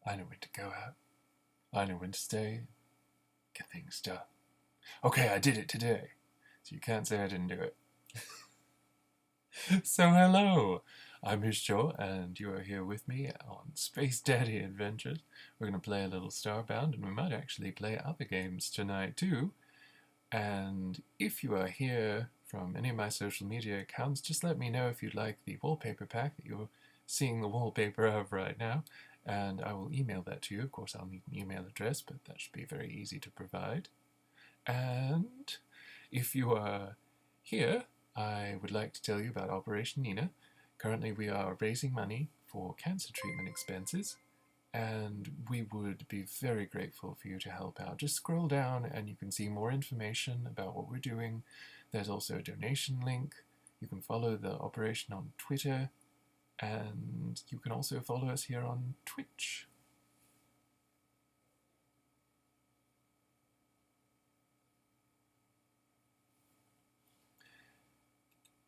I know when to go out. I know when to stay. Get things done. Okay, I did it today. So you can't say I didn't do it. So hello, I'm Hushicho, and you are here with me on Spacedaddy Adventures. We're going to play a little Starbound, and we might actually play other games tonight too. And if you are here from any of my social media accounts, just let me know if you'd like the wallpaper pack that you're seeing the wallpaper of right now, and I will email that to you. Of course, I'll need an email address, but that should be very easy to provide. And if you are here, I would like to tell you about Operation Nina. Currently, we are raising money for cancer treatment expenses, and we would be very grateful for you to help out. Just scroll down and you can see more information about what we're doing. There's also a donation link. You can follow the operation on Twitter, and you can also follow us here on Twitch.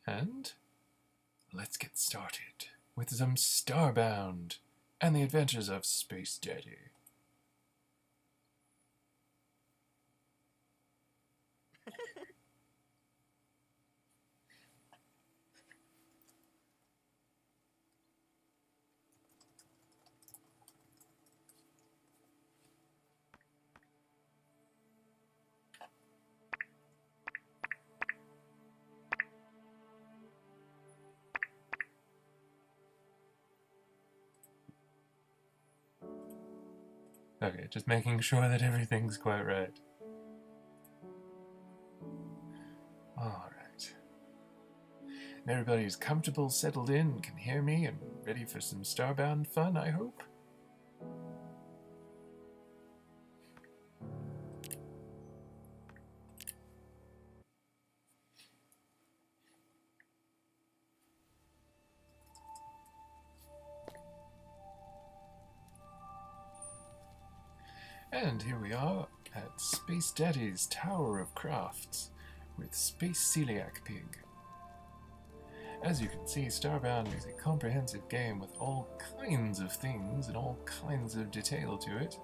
And let's get started with some Starbound and the Adventures of Spacedaddy. Okay, just making sure that everything's quite right. Alright. Everybody's comfortable, settled in, can hear me, and ready for some Starbound fun, I hope? And here we are at Spacedaddy's Tower of Crafts with Space Celiac Pig. As you can see, Starbound is a comprehensive game with all kinds of things and all kinds of detail to it.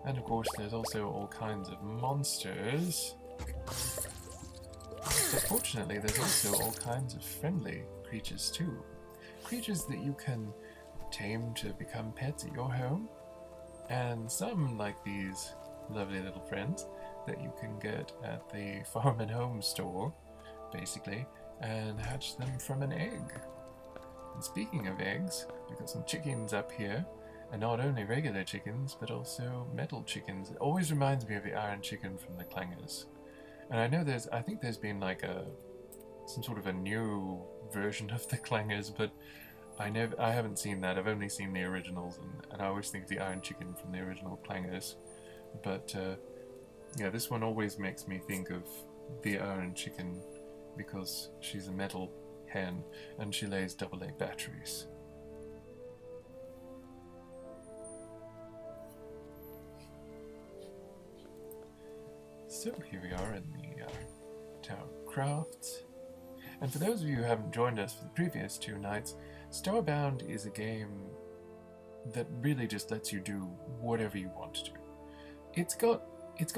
And of course there's also all kinds of monsters. But fortunately there's also all kinds of friendly creatures too. Creatures that you can tame to become pets at your home. And some, like these lovely little friends, that you can get at the farm and home store, basically, and hatch them from an egg. And speaking of eggs, we've got some chickens up here, and not only regular chickens, but also metal chickens. It always reminds me of the iron chicken from the Clangers. And I know I think there's been like some sort of a new version of the Clangers, but I haven't seen that. I've only seen the originals, and I always think of the Iron Chicken from the original Clangers. But yeah, this one always makes me think of the Iron Chicken because she's a metal hen and she lays AA batteries. So here we are in the Tower of Crafts. And for those of you who haven't joined us for the previous two nights, Starbound is a game that really just lets you do whatever you want to. It's got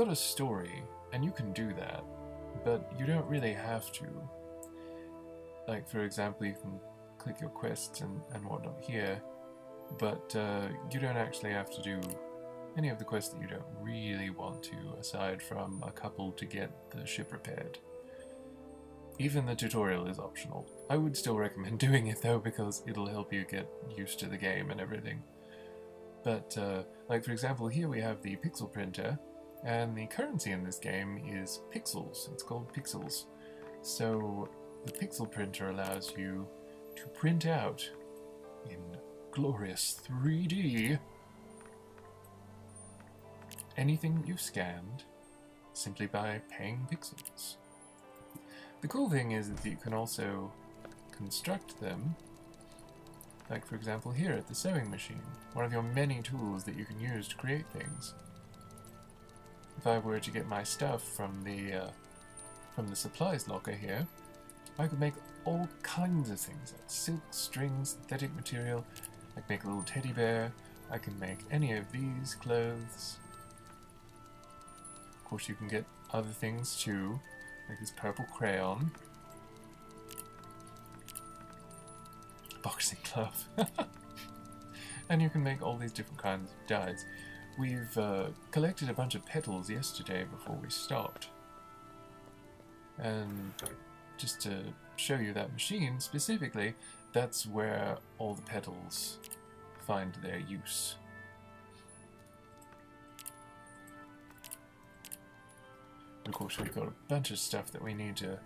a story, and you can do that, but you don't really have to. Like, for example, you can click your quests and whatnot here, but you don't actually have to do any of the quests that you don't really want to, aside from a couple to get the ship repaired. Even the tutorial is optional. I would still recommend doing it though, because it'll help you get used to the game and everything. But, like for example, here we have the pixel printer, and the currency in this game is pixels. It's called pixels. So the pixel printer allows you to print out in glorious 3D anything you've scanned simply by paying pixels. The cool thing is that you can also construct them, like for example here at the sewing machine, one of your many tools that you can use to create things. If I were to get my stuff from the supplies locker here, I could make all kinds of things, like silk, strings, synthetic material. I could make a little teddy bear, I can make any of these clothes. Of course, you can get other things too, like this purple crayon. Boxing glove. And you can make all these different kinds of dyes. We've collected a bunch of petals yesterday before we stopped. And just to show you that machine specifically, that's where all the petals find their use. Of course, we've got a bunch of stuff that we need to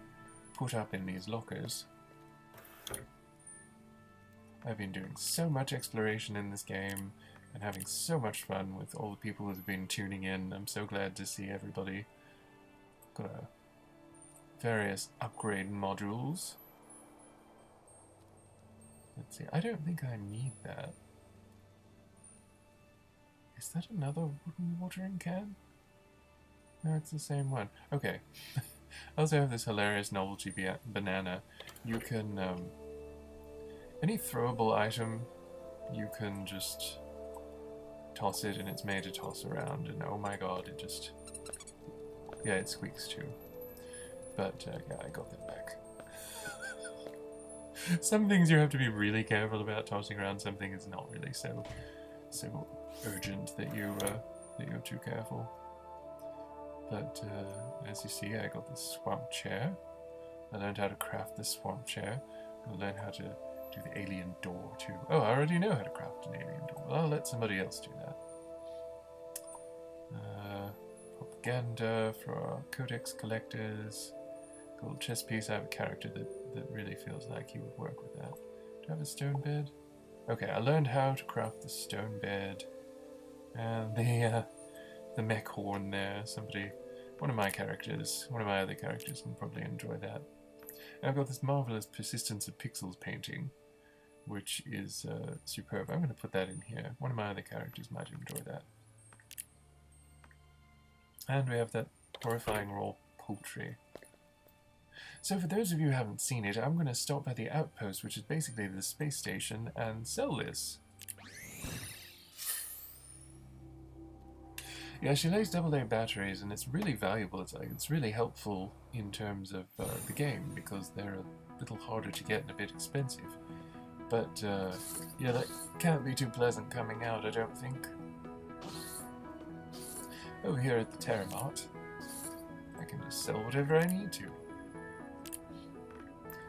put up in these lockers. I've been doing so much exploration in this game and having so much fun with all the people that have been tuning in. I'm so glad to see everybody. Got various upgrade modules. Let's see, I don't think I need that. Is that another wooden watering can? No, it's the same one. Okay. I also have this hilarious novelty banana. You can, any throwable item, you can just toss it and it's made to toss around, and oh my god, it just... Yeah, it squeaks too. But, yeah, I got them back. Some things you have to be really careful about tossing around, some things not really so urgent that you're too careful. But, as you see, I got this swamp chair. I learned how to craft this swamp chair. I learned how to do the alien door too. Oh, I already know how to craft an alien door. Well, I'll let somebody else do that. Propaganda for our codex collectors. Gold chess piece. I have a character that really feels like he would work with that. Do I have a stone bed? Okay, I learned how to craft the stone bed. And the mech horn there. One of my other characters can probably enjoy that. And I've got this marvelous persistence of pixels painting, which is superb. I'm going to put that in here. One of my other characters might enjoy that. And we have that horrifying raw poultry. So for those of you who haven't seen it, I'm going to stop by the outpost, which is basically the space station, and sell this. Yeah, she lays AA batteries, and it's really valuable. It's really helpful in terms of the game, because they're a little harder to get and a bit expensive. But, yeah, that can't be too pleasant coming out, I don't think. Over here at the Terramart, I can just sell whatever I need to.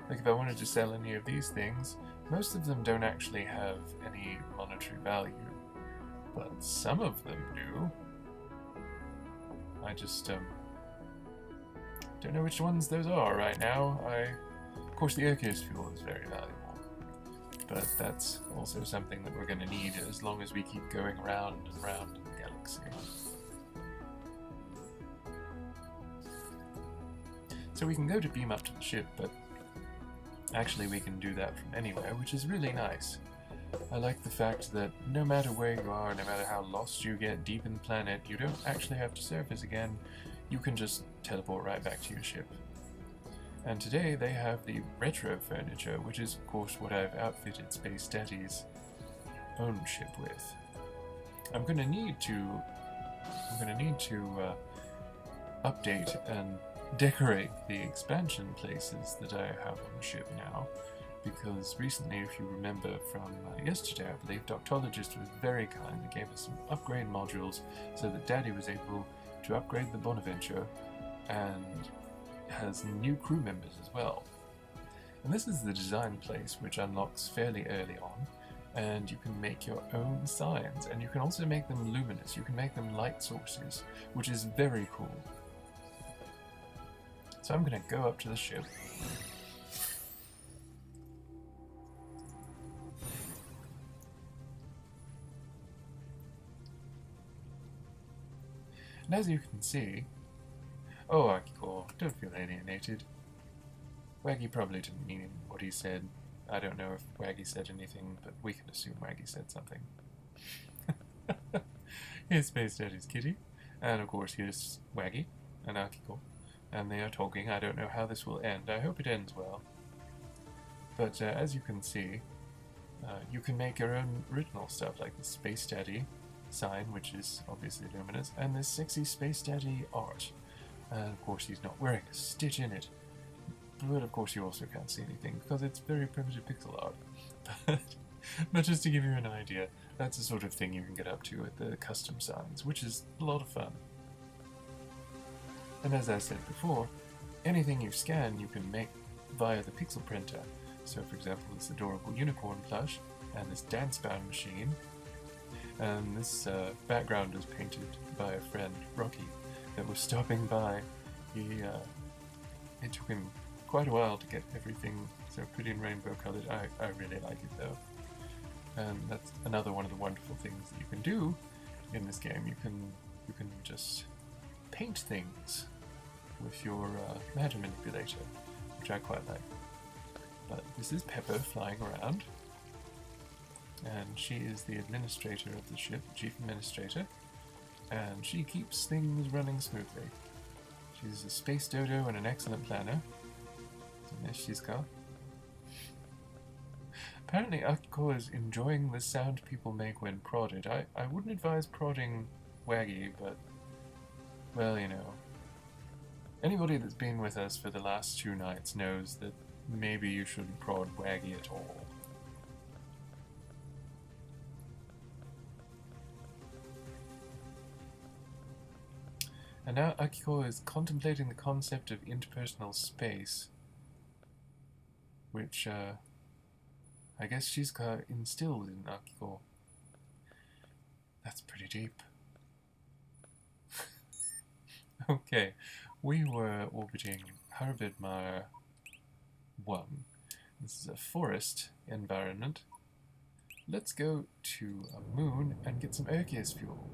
Like if I wanted to sell any of these things, most of them don't actually have any monetary value, but some of them do. I just don't know which ones those are right now. Of course, the Arceus fuel is very valuable, but that's also something that we're going to need as long as we keep going round and round in the galaxy. So we can go to beam up to the ship, but actually we can do that from anywhere, which is really nice. I like the fact that no matter where you are, no matter how lost you get deep in the planet, you don't actually have to surface again. You can just teleport right back to your ship. And today they have the retro furniture, which is of course what I've outfitted Spacedaddy's own ship with. I'm gonna need to update and decorate the expansion places that I have on the ship now, because recently, if you remember from yesterday, I believe, Doctologist was very kind and gave us some upgrade modules so that Daddy was able to upgrade the Bonaventure and has new crew members as well. And this is the design place, which unlocks fairly early on, and you can make your own signs, and you can also make them luminous. You can make them light sources, which is very cool. So I'm going to go up to the ship. And as you can see... Oh, Akiko, don't feel alienated. Waggy probably didn't mean what he said. I don't know if Waggy said anything, but we can assume Waggy said something. Here's Spacedaddy's kitty, and of course here's Waggy and Akiko. And they are talking. I don't know how this will end. I hope it ends well. But as you can see, You can make your own original stuff, like the Spacedaddy sign, which is obviously luminous, and this sexy Spacedaddy art. And of course he's not wearing a stitch in it. But of course you also can't see anything, because it's very primitive pixel art. But just to give you an idea, that's the sort of thing you can get up to with the custom signs, which is a lot of fun. And as I said before, anything you scan you can make via the pixel printer. So for example, this adorable unicorn plush, and this Starbound machine, and this background was painted by a friend, Rocky, that was stopping by. It took him quite a while to get everything so pretty and rainbow colored. I really like it though. And that's another one of the wonderful things that you can do in this game. You can just paint things with your matter manipulator, which I quite like. But this is Pepper flying around, and she is the administrator of the ship, chief administrator, and she keeps things running smoothly. She's a space dodo and an excellent planner. So there she's got. Apparently Akiko is enjoying the sound people make when prodded. I wouldn't advise prodding Waggy, but, well, you know. Anybody that's been with us for the last 2 nights knows that maybe you shouldn't prod Waggy at all. And now Akiko is contemplating the concept of interpersonal space, which, I guess she's got instilled in Akiko. That's pretty deep. Okay, we were orbiting Harbidmar 1. This is a forest environment. Let's go to a moon and get some Arceus fuel.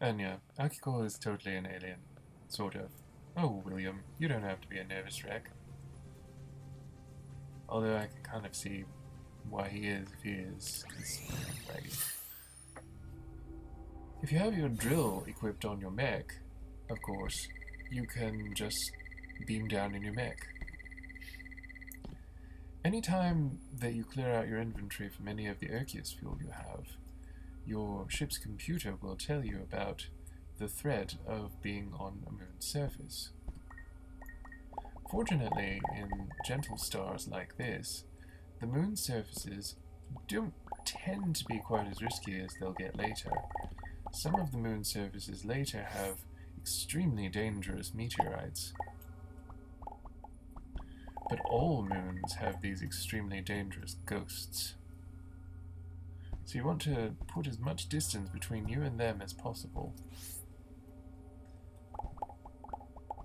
And yeah, Akiko is totally an alien. Sort of. Oh, William, you don't have to be a nervous wreck. Although I can kind of see why he is, if he is, because Waggy. If you have your drill equipped on your mech, of course, you can just beam down in your mech. Anytime that you clear out your inventory from any of the Arceus fuel you have, your ship's computer will tell you about the threat of being on a moon's surface. Fortunately, in gentle stars like this, the moon's surfaces don't tend to be quite as risky as they'll get later. Some of the moon's surfaces later have extremely dangerous meteorites. But all moons have these extremely dangerous ghosts. So you want to put as much distance between you and them as possible.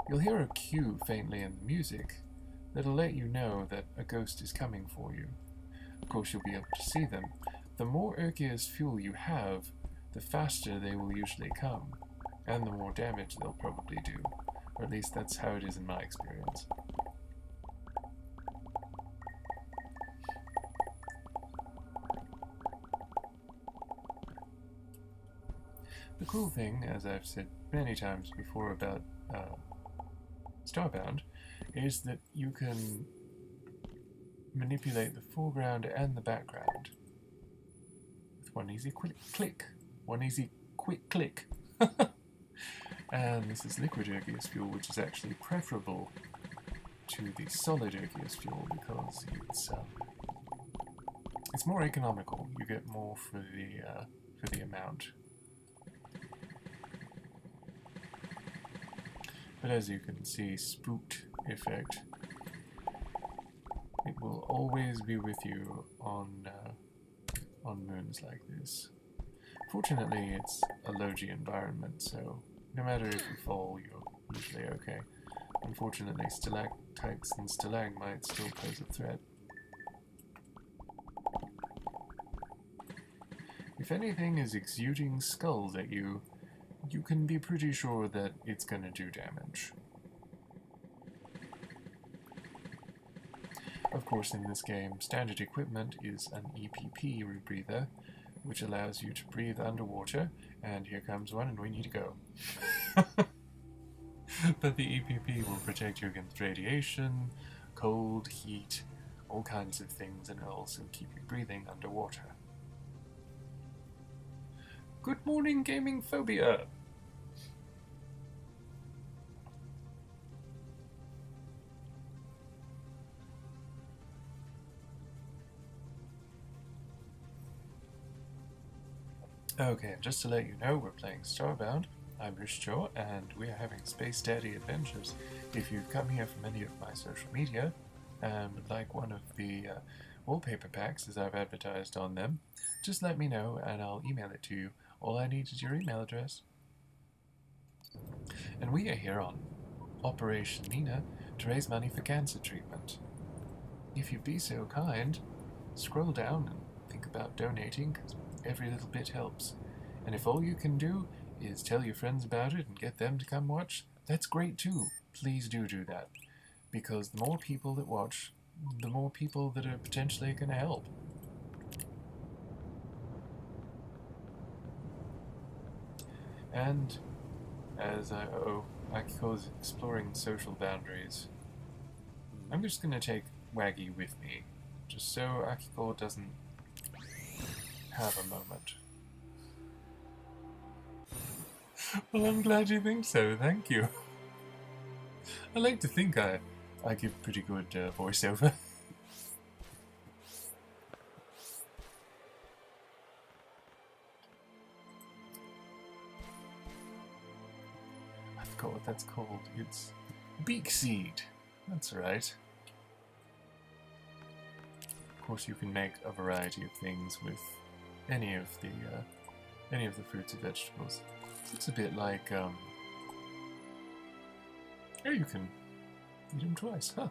You'll hear a cue faintly in the music that'll let you know that a ghost is coming for you. Of course you'll be able to see them. The more Arceus fuel you have, the faster they will usually come, and the more damage they'll probably do. Or at least that's how it is in my experience. The cool thing, as I've said many times before about Starbound, is that you can manipulate the foreground and the background with one easy quick click. One easy quick click. And this is liquid Arceus fuel, which is actually preferable to the solid Arceus fuel because it's more economical. You get more for the amount. But as you can see, spooked effect. It will always be with you on moons like this. Fortunately, it's a low-G environment, so no matter if you fall, you're usually okay. Unfortunately, stalactites and stalagmites still pose a threat. If anything is exuding skulls at you, you can be pretty sure that it's going to do damage. Of course, in this game, standard equipment is an EPP rebreather, which allows you to breathe underwater, and here comes one, and we need to go. But the EPP will protect you against radiation, cold, heat, all kinds of things, and it'll also keep you breathing underwater. Good morning, gaming phobia! Okay, just to let you know, we're playing Starbound. I'm Hushicho, and we are having Spacedaddy adventures. If you've come here from any of my social media and would like one of the wallpaper packs as I've advertised on them, just let me know and I'll email it to you. All I need is your email address. And we are here on Operation Nina to raise money for cancer treatment. If you'd be so kind, scroll down and think about donating, because every little bit helps. And if all you can do is tell your friends about it and get them to come watch, that's great too. Please do that. Because the more people that watch, the more people that are potentially going to help. And as Akiko's exploring social boundaries, I'm just going to take Waggy with me, just so Akiko doesn't have a moment. Well, I'm glad you think so, thank you. I like to think I give pretty good voiceover. I forgot what that's called. It's beak seed. That's right. Of course, you can make a variety of things with any of the fruits and vegetables. It's a bit like oh, you can eat them twice, huh?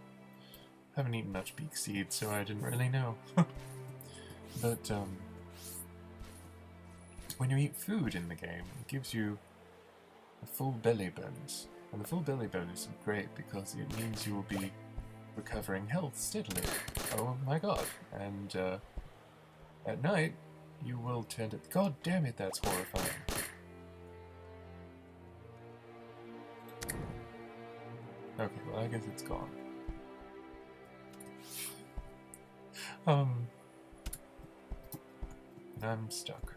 Haven't eaten much beak seed, so I didn't really know. But when you eat food in the game, it gives you a full belly bonus. And the full belly bonus is great because it means you will be recovering health steadily. Oh my god. And at night, you will tend to... God damn it, that's horrifying. Okay, well I guess it's gone. And I'm stuck.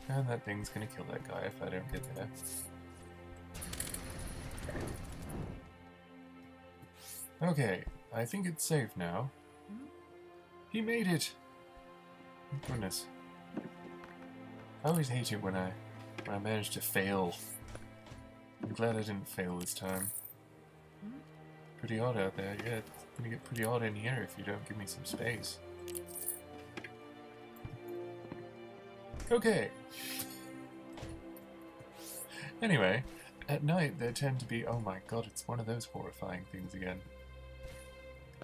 And that thing's gonna kill that guy if I don't get there. Okay, I think it's safe now. He made it! Thank goodness. I always hate it when I manage to fail. I'm glad I didn't fail this time. Pretty odd out there, yeah. It's gonna get pretty odd in here if you don't give me some space. Okay. Anyway, at night there tend to be... Oh my god, it's one of those horrifying things again.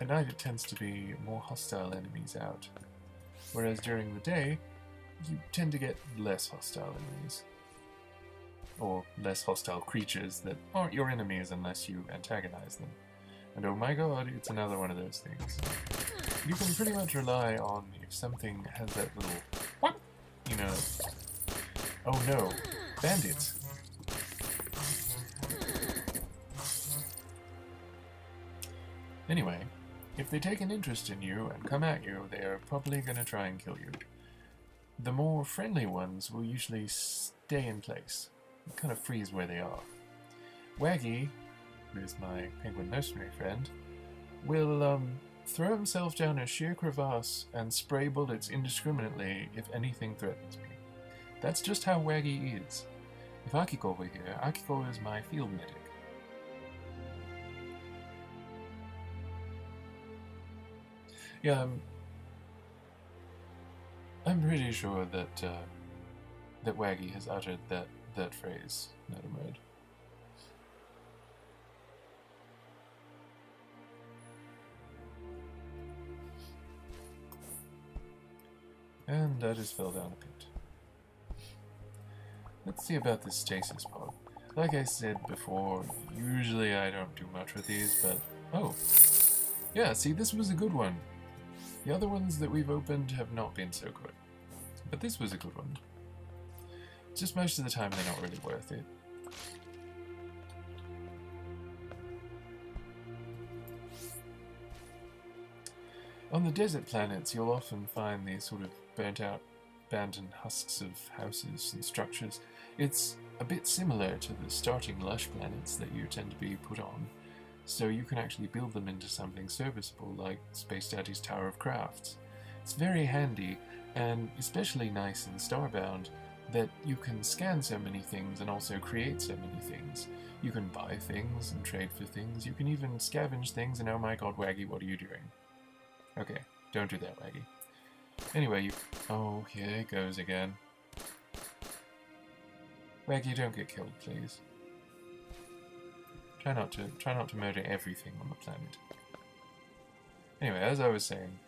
At night it tends to be more hostile enemies out. Whereas during the day, you tend to get less hostile enemies. Or less hostile creatures that aren't your enemies unless you antagonize them. And oh my god, it's another one of those things. You can pretty much rely on if something has that little... What? You know... Oh no. Bandits! Anyway, if they take an interest in you and come at you, they are probably going to try and kill you. The more friendly ones will usually stay in place, kind of freeze where they are. Waggy, who is my penguin mercenary friend, will throw himself down a sheer crevasse and spray bullets indiscriminately if anything threatens me. That's just how Waggy is. If Akiko were here, Akiko is my field medic. Yeah, I'm pretty sure that that Waggy has uttered that phrase, not a word. And I just fell down a pit. Let's see about this stasis pod. Like I said before, usually I don't do much with these, but... Oh! Yeah, see, this was a good one. The other ones that we've opened have not been so good. But this was a good one. Just most of the time they're not really worth it. On the desert planets, you'll often find these sort of burnt-out, abandoned husks of houses and structures. It's a bit similar to the starting lush planets that you tend to be put on, so you can actually build them into something serviceable like Spacedaddy's Tower of Crafts. It's very handy, and especially nice in Starbound, that you can scan so many things and also create so many things. You can buy things and trade for things, you can even scavenge things, and oh my god, Waggy, what are you doing? Okay, don't do that, Waggy. Anyway, you... Oh, here it goes again. Waggy, don't get killed, please. Try not to murder everything on the planet. Anyway, as I was saying,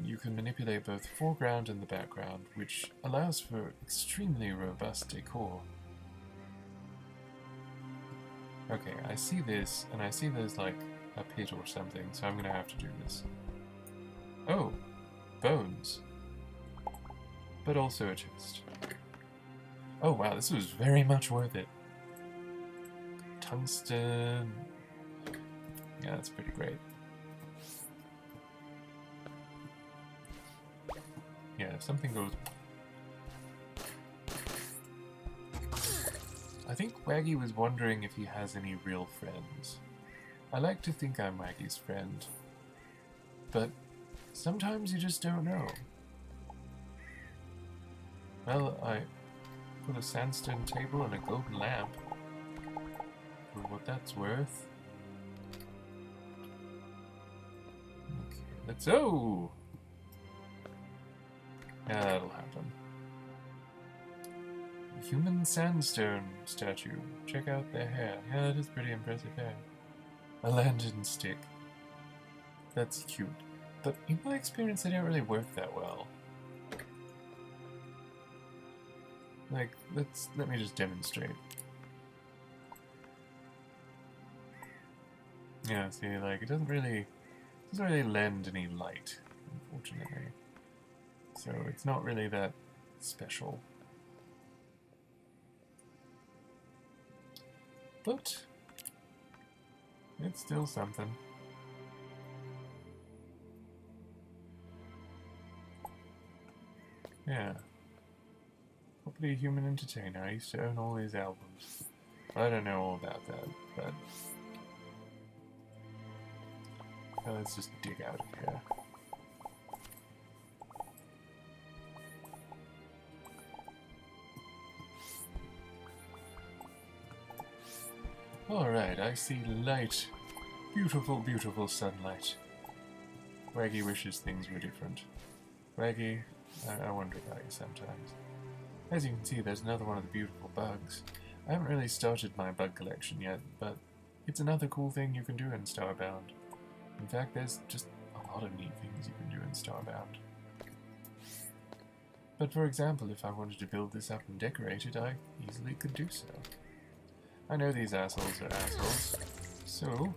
you can manipulate both the foreground and the background, which allows for extremely robust decor. Okay, I see this, and I see there's like a pit or something, so I'm gonna have to do this. Oh, bones. But also a chest. Oh wow, this was very much worth it. Tungsten. Yeah, that's pretty great. Yeah, if something goes... I think Waggy was wondering if he has any real friends. I like to think I'm Waggy's friend, but sometimes you just don't know. Well, I put a sandstone table and a golden lamp. For what that's worth. Okay, let's... Oh! Yeah, that'll happen. Human sandstone statue. Check out their hair. Yeah, that is pretty impressive hair. A lantern stick. That's cute. But in my experience, they don't really work that well. Like, let me just demonstrate. Yeah, see, like, it doesn't really lend any light, unfortunately. So it's not really that special. But it's still something. Yeah. Probably a human entertainer. I used to own all his albums. I don't know all about that, but... Well, let's just dig out of here. Alright, I see light. Beautiful, beautiful sunlight. Waggy wishes things were different. Waggy, I wonder about you sometimes. As you can see, there's another one of the beautiful bugs. I haven't really started my bug collection yet, but it's another cool thing you can do in Starbound. In fact, there's just a lot of neat things you can do in Starbound. But for example, if I wanted to build this up and decorate it, I easily could do so. I know these assholes are assholes, so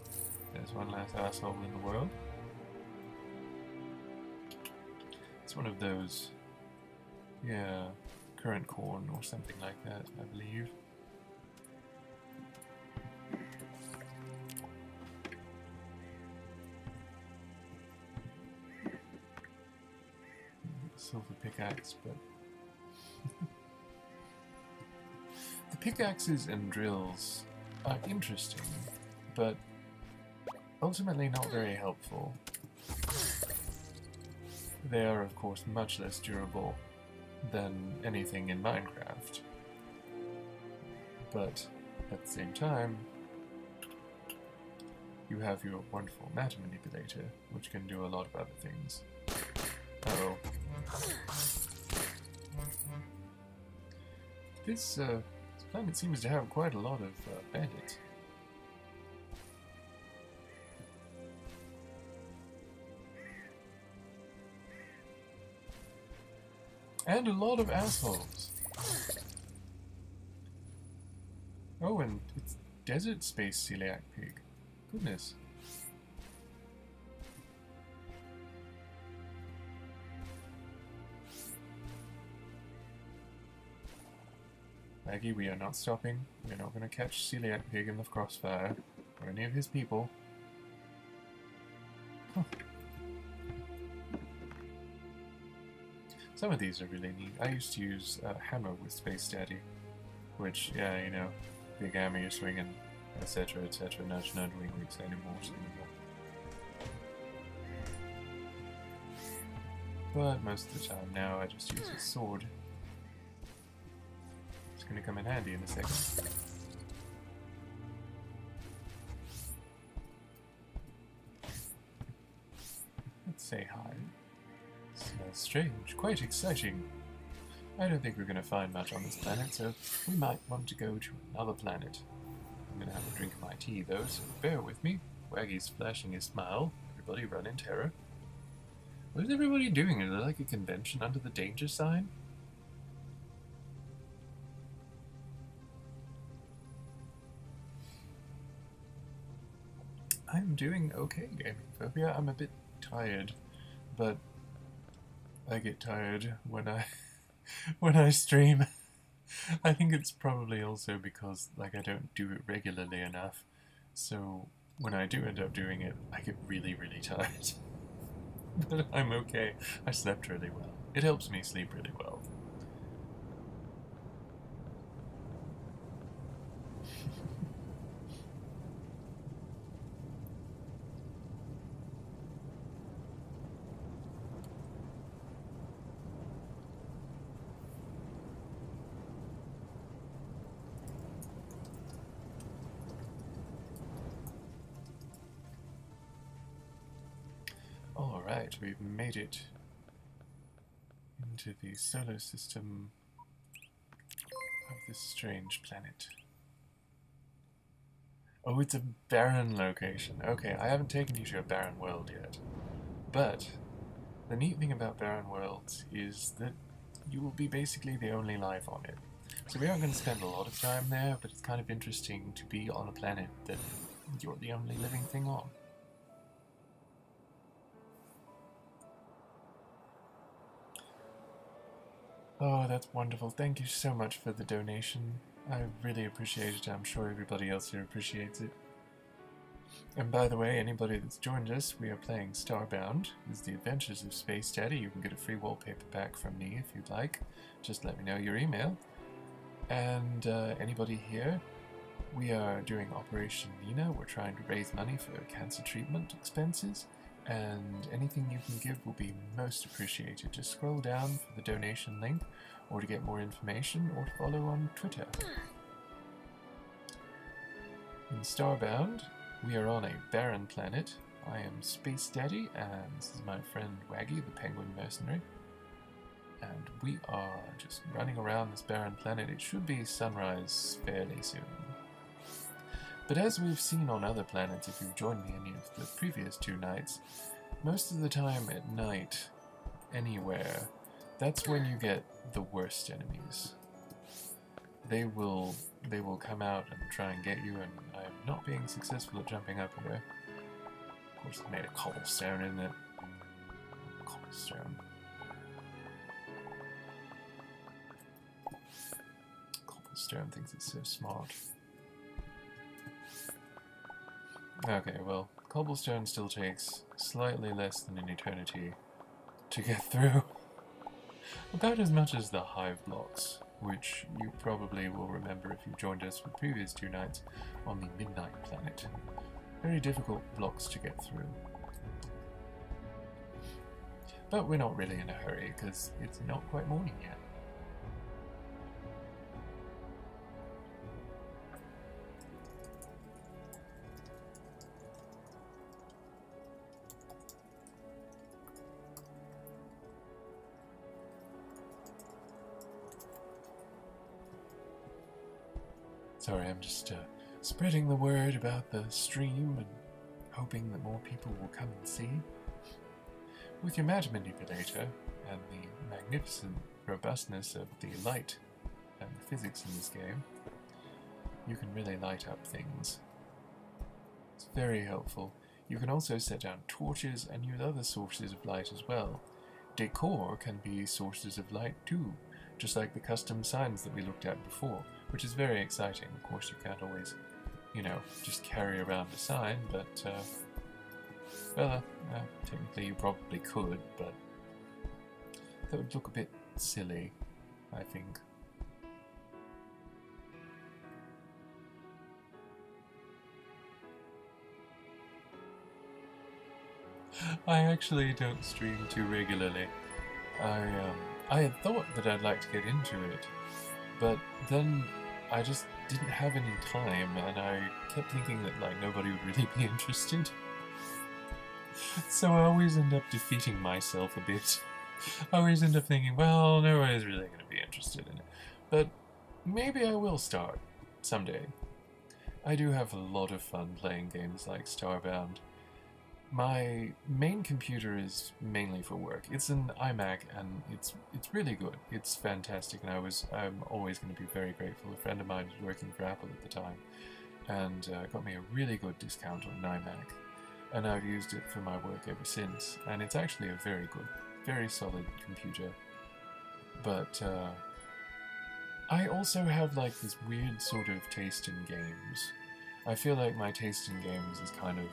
there's one less asshole in the world. It's one of those, yeah, current corn or something like that, I believe. Silver pickaxe, but... The pickaxes and drills are interesting, but ultimately not very helpful. They are, of course, much less durable than anything in Minecraft. But at the same time, you have your wonderful matter manipulator, which can do a lot of other things. Uh-oh. This planet seems to have quite a lot of bandits. And a lot of assholes. Oh, and it's desert space celiac pig. Goodness. Maggie, we are not stopping. We're not going to catch Celiac Pig in the crossfire, or any of his people. Huh. Some of these are really neat. I used to use a hammer with Spacedaddy, which, yeah, you know, big hammer you're swinging, etc., etc., nudge, nudge, wink, wink, say no more, say no more. But most of the time now I just use a sword. It's going to come in handy in a second. Let's say hi. Smells strange, quite exciting. I don't think we're going to find much on this planet, so we might want to go to another planet. I'm going to have a drink of my tea though, so bear with me. Waggy's flashing his smile. Everybody run in terror. What is everybody doing? Is there like a convention under the danger sign? I'm doing okay, Gaming Phobia. I'm a bit tired, but I get tired when I stream. I think it's probably also because like I don't do it regularly enough. So when I do end up doing it, I get really, really tired. But I'm okay. I slept really well. It helps me sleep really well. Alright, we've made it into the solar system of this strange planet. Oh, it's a barren location. Okay, I haven't taken you to a barren world yet. But the neat thing about barren worlds is that you will be basically the only life on it. So we aren't going to spend a lot of time there, but it's kind of interesting to be on a planet that you're the only living thing on. Oh, that's wonderful. Thank you so much for the donation. I really appreciate it. I'm sure everybody else here appreciates it. And by the way, anybody that's joined us, we are playing Starbound. It's the Adventures of Spacedaddy. You can get a free wallpaper pack from me if you'd like. Just let me know your email. And anybody here, we are doing Operation Nina. We're trying to raise money for cancer treatment expenses. And anything you can give will be most appreciated. Just scroll down for the donation link, or to get more information, or to follow on Twitter. In Starbound, we are on a barren planet. I am Spacedaddy, and this is my friend Waggy, the penguin mercenary. And we are just running around this barren planet. It should be sunrise fairly soon. But as we've seen on other planets, if you've joined me any of the previous 2 nights, most of the time at night, anywhere, that's when you get the worst enemies. They will come out and try and get you, and I'm not being successful at jumping up here. Of course, it's made of cobblestone, isn't it? Cobblestone. Cobblestone thinks it's so smart. Okay, well, cobblestone still takes slightly less than an eternity to get through. About as much as the hive blocks, which you probably will remember if you joined us for the previous 2 nights on the Midnight Planet. Very difficult blocks to get through. But we're not really in a hurry, because it's not quite morning yet. Sorry, I'm just spreading the word about the stream and hoping that more people will come and see. With your Mad Manipulator and the magnificent robustness of the light and the physics in this game, you can really light up things. It's very helpful. You can also set down torches and use other sources of light as well. Decor can be sources of light too. just like the custom signs that we looked at before, which is very exciting. Of course, you can't always, you know, just carry around a sign, but, well, technically you probably could, but that would look a bit silly, I think. I actually don't stream too regularly. I had thought that I'd like to get into it, but then I just didn't have any time, and I kept thinking that like nobody would really be interested. So I always end up defeating myself a bit. I always end up thinking, well, nobody's really going to be interested in it. But maybe I will start someday. I do have a lot of fun playing games like Starbound. My main computer is mainly for work. It's an iMac, and it's really good. It's fantastic, and I'm always going to be very grateful. A friend of mine was working for Apple at the time, and got me a really good discount on an iMac, and I've used it for my work ever since. And it's actually a very good, very solid computer. But I also have like this weird sort of taste in games. I feel like my taste in games is kind of,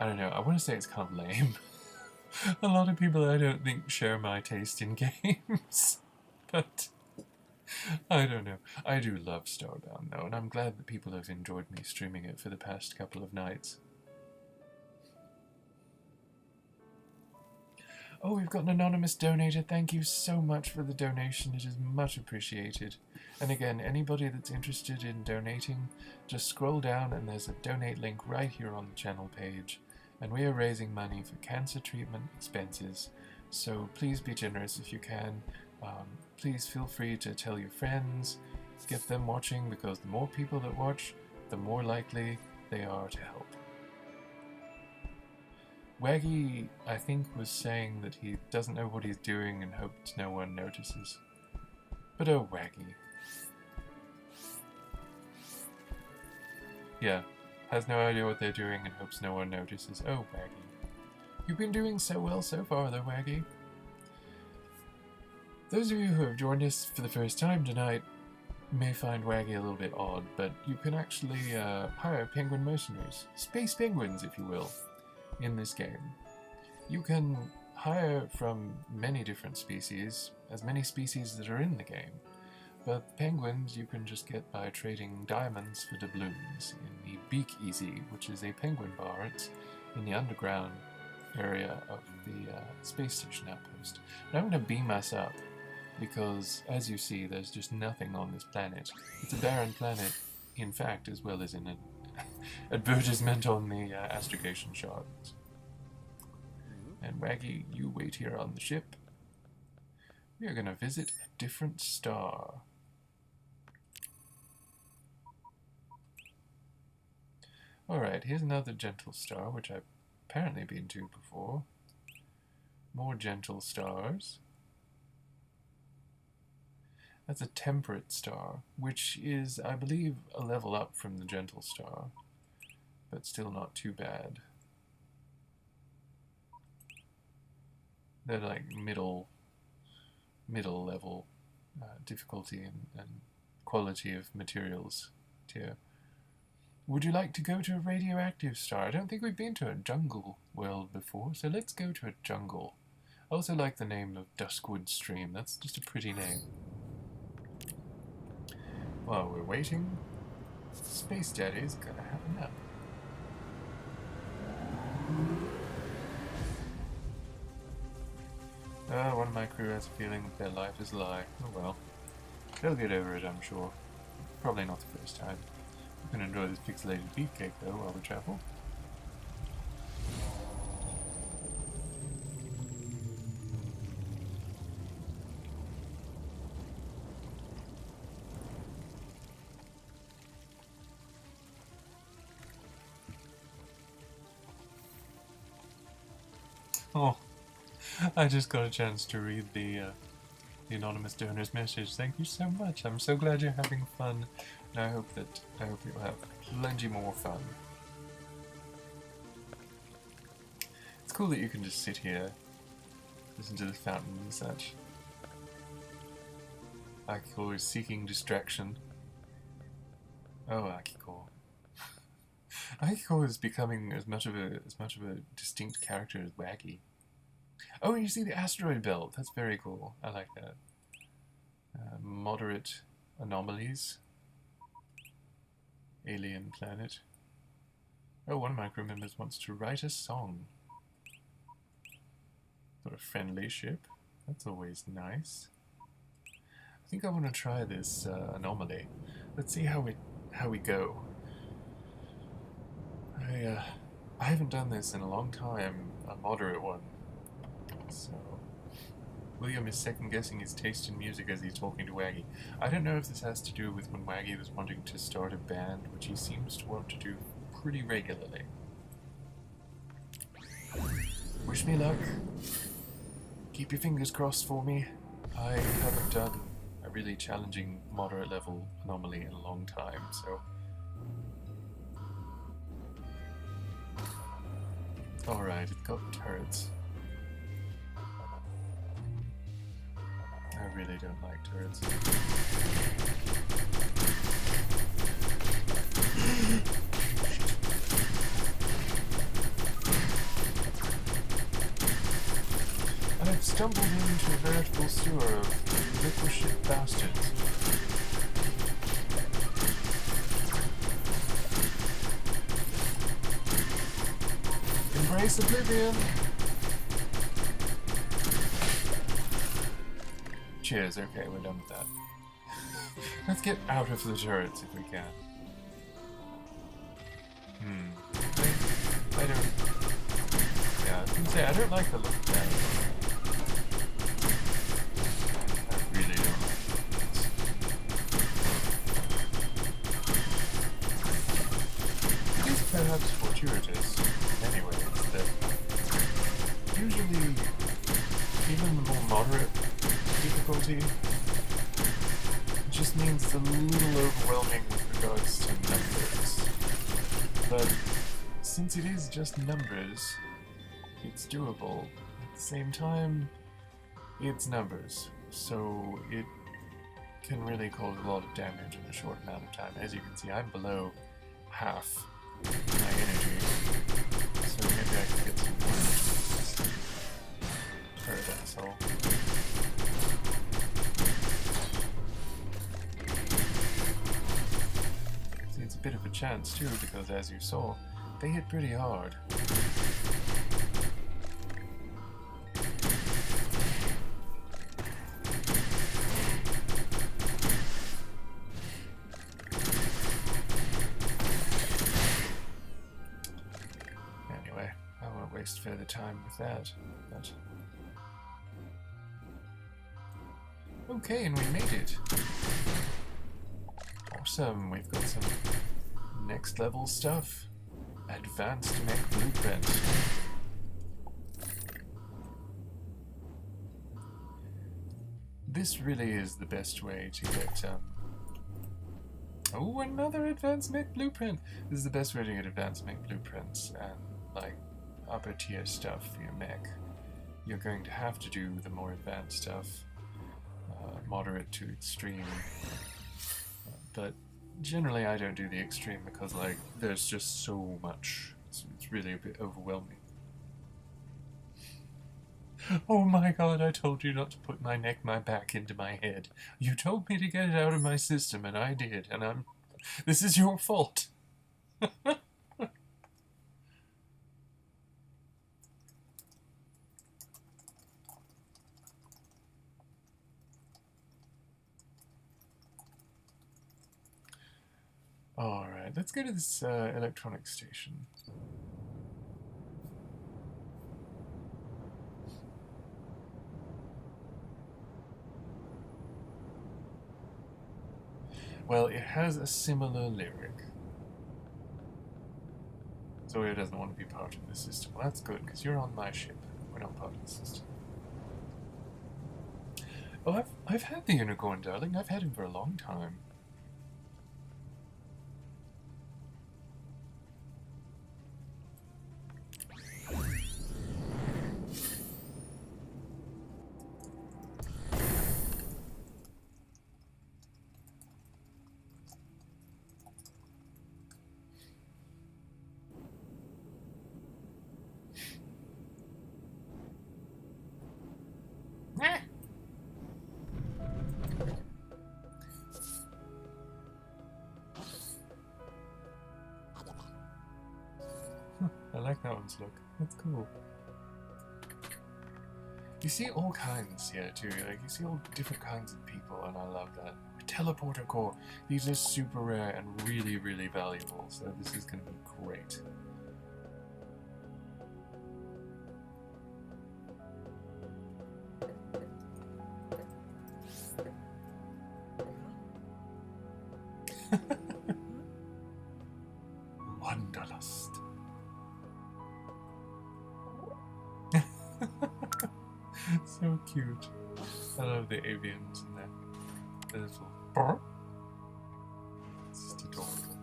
I don't know, I want to say it's kind of lame. A lot of people I don't think share my taste in games. But I don't know. I do love Starbound though, and I'm glad that people have enjoyed me streaming it for the past couple of nights. Oh, we've got an anonymous donator. Thank you so much for the donation. It is much appreciated. And again, anybody that's interested in donating, just scroll down and there's a donate link right here on the channel page. And we are raising money for cancer treatment expenses. So please be generous if you can. Please feel free to tell your friends, get them watching, because the more people that watch, the more likely they are to help. Waggy, I think, was saying that he doesn't know what he's doing and hopes no one notices. But oh, Waggy. Yeah, has no idea what they're doing and hopes no one notices. Oh, Waggy. You've been doing so well so far, though, Waggy. Those of you who have joined us for the first time tonight may find Waggy a little bit odd, but you can actually hire penguin mercenaries. Space penguins, if you will. In this game. You can hire from many different species, as many species that are in the game, but penguins you can just get by trading diamonds for doubloons in the Beak Easy, which is a penguin bar. It's in the underground area of the space station outpost. And I'm going to beam us up, because as you see there's just nothing on this planet. It's a barren planet, in fact, as well as in an advertisement on the astrogation shards. And Waggy, you wait here on the ship. We are going to visit a different star. Alright, here's another gentle star, which I've apparently been to before. More gentle stars. That's a temperate star, which is, I believe, a level up from the gentle star, but still not too bad. They're like middle level difficulty and quality of materials tier. Would you like to go to a radioactive star? I don't think we've been to a jungle world before, so let's go to a jungle. I also like the name of Duskwood Stream. That's just a pretty name. While we're waiting, Spacedaddy's gonna have a nap. One of my crew has a feeling that their life is a lie. Oh well. They'll get over it, I'm sure. Probably not the first time. We can enjoy this pixelated beefcake, though, while we travel. Oh, I just got a chance to read the anonymous donor's message. Thank you so much. I'm so glad you're having fun, and I hope you'll have plenty more fun. It's cool that you can just sit here, listen to the fountain and such. Akiko is seeking distraction. Oh, Akiko. Akiko is becoming as much of a distinct character as Waggy. Oh, and you see the asteroid belt. That's very cool. I like that. Moderate anomalies. Alien planet. Oh, one of my crew members wants to write a song. Sort of friendly ship. That's always nice. I think I want to try this anomaly. Let's see how we go. I haven't done this in a long time, a moderate one. So William is second-guessing his taste in music as he's talking to Waggy. I don't know if this has to do with when Waggy was wanting to start a band, which he seems to want to do pretty regularly. Wish me luck. Keep your fingers crossed for me. I haven't done a really challenging moderate level anomaly in a long time, so... Alright, it's got turrets. I really don't like turrets. I've stumbled into a veritable sewer of liquid bastards. Embrace oblivion! Cheers, okay, we're done with that. Let's get out of the turrets if we can. I don't... Yeah, I was gonna say, I don't like the look of that. I really don't like it. It is perhaps fortuitous, in many ways, that usually, even the more moderate difficulty, it just means it's a little overwhelming with regards to numbers. But since it is just numbers, it's doable. At the same time, it's numbers, so it can really cause a lot of damage in a short amount of time. As you can see, I'm below half my energy, so maybe I can get some more energy. Turret asshole. See, it's a bit of a chance too, because as you saw, they hit pretty hard. Anyway, I won't waste further time with that, but... Okay, and we made it. Awesome, we've got some next level stuff. Advanced mech blueprint. This really is the best way to get, oh, another advanced mech blueprint! This is the best way to get advanced mech blueprints and, like, upper tier stuff for your mech. You're going to have to do the more advanced stuff, moderate to extreme, but generally I don't do the extreme because, like, there's just so much. It's really a bit overwhelming. Oh my god, I told you not to put my neck, my back into my head. You told me to get it out of my system, and I did, and this is your fault. Alright, let's go to this electronic station. Well, it has a similar lyric. Zoya doesn't want to be part of the system. Well, that's good, because you're on my ship. We're not part of the system. Well, I've had the unicorn, darling. I've had him for a long time. like that one's look. That's cool. You see all kinds here too, like you see all different kinds of people, and I love that. Teleporter core. These are super rare and really, really valuable, so this is going to be great. Wanderlust. So cute. I love the avians in there. The little burr. It's just adorable.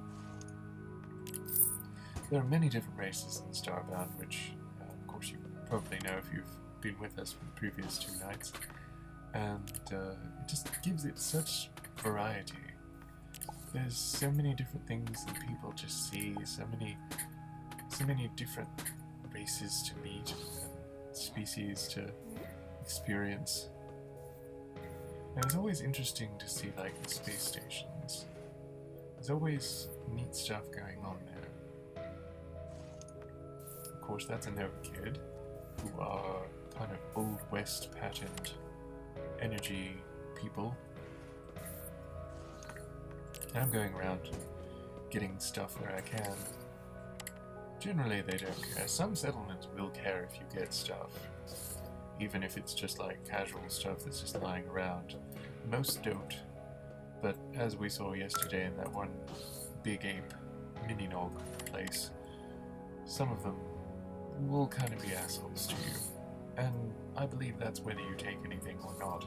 There are many different races in Starbound, which of course you probably know if you've been with us for the previous 2 nights. And it just gives it such variety. There's so many different things that people just see, so many different races to meet and species to experience. And it's always interesting to see like the space stations. There's always neat stuff going on there. Of course, that's a Nova Kid, who are kind of Old West patterned energy people. And I'm going around getting stuff where I can. Generally they don't care. Some settlements will care if you get stuff, even if it's just like casual stuff that's just lying around. Most don't, but as we saw yesterday in that one Big Ape mini-nog place, some of them will kind of be assholes to you, and I believe that's whether you take anything or not.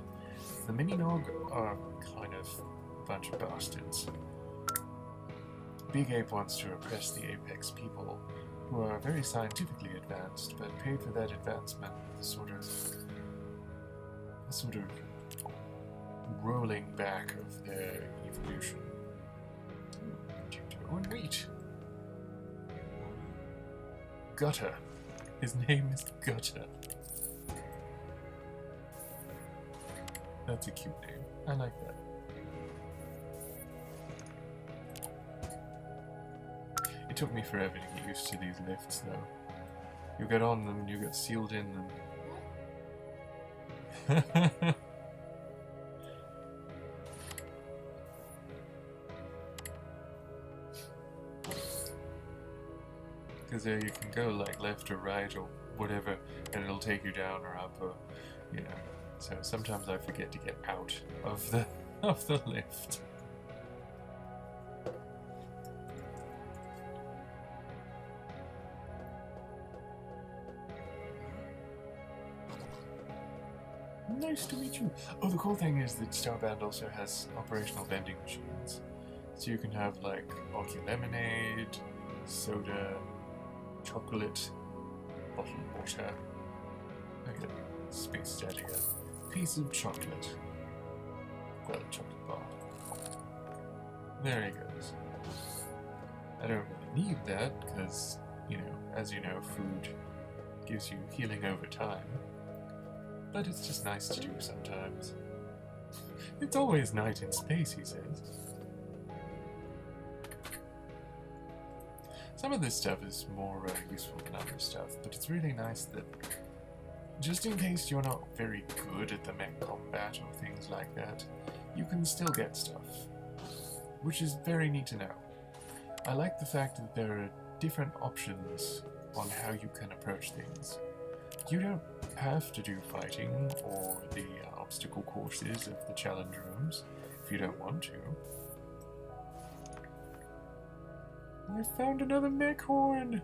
The mini-nog are kind of a bunch of bastards. Big Ape wants to oppress the Apex people, who are very scientifically advanced, but paid for that advancement with a sort of rolling back of their evolution. Potato and wheat. Gutter. His name is Gutter. That's a cute name. I like that. It took me forever to get used to these lifts, though. You get on them and you get sealed in them. Because there you can go like left or right or whatever, and it'll take you down or up, or you know. So sometimes I forget to get out of the lift. Nice to meet you. Oh, the cool thing is that Starbound also has operational vending machines. So you can have like Orky lemonade, soda, chocolate, bottled water. Look at Spacedaddy, a piece of chocolate. Well, a chocolate bar. There he goes. I don't really need that because, you know, as you know, food gives you healing over time. But it's just nice to do sometimes. It's always night in space, he says. Some of this stuff is more useful than other stuff, but it's really nice that, just in case you're not very good at the mech combat or things like that, you can still get stuff, which is very neat to know. I like the fact that there are different options on how you can approach things. You don't have to do fighting or the obstacle courses of the challenge rooms if you don't want to. I found another mech horn!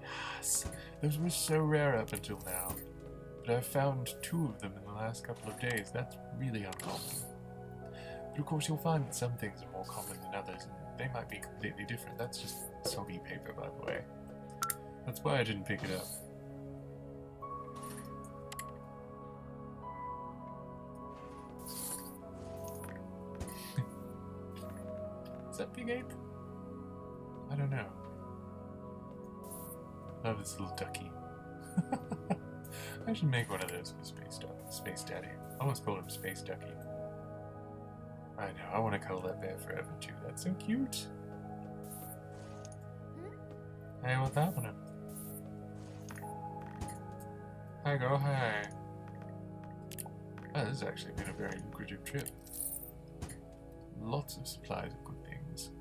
Yes! Those were so rare up until now, but I've found 2 of them in the last couple of days. That's really uncommon. But of course you'll find that some things are more common than others, and they might be completely different. That's just soggy paper, by the way. That's why I didn't pick it up. Is that Big Ape? I don't know. Love this little ducky. I should make one of those for Spacedaddy. I almost called him Space Ducky. I know, I want to cuddle that bear forever too. That's so cute. Hey, what's happening? Hi, girl, hi. Oh, this has actually been a very lucrative trip. Lots of supplies of good things.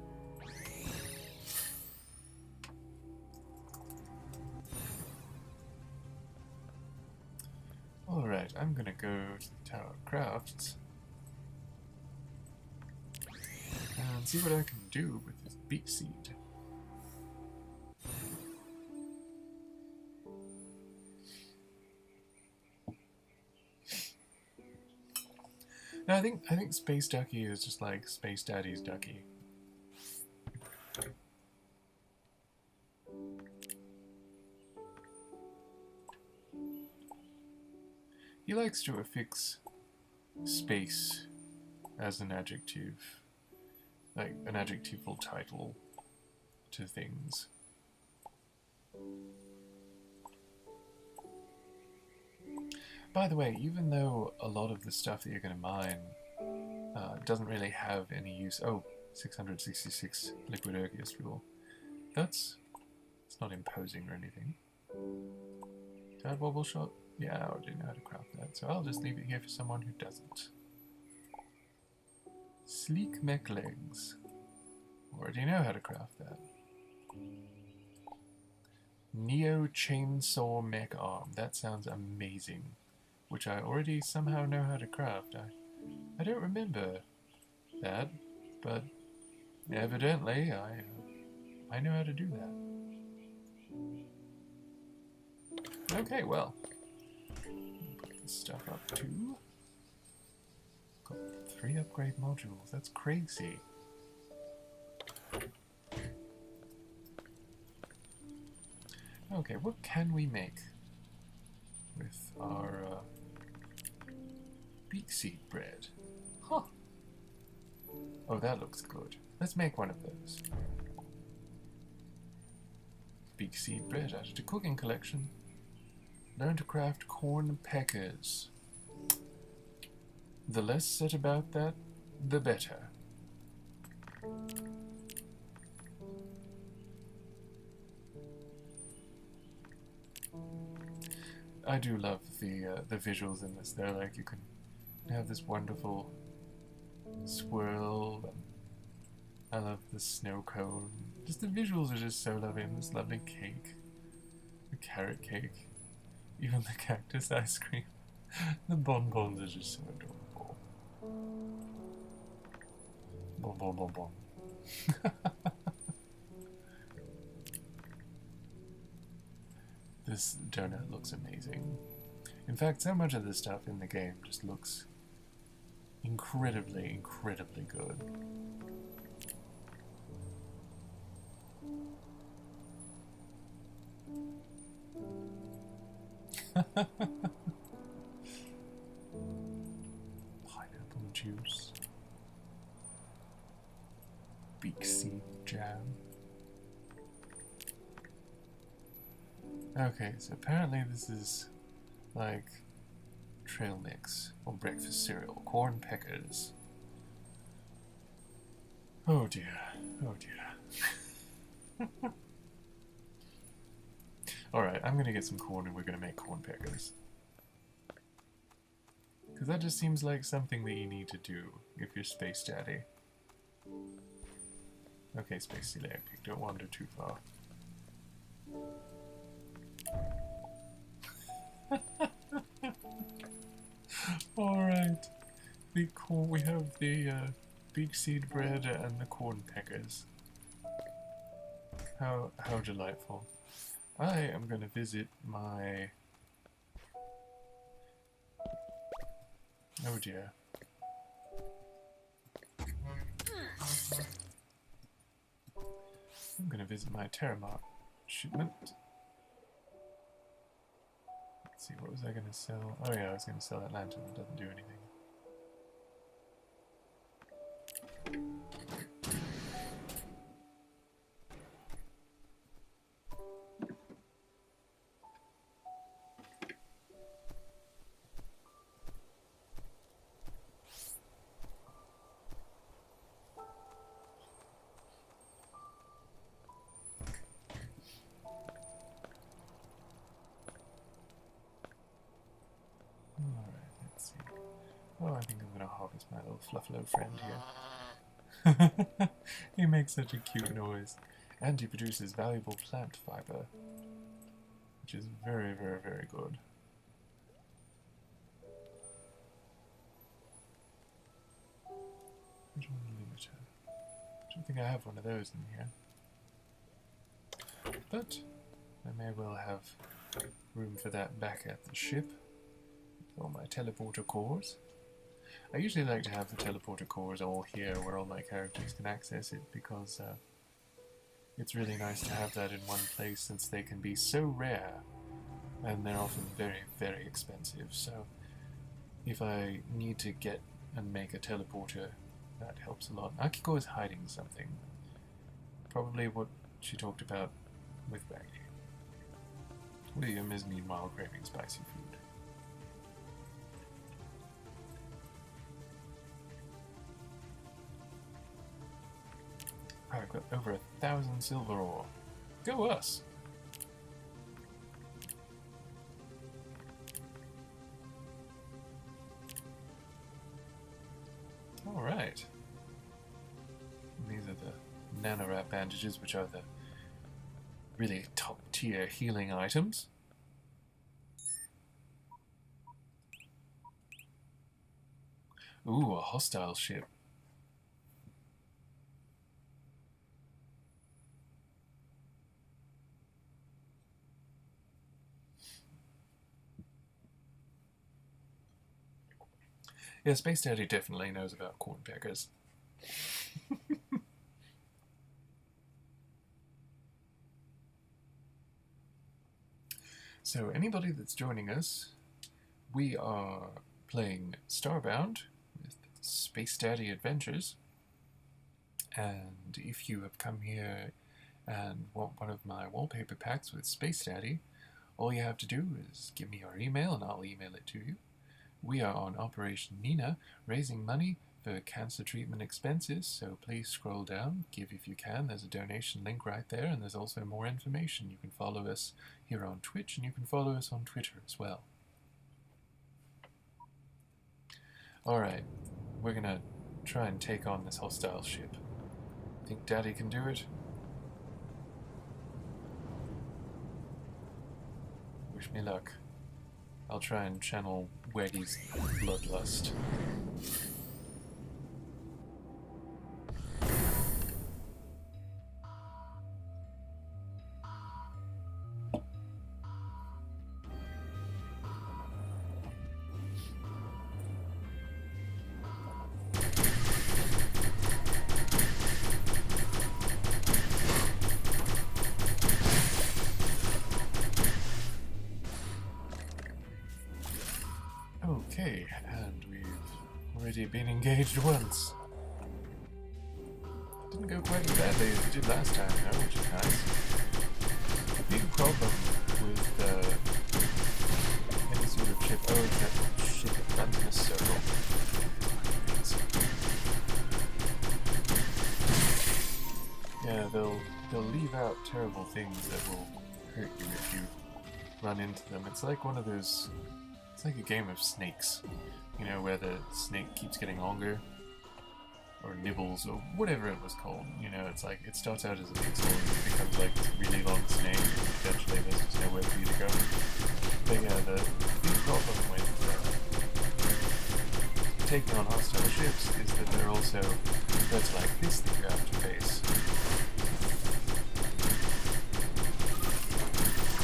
Alright, I'm gonna go to the Tower of Crafts and see what I can do with this beet seed. No, I think Space Ducky is just like Space Daddy's Ducky. He likes to affix space as an adjective, like an adjectival title to things. By the way, even though a lot of the stuff that you're going to mine doesn't really have any use... Oh, 666 liquid Ergius fuel. It's not imposing or anything. Do I have wobble shot? Yeah, I already know how to craft that, so I'll just leave it here for someone who doesn't. Sleek mech legs. Already know how to craft that. Neo chainsaw mech arm. That sounds amazing. Which I already somehow know how to craft. I don't remember that, but evidently I know how to do that. Okay, well. Put this stuff up too. Got 3 upgrade modules. That's crazy. Okay, what can we make with our beet seed bread? Huh. Oh, that looks good. Let's make one of those. Beet seed bread added to cooking collection. Learn to craft corn peckers. The less said about that, the better. I do love the visuals in this. They're like, you can have this wonderful swirl. And I love the snow cone. Just the visuals are just so lovely. And this lovely cake, the carrot cake, even the cactus ice cream. The bonbons are just so adorable. Bon bon bon bon. This donut looks amazing. In fact, so much of the stuff in the game just looks incredibly, incredibly good. Pineapple juice. Beak seed jam. Okay, so apparently this is like trail mix or breakfast cereal. Corn peckers. Oh dear. Oh dear. Alright, I'm gonna get some corn and we're gonna make corn peckers. Because that just seems like something that you need to do if you're Space Daddy. Okay, Space Celiac Pig, don't wander too far. Alright. We have the big seed bread and the corn peckers. How delightful. I am going to visit my... Oh dear. I'm going to visit my Terramark shipment. Let's see, what was I going to sell? Oh yeah, I was going to sell that lantern. It doesn't do anything. Oh, I think I'm gonna harvest my little fluffalo friend here. He makes such a cute noise. And he produces valuable plant fiber, which is very, very, very good. Which one limiter? I don't think I have one of those in here. But I may well have room for that back at the ship. All my teleporter cores. I usually like to have the teleporter cores all here where all my characters can access it because it's really nice to have that in one place since they can be so rare and they're often very, very expensive. So if I need to get and make a teleporter, that helps a lot. Akiko is hiding something. Probably what she talked about with Baggy. William is meanwhile craving spicy food. I've got over 1,000 silver ore. Go us! Alright. These are the nanorap bandages, which are the really top tier healing items. Ooh, a hostile ship. Yeah, Spacedaddy definitely knows about corn peckers. So, anybody that's joining us, we are playing Starbound with Spacedaddy Adventures. And if you have come here and want one of my wallpaper packs with Spacedaddy, all you have to do is give me your email and I'll email it to you. We are on Operation Nina, raising money for cancer treatment expenses, so please scroll down, give if you can. There's a donation link right there, and there's also more information. You can follow us here on Twitch, and you can follow us on Twitter as well. Alright, we're gonna try and take on this hostile ship. Think Daddy can do it? Wish me luck. I'll try and channel Weggy's bloodlust. Okay, and we've already been engaged once. Didn't go quite as badly as it did last time, though, which is nice. The big problem with any sort of ship... Oh, that ship abandoned circle. Yeah, they'll leave out terrible things that will hurt you if you run into them. It's like one of those... It's like a game of snakes, you know, where the snake keeps getting longer, or nibbles, or whatever it was called. You know, it's like, it starts out as a big sword, it becomes like this really long snake, and eventually there's just nowhere for you to go. But yeah, the big problem with taking on hostile ships is that there are also threats like this that you have to face.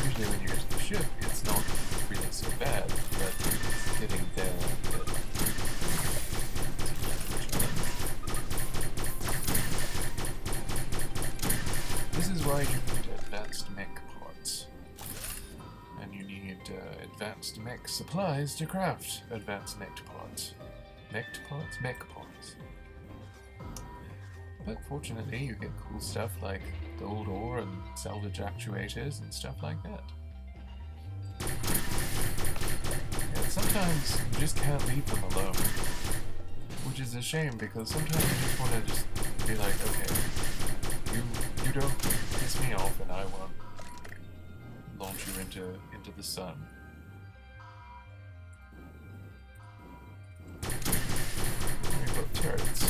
Usually when you get to the ship, it's not really so bad, but it's getting there that this is why you need advanced mech parts. And you need advanced mech supplies to craft advanced mech parts. Mech parts? Mech parts. But fortunately you get cool stuff like gold ore and salvage actuators and stuff like that. Sometimes you just can't leave them alone, which is a shame because sometimes you just want to just be like, okay, you don't piss me off and I won't launch you into the sun. turrets.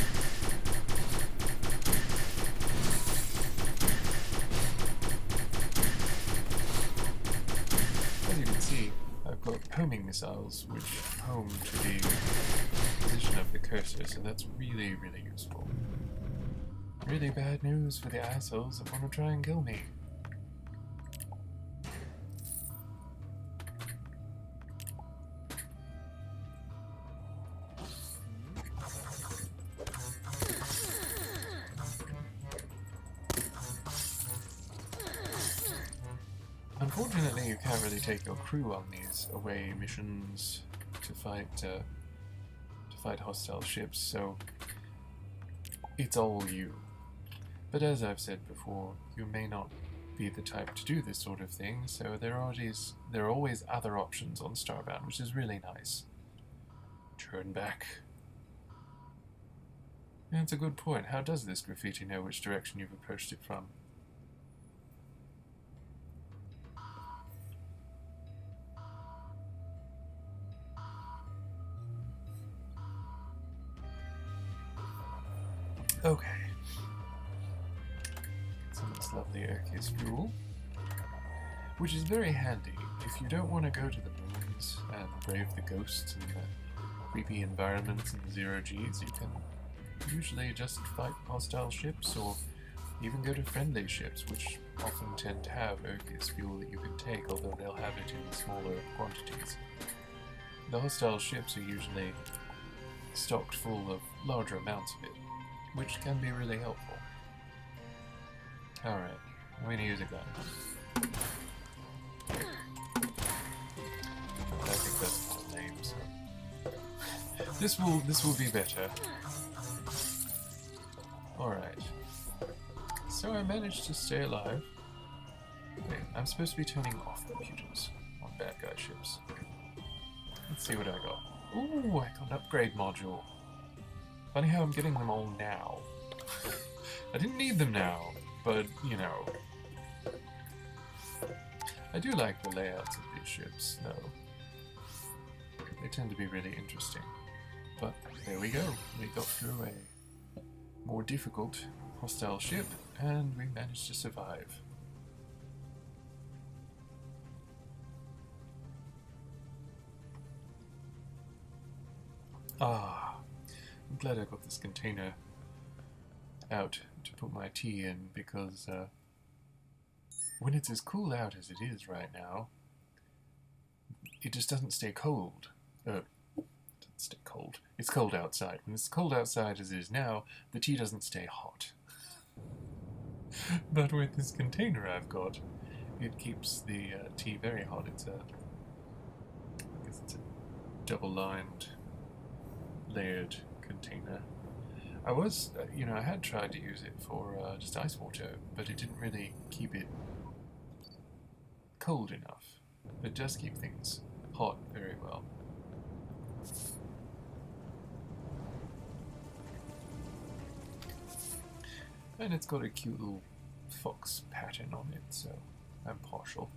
As you can see, I've got homing missiles which home to the position of the cursor, so that's really, really useful. Really bad news for the assholes that want to try and kill me. Unfortunately, you can't really take your crew on these away missions to fight hostile ships, so it's all you. But as I've said before, you may not be the type to do this sort of thing, so there are always other options on Starbound, which is really nice. Turn back. That's a good point. How does this graffiti know which direction you've approached it from? Okay. Some of this lovely Urkius fuel, which is very handy if you don't want to go to the moons and brave the ghosts and the creepy environments and the zero Gs. You can usually just fight hostile ships or even go to friendly ships, which often tend to have Urkius fuel that you can take, although they'll have it in smaller quantities. The hostile ships are usually stocked full of larger amounts of it, which can be really helpful. Alright, I'm going to use a gun. I think that's not lame, so... This will be better. Alright. So I managed to stay alive. Wait, I'm supposed to be turning off computers on bad guy ships. Let's see what I got. Ooh, I got an upgrade module. Funny how I'm getting them all now. I didn't need them now, but, you know. I do like the layouts of these ships, though. They tend to be really interesting. But there we go. We got through a more difficult hostile ship, and we managed to survive. Ah, I'm glad I got this container out to put my tea in, because when it's as cool out as it is right now, it just doesn't stay cold. Doesn't stay cold. It's cold outside. When it's cold outside as it is now, the tea doesn't stay hot. But with this container I've got, it keeps the tea very hot. I guess it's a double-lined, layered container. I was, I had tried to use it for just ice water, but it didn't really keep it cold enough. But it does keep things hot very well. And it's got a cute little fox pattern on it, so I'm partial.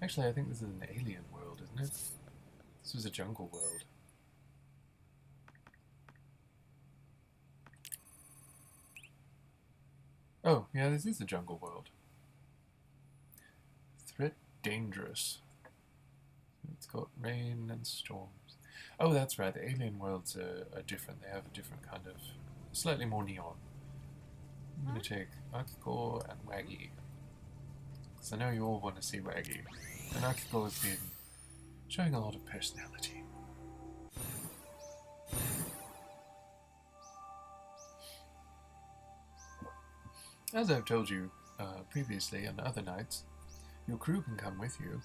Actually, I think this is an alien world, isn't it? This was a jungle world. Oh, yeah, this is a jungle world. Threat dangerous. It's got rain and storms. Oh, that's right, the alien worlds are different. They have a different kind of, slightly more neon. I'm going to take Akiko and Waggy, because I know you all want to see Waggy. And Akiko has been showing a lot of personality. As I've told you previously on other nights, your crew can come with you,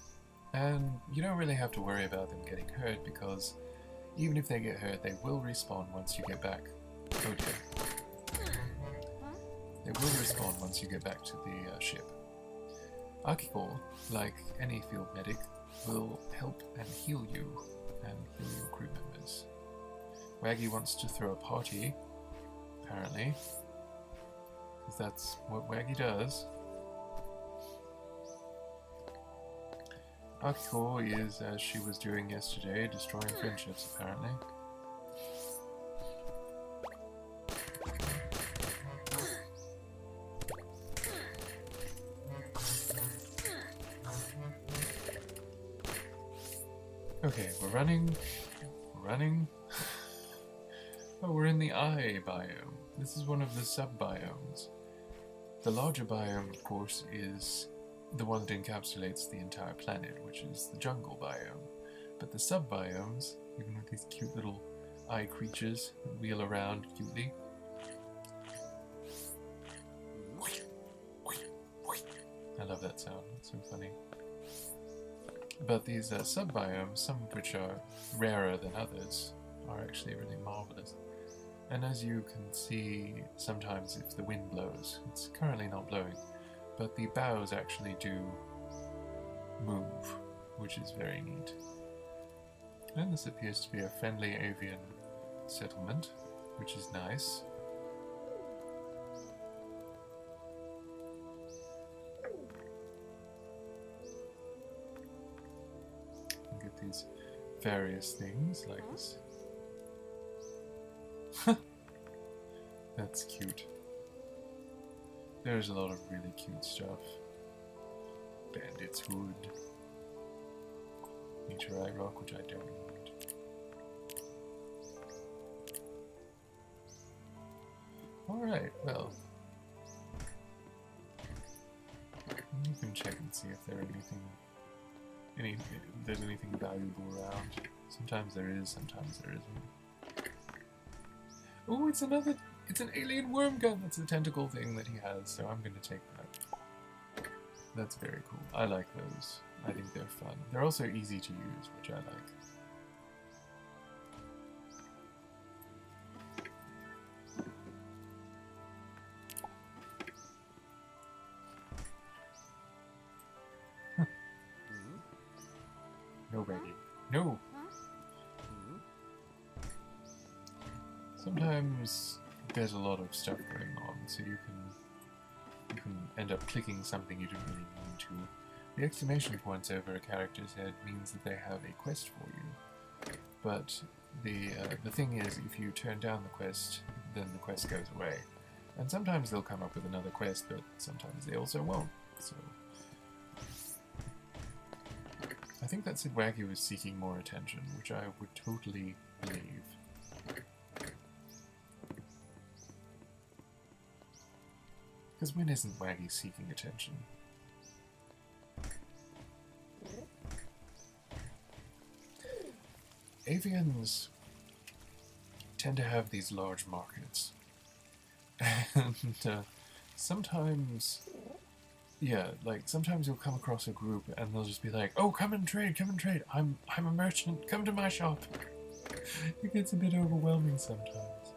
and you don't really have to worry about them getting hurt, because even if they get hurt, they will respawn once you get back. Oh dear. They will respawn once you get back to the ship. Akiko, like any field medic, will help and heal you, and heal your crew members. Waggy wants to throw a party, apparently, because that's what Waggy does. Akiko is, as she was doing yesterday, destroying friendships, apparently. Okay, we're running. We're running. Oh, we're in the eye biome. This is one of the sub-biomes. The larger biome, of course, is the one that encapsulates the entire planet, which is the jungle biome. But the sub-biomes, even with these cute little eye creatures that wheel around cutely. I love that sound, it's so funny. But these sub-biomes, some of which are rarer than others, are actually really marvelous. And as you can see, sometimes if the wind blows, it's currently not blowing, but the boughs actually do move, which is very neat. And this appears to be a friendly avian settlement, which is nice. You get these various things like this. That's cute. There's a lot of really cute stuff. Bandit's hood. Meteorite rock, which I don't need. Alright, well. You can check and see if there's anything valuable around. Sometimes there is, sometimes there isn't. Oh, it's an alien worm gun! That's a tentacle thing that he has, so I'm gonna take that. That's very cool. I like those. I think they're fun. They're also easy to use, which I like. No, Reggie. No! Sometimes there's a lot of stuff going on, so you can end up clicking something you didn't really mean to. The exclamation points over a character's head means that they have a quest for you. But the thing is, if you turn down the quest, then the quest goes away. And sometimes they'll come up with another quest, but sometimes they also won't. So I think that said Waggy was seeking more attention, which I would totally believe. Because when isn't Waggy seeking attention? Avians tend to have these large markets. And sometimes, yeah, like sometimes you'll come across a group and they'll just be like, oh, come and trade, I'm a merchant, come to my shop. It gets a bit overwhelming sometimes.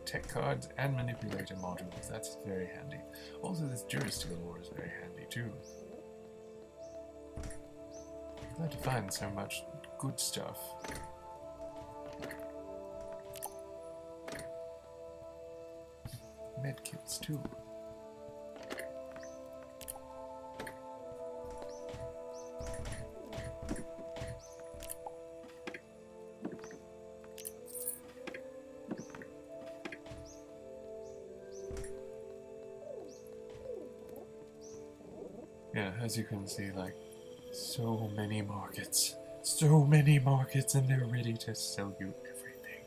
Tech cards and manipulator modules, that's very handy. Also, this Durasteel ore is very handy too. I'm glad to find so much good stuff. Medkits too. Yeah, as you can see, like, so many markets, and they're ready to sell you everything.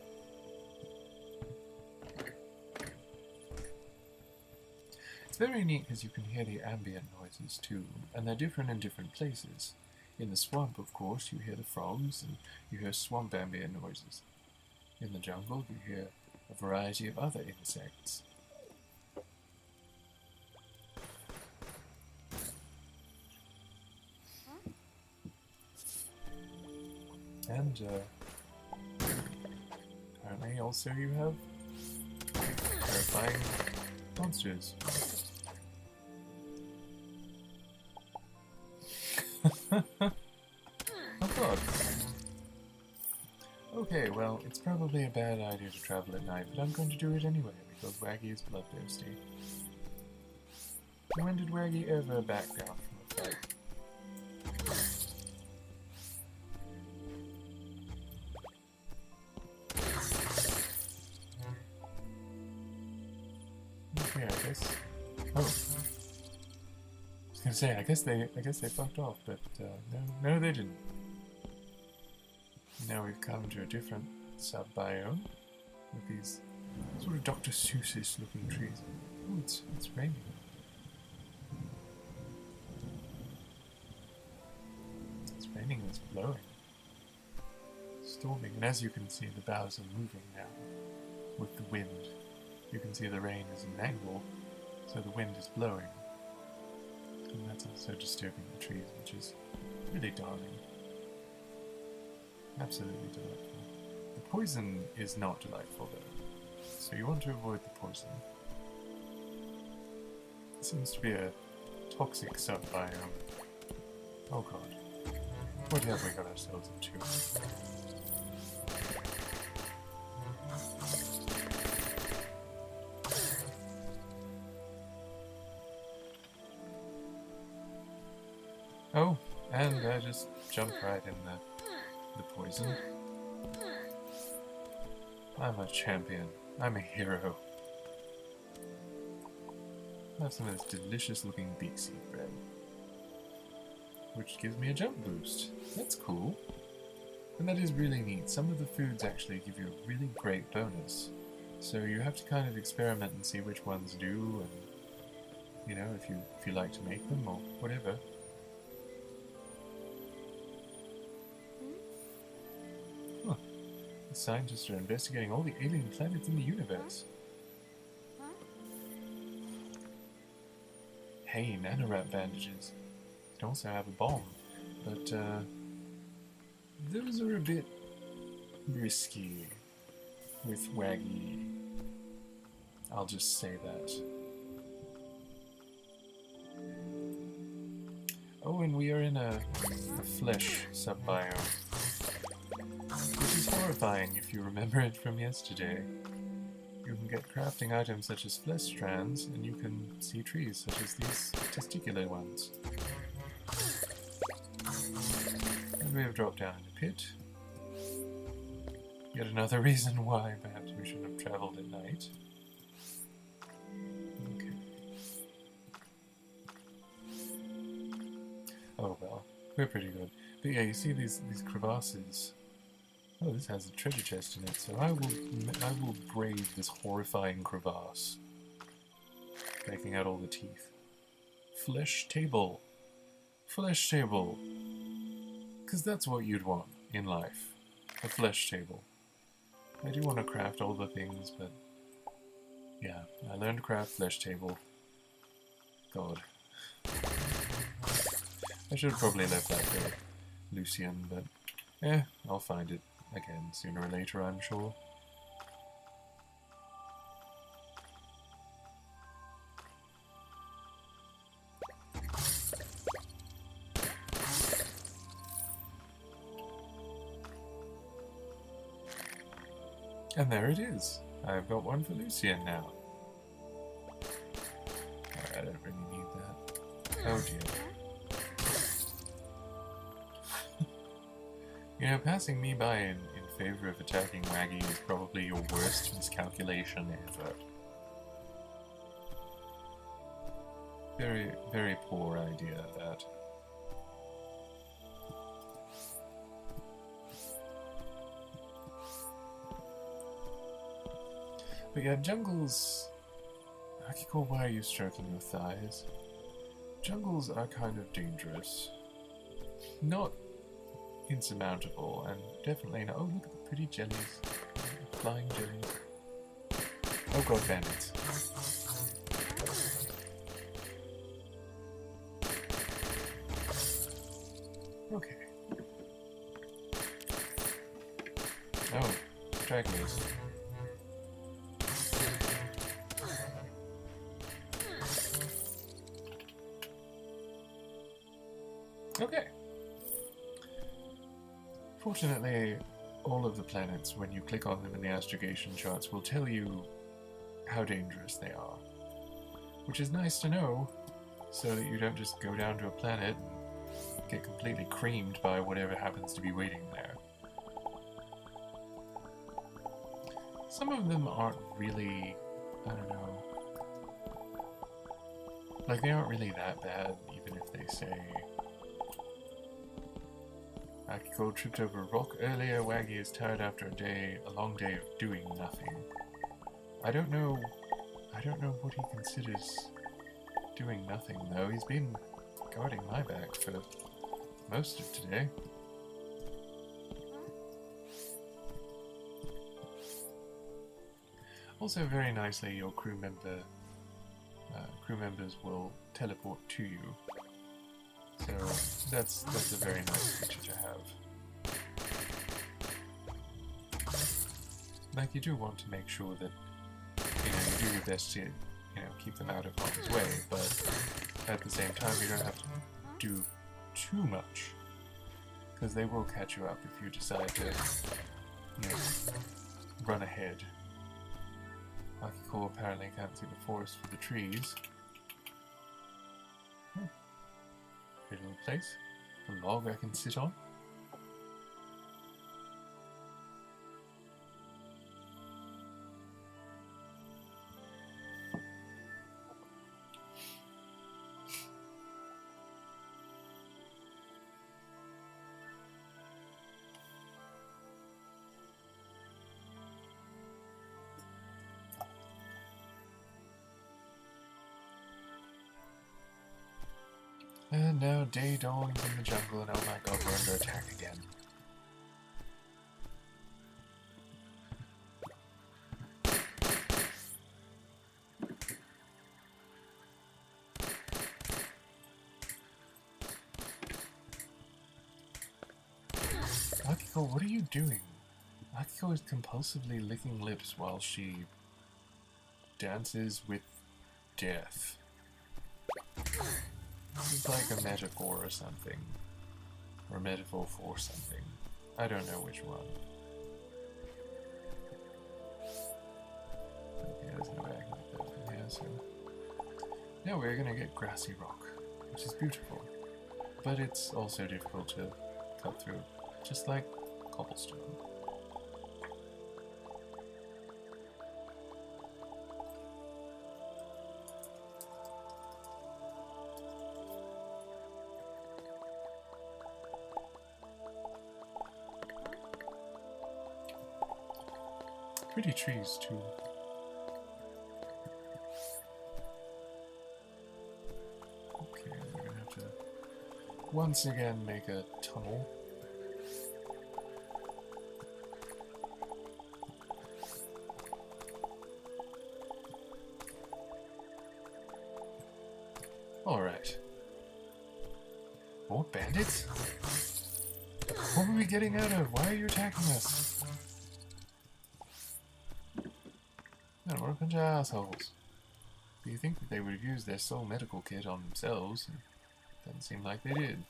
It's very neat because you can hear the ambient noises too, and they're different in different places. In the swamp, of course, you hear the frogs, and you hear swamp ambient noises. In the jungle, you hear a variety of other insects. And apparently also you have terrifying monsters. Oh god. Okay, well, it's probably a bad idea to travel at night, but I'm going to do it anyway because Waggy is bloodthirsty. When did Waggy ever back down from a fight? Okay, I guess. Oh. I was gonna say, I guess they fucked off, but no, they didn't. Now we've come to a different sub-biome with these sort of Dr. Seuss looking trees. Oh, it's raining. It's raining, it's blowing. Storming, and as you can see, the boughs are moving now with the wind. You can see the rain is an angle, so the wind is blowing. And that's also disturbing the trees, which is really darling. Absolutely delightful. The poison is not delightful though, so you want to avoid the poison. It seems to be a toxic sub-biome. Oh god. What have we got ourselves into? Oh, and I just jumped right in the poison. I'm a champion. I'm a hero. I have some of this delicious looking beet seed bread, which gives me a jump boost. That's cool. And that is really neat. Some of the foods actually give you a really great bonus. So you have to kind of experiment and see which ones do, and you know, if you like to make them or whatever. Huh. The scientists are investigating all the alien planets in the universe. Hey, nanorap bandages. You can also have a bomb, but those are a bit risky with Waggy. I'll just say that. Oh, and we are in a flesh sub-biome, which is horrifying if you remember it from yesterday. You can get crafting items such as flesh strands, and you can see trees such as these testicular ones. And we have dropped down in the pit. Yet another reason why perhaps we should have travelled at night. Okay. Oh well, we're pretty good. But yeah, you see these crevasses. Oh, this has a treasure chest in it, so I will brave this horrifying crevasse, taking out all the teeth. Flesh table. Flesh table. Because that's what you'd want in life. A flesh table. I do want to craft all the things, but yeah, I learned to craft flesh table. God. I should have probably left that for Lucian, but I'll find it again sooner or later, I'm sure. And there it is. I've got one for Lucian now. I don't really need that. Oh dear. You know, passing me by in favor of attacking Waggy is probably your worst miscalculation ever. Very, very poor idea, that. But yeah, jungles... Akiko, why are you stroking your thighs? Jungles are kind of dangerous. Not insurmountable, and definitely not... Oh, look at the pretty jellies. Flying jellies. Oh god, bandits. Okay. Oh, stragglers. Okay. Fortunately, all of the planets, when you click on them in the astrogation charts, will tell you how dangerous they are. Which is nice to know, so that you don't just go down to a planet and get completely creamed by whatever happens to be waiting there. Some of them aren't really, I don't know, Like, they aren't really that bad, even if they say... Akiko tripped over a rock earlier. Waggy is tired after a long day of doing nothing. I don't know what he considers doing nothing, though. He's been guarding my back for most of today. Also, very nicely, your crew members will teleport to you. So that's a very nice feature to have. Like, you do want to make sure that you do your best to keep them out of harm's way, but at the same time you don't have to do too much, because they will catch you up if you decide to run ahead. Akiko apparently can't see the forest for the trees. Pretty little place. A log I can sit on. And now day dawns in the jungle, and oh my god, we're under attack again. Akiko, what are you doing? Akiko is compulsively licking lips while she dances with death. This is like a metaphor or something. Or a metaphor for something. I don't know which one. Okay, there's no egg like that from here, so... Now we're gonna get grassy rock, which is beautiful. But it's also difficult to cut through, just like cobblestone. Pretty trees, too. Okay, we're gonna have to once again make a tunnel. Alright. More bandits? What are we getting out of? Why are you attacking us? No, we're a bunch of assholes. Do you think that they would have used their soul medical kit on themselves? Doesn't seem like they did.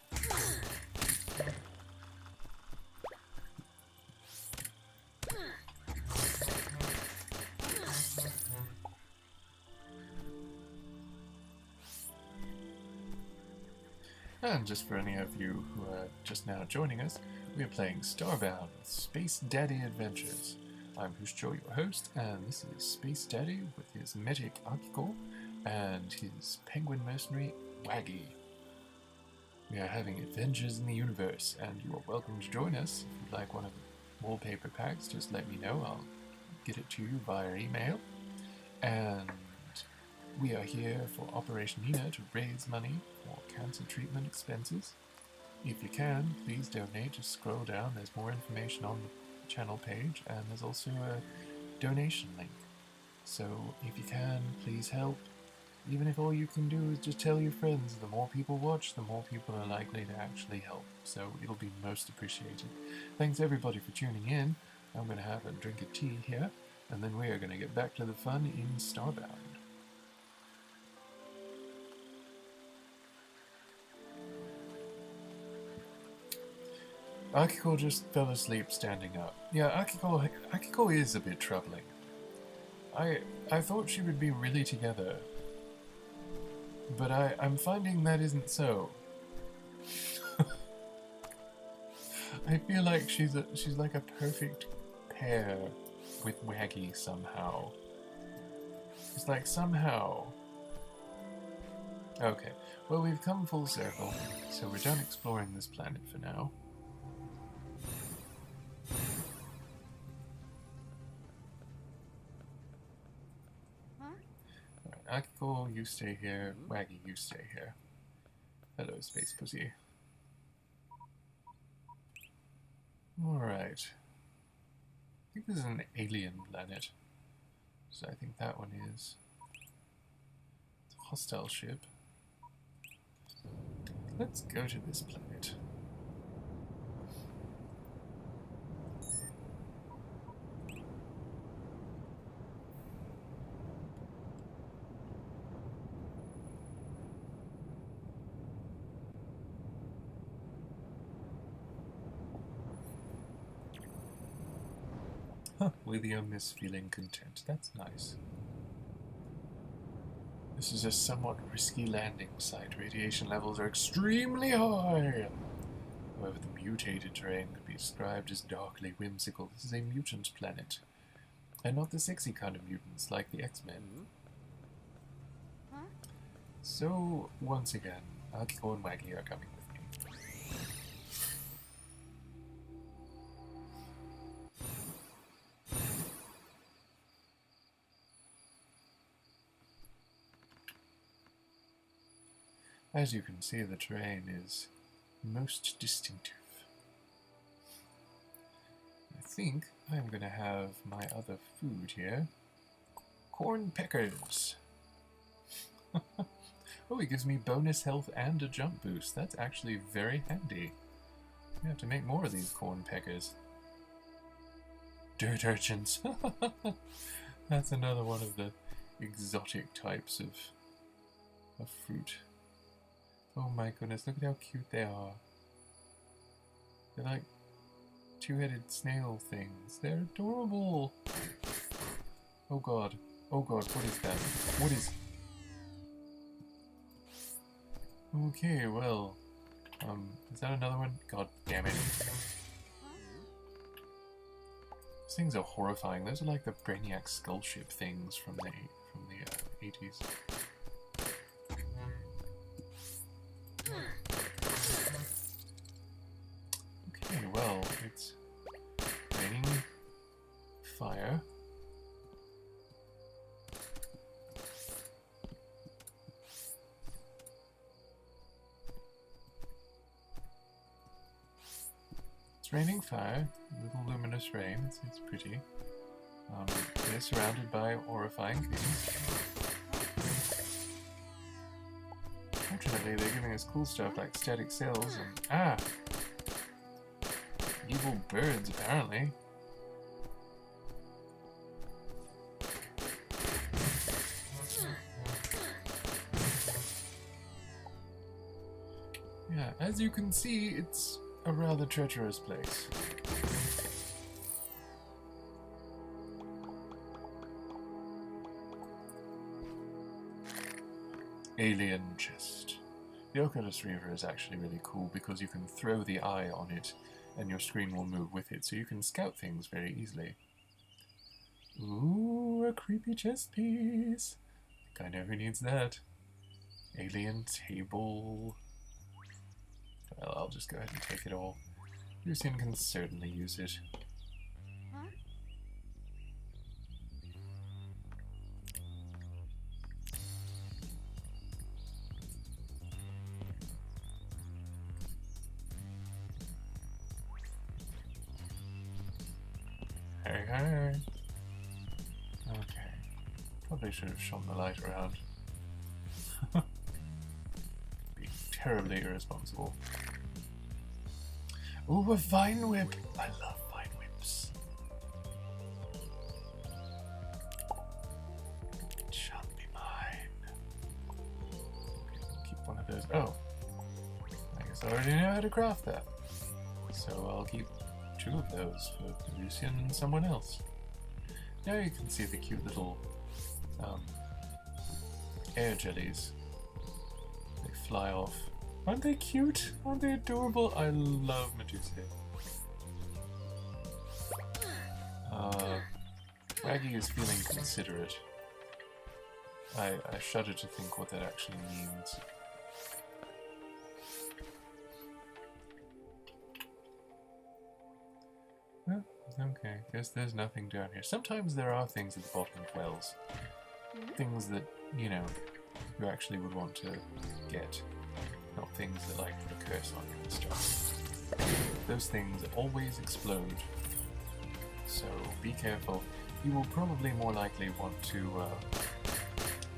And just for any of you who are just now joining us, we are playing Starbound with Spacedaddy Adventures. I'm Hushicho, your host, and this is Spacedaddy with his medic Akiko and his penguin mercenary Waggy. We are having adventures in the universe, and you are welcome to join us. If you'd like one of the wallpaper packs, just let me know. I'll get it to you via email. And we are here for Operation Nina to raise money for cancer treatment expenses. If you can, please donate. Just scroll down. There's more information on the channel page, and there's also a donation link. So if you can, please help. Even if all you can do is just tell your friends. The more people watch, the more people are likely to actually help. So it'll be most appreciated. Thanks everybody for tuning in. I'm going to have a drink of tea here, and then we are going to get back to the fun in Starbound. Akiko just fell asleep standing up. Yeah, Akiko is a bit troubling. I thought she would be really together, but I'm finding that isn't so. I feel like she's like a perfect pair with Waggy somehow. It's like somehow Okay, well, we've come full circle, so we're done exploring this planet for now. Alright, Akiko, you stay here. Waggy, you stay here. Hello, Space Pussy. Alright. I think this is an alien planet. So I think that one is. It's a hostile ship. Let's go to this planet. Huh, William is feeling content. That's nice. This is a somewhat risky landing site. Radiation levels are extremely high. However, the mutated terrain could be described as darkly whimsical. This is a mutant planet. And not the sexy kind of mutants like the X-Men. So, once again, Akiko and Waggy are coming with me. As you can see, the terrain is most distinctive. I think I'm going to have my other food here. Corn peckers. Oh, it gives me bonus health and a jump boost. That's actually very handy. I have to make more of these corn peckers. Dirt urchins. That's another one of the exotic types of fruit. Oh my goodness, look at how cute they are. They're like two-headed snail things. They're adorable. Oh god. Oh god, what is that? What is... Okay, well... is that another one? God damn it. These things are horrifying. Those are like the Brainiac skull ship things from the 80s. Okay, well, it's raining fire. It's raining fire, little luminous rain, it's pretty. They're surrounded by horrifying things. Fortunately, they're giving us cool stuff like static cells and... evil birds, apparently. Yeah, as you can see, it's a rather treacherous place. Alien chest. The Oculus Reaver is actually really cool because you can throw the eye on it and your screen will move with it, so you can scout things very easily. Ooh, a creepy chest piece. I think I know who needs that. Alien table. Well, I'll just go ahead and take it all. Lucian can certainly use it. Hey, hey. Okay. Probably should have shone the light around. Be terribly irresponsible. Ooh, a vine whip! I love vine whips. It shall be mine. Okay, I'll keep one of those. Oh. I guess I already know how to craft that. So I'll keep 2 of those for Lucian and someone else. Now you can see the cute little air jellies. They fly off. Aren't they cute? Aren't they adorable? I love Medusa. Raggy is feeling considerate. I shudder to think what that actually means. Well, okay, guess there's nothing down here. Sometimes there are things at the bottom of wells. Things that, you know, you actually would want to get. Not things that, like, put a curse on you and stuff. Those things always explode. So be careful. You will probably more likely want to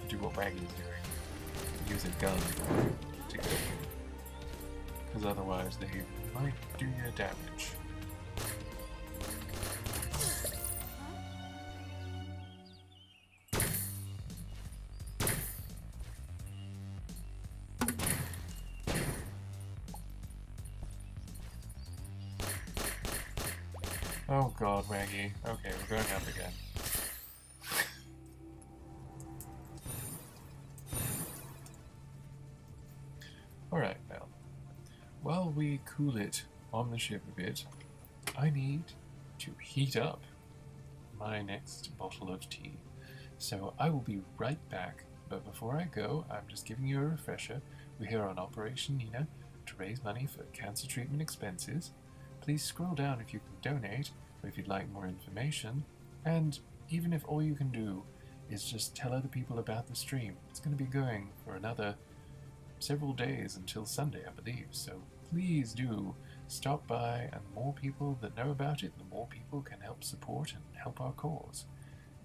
do what Waggy's doing. Use a gun to go in. Because otherwise they might do you damage. Oh god, Waggy. Okay, we're going up again. Alright, well. While we cool it on the ship a bit, I need to heat up my next bottle of tea. So I will be right back, but before I go, I'm just giving you a refresher. We're here on Operation Nina to raise money for cancer treatment expenses. Please scroll down if you can donate, or if you'd like more information. And even if all you can do is just tell other people about the stream, it's going to be going for another several days until Sunday, I believe. So please do stop by, and the more people that know about it, the more people can help support and help our cause.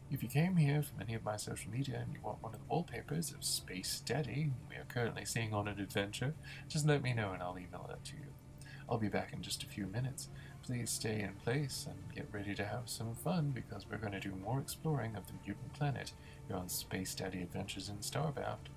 If you came here from any of my social media and you want one of the wallpapers of Spacedaddy we are currently seeing on an adventure, just let me know and I'll email that to you. I'll be back in just a few minutes. Please stay in place and get ready to have some fun, because we're going to do more exploring of the mutant planet here on Spacedaddy Adventures in Starbound.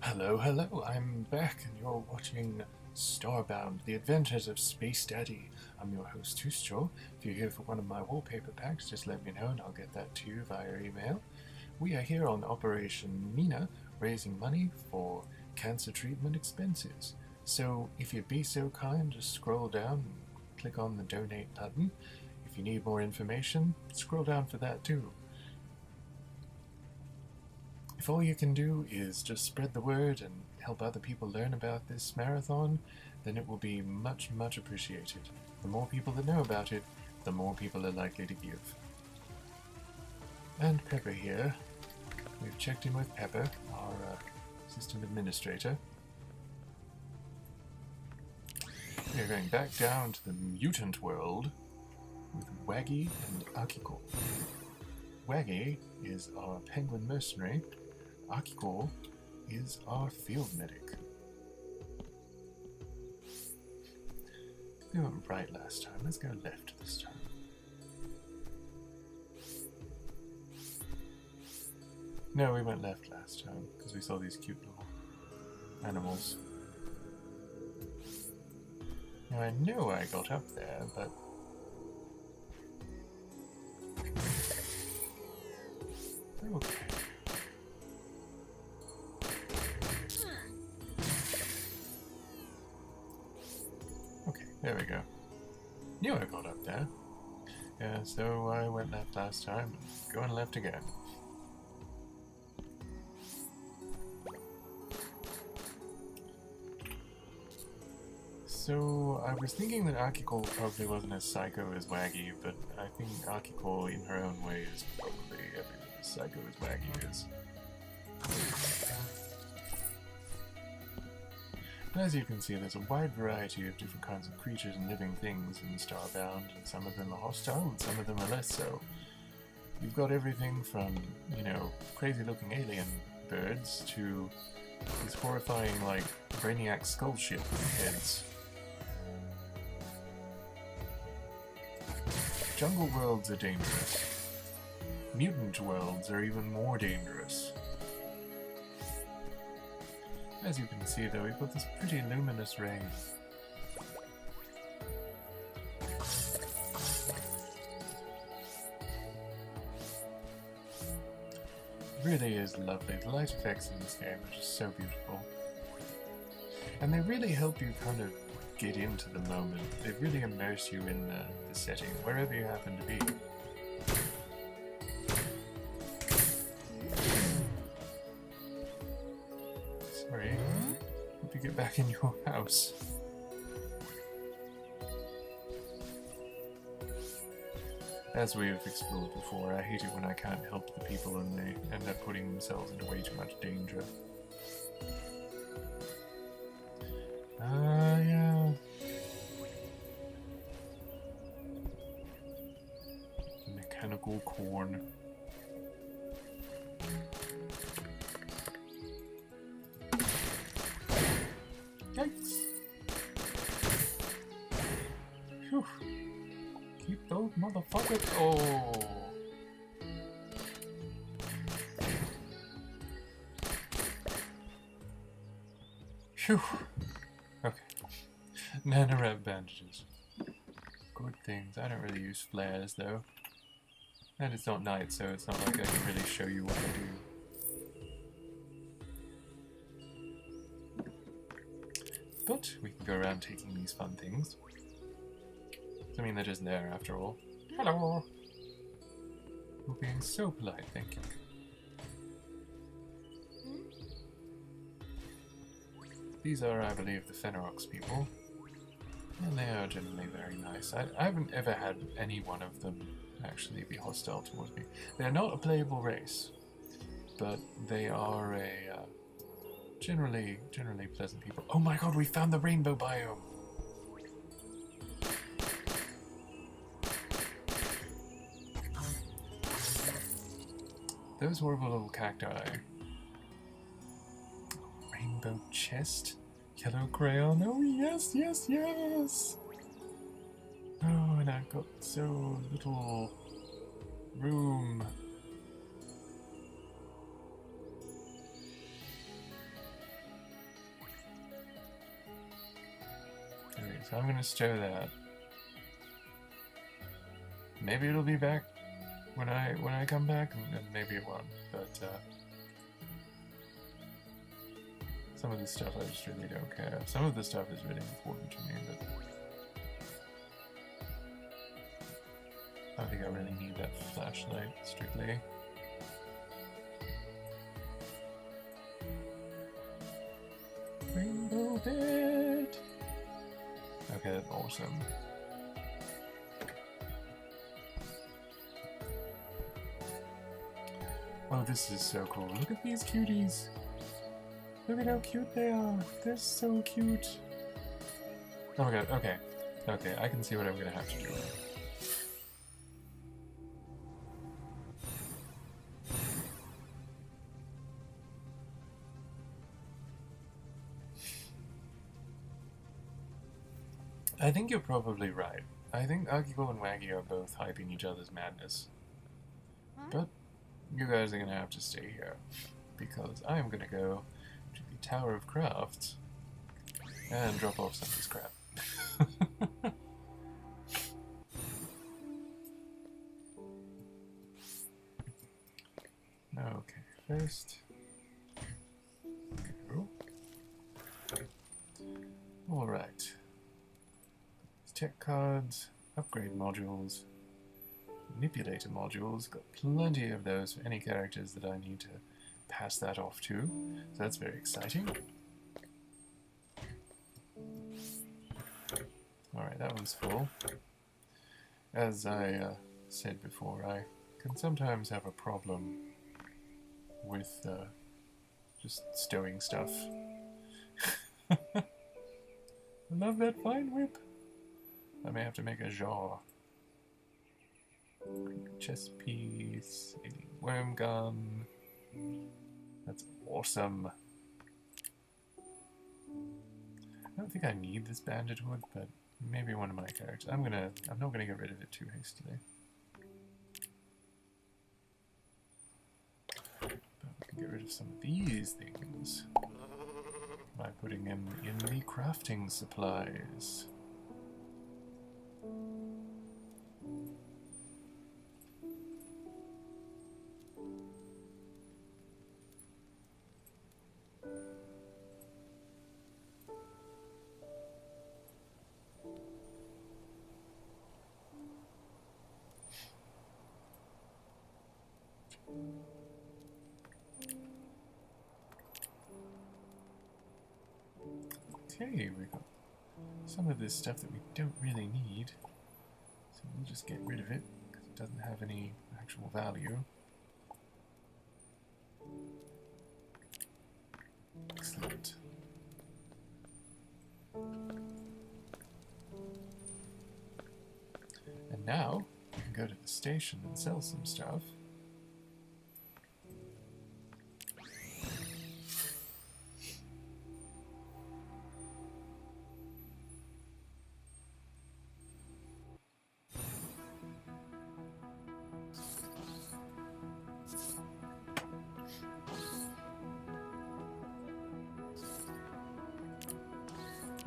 Hello, hello, I'm back and you're watching Starbound, The Adventures of Spacedaddy. I'm your host, Hushicho. If you're here for one of my wallpaper packs, just let me know and I'll get that to you via email. We are here on Operation Mina, raising money for cancer treatment expenses. So if you'd be so kind, just scroll down and click on the donate button. If you need more information, scroll down for that too. If all you can do is just spread the word and help other people learn about this marathon, then it will be much, much appreciated. The more people that know about it, the more people are likely to give. And Pepper here. We've checked in with Pepper, our assistant administrator. We're going back down to the mutant world with Waggy and Akiko. Waggy is our penguin mercenary. Akiko is our field medic. We went right last time. Let's go left this time. No, we went left last time because we saw these cute little animals. Now I know I got up there, but okay. Okay, there we go. Knew I got up there. Yeah, so I went left last time, and going left again. So I was thinking that Akiko probably wasn't as psycho as Waggy, but I think Akiko in her own way is probably every bit as psycho as Waggy is. As you can see, there's a wide variety of different kinds of creatures and living things in Starbound, and some of them are hostile and some of them are less so. You've got everything from, you know, crazy-looking alien birds to these horrifying, like, brainiac skull ship heads. Jungle worlds are dangerous. Mutant worlds are even more dangerous. As you can see though, we've got this pretty luminous ring. It really is lovely. The light effects in this game are just so beautiful. And they really help you kind of get into the moment. They really immerse you in the setting, wherever you happen to be. Sorry. Hope you get back in your house. As we have explored before, I hate it when I can't help the people and they end up putting themselves into way too much danger. Yeah. Mechanical corn. Yikes! Phew. Keep those motherfuckers. Oh! Phew. Okay. Nanorab bandages. Good things. I don't really use flares though. And it's not night, so it's not like I can really show you what I do. But we can go around taking these fun things. I mean, they're just there after all. Hello! You're being so polite, thank you. These are, I believe, the Fenorox people. And they are generally very nice. I haven't ever had any one of them actually be hostile towards me. They're not a playable race, but they are a generally pleasant people. Oh my god, we found the rainbow biome! Those horrible little cacti. Rainbow chest? Yellow crayon? Oh yes, yes, yes! Oh, and I've got so little room. So I'm gonna stow that. Maybe it'll be back when I come back, and maybe it won't. But some of this stuff I just really don't care. Some of this stuff is really important to me, but I don't think I really need that flashlight strictly. Rainbow bit. Okay, that's awesome. Oh, this is so cool. Look at these cuties. Look at how cute they are. They're so cute. Oh my god, okay. Okay, I can see what I'm gonna have to do. I think you're probably right. I think Akiko and Waggy are both hyping each other's madness. But you guys are gonna have to stay here, because I am gonna go to the Tower of Crafts and drop off some of this crap. Okay, first. Alright. Tech cards, upgrade modules, manipulator modules, got plenty of those for any characters that I need to pass that off to, so that's very exciting. Alright, that one's full. As I said before, I can sometimes have a problem with just stowing stuff. I love that fine whip. I may have to make a jar. Chest piece, alien worm gun. That's awesome. I don't think I need this bandit hood, but maybe one of my characters. I'm not gonna get rid of it too hastily. But we can get rid of some of these things by putting them in the crafting supplies. Okay, we've got some of this stuff that we don't really need, so we'll just get rid of it, because it doesn't have any actual value. Excellent. And now, we can go to the station and sell some stuff.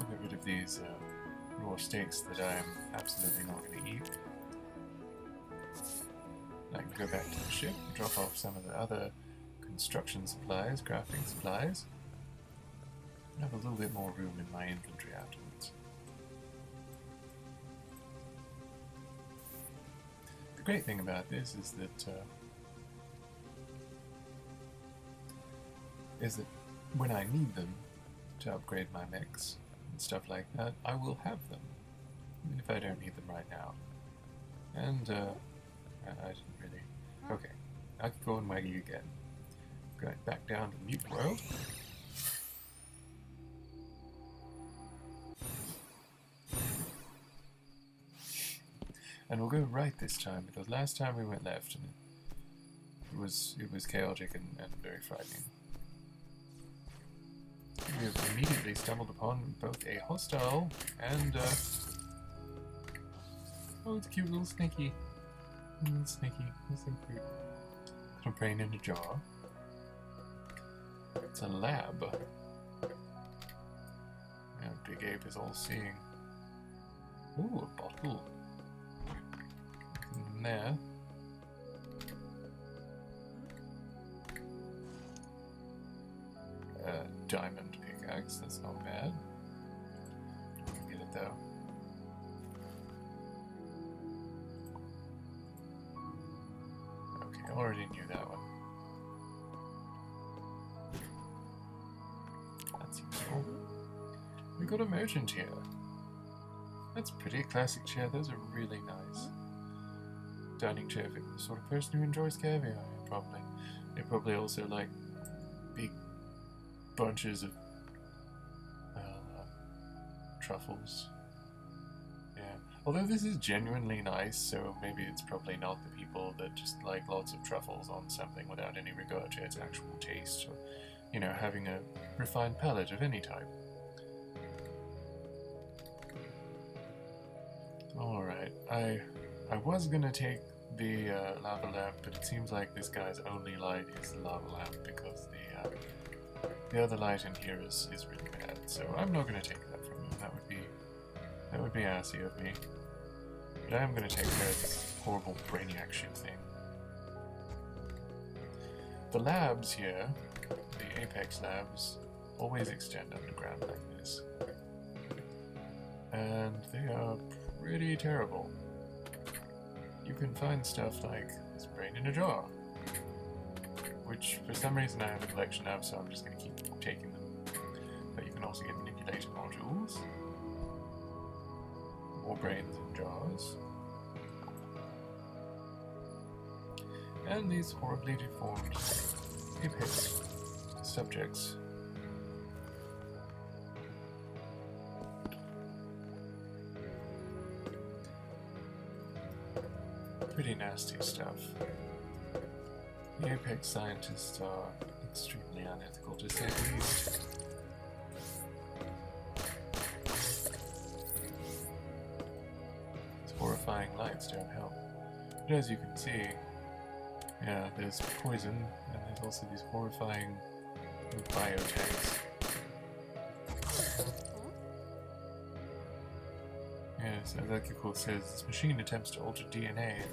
Get rid of these raw steaks that I'm absolutely not going to eat. I can go back to the ship and drop off some of the other construction supplies, crafting supplies, and have a little bit more room in my inventory afterwards. The great thing about this is that when I need them to upgrade my mechs and stuff like that, I will have them, even if I don't need them right now. And I didn't really. Okay, I could go and Waggy again. Going back down to the Mute World. And we'll go right this time, because last time we went left and it was chaotic and very frightening. We have immediately stumbled upon both a hostile and oh, it's a cute little snaky. Snaky, that's so cute. Little brain in a jar. It's a lab. Yeah, Big Ape is all seeing. Ooh, a bottle. In there. Diamond pickaxe, that's not bad. Get it though. Okay, I already knew that one. That's useful. We got a merchant here. That's pretty. Classic chair, those are really nice. Dining chair for the sort of person who enjoys caviar, probably. They probably also like big bunches of truffles. Yeah. Although this is genuinely nice, so maybe it's probably not the people that just like lots of truffles on something without any regard to its actual taste, or, you know, having a refined palate of any type. Alright, I was gonna take the lava lamp, but it seems like this guy's only light is the lava lamp because the other light in here is really bad, so I'm not going to take that from him. That would be assy of me. But I am going to take care of this horrible brainiac ship thing. The labs here, the Apex labs, always extend underground like this. And they are pretty terrible. You can find stuff like this brain in a jar, which for some reason I have a collection of, so I'm just going to keep taking them. But you can also get manipulator modules, more brains in jars, and these horribly deformed Apex subjects. Pretty nasty stuff. The Apex scientists are extremely unethical, to say the least. These horrifying lights don't help. But as you can see, yeah, there's poison, and there's also these horrifying biotanks. Yes, as Electrical says, this machine attempts to alter DNA in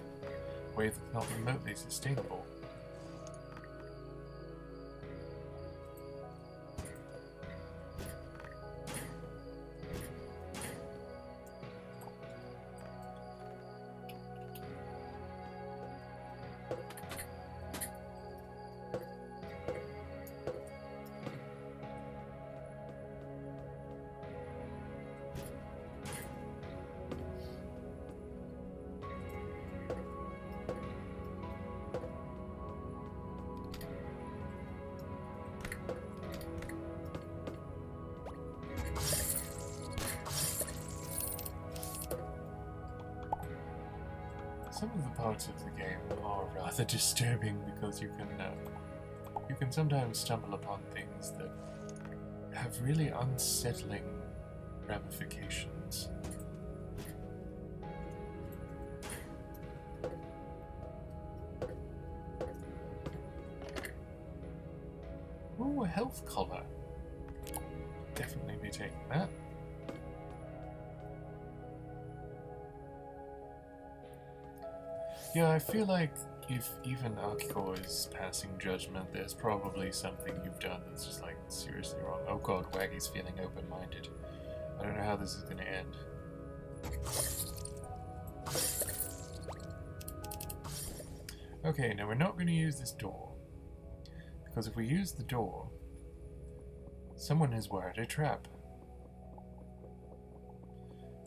a way that's not remotely sustainable. Some of the parts of the game are rather disturbing because you can sometimes stumble upon things that have really unsettling ramifications. Ooh, a health collar. Definitely be taking that. Yeah, I feel like if even Akiko is passing judgment, there's probably something you've done that's just like seriously wrong. Oh god, Waggy's feeling open-minded. I don't know how this is going to end. Okay, now we're not going to use this door. Because if we use the door, someone has wired a trap.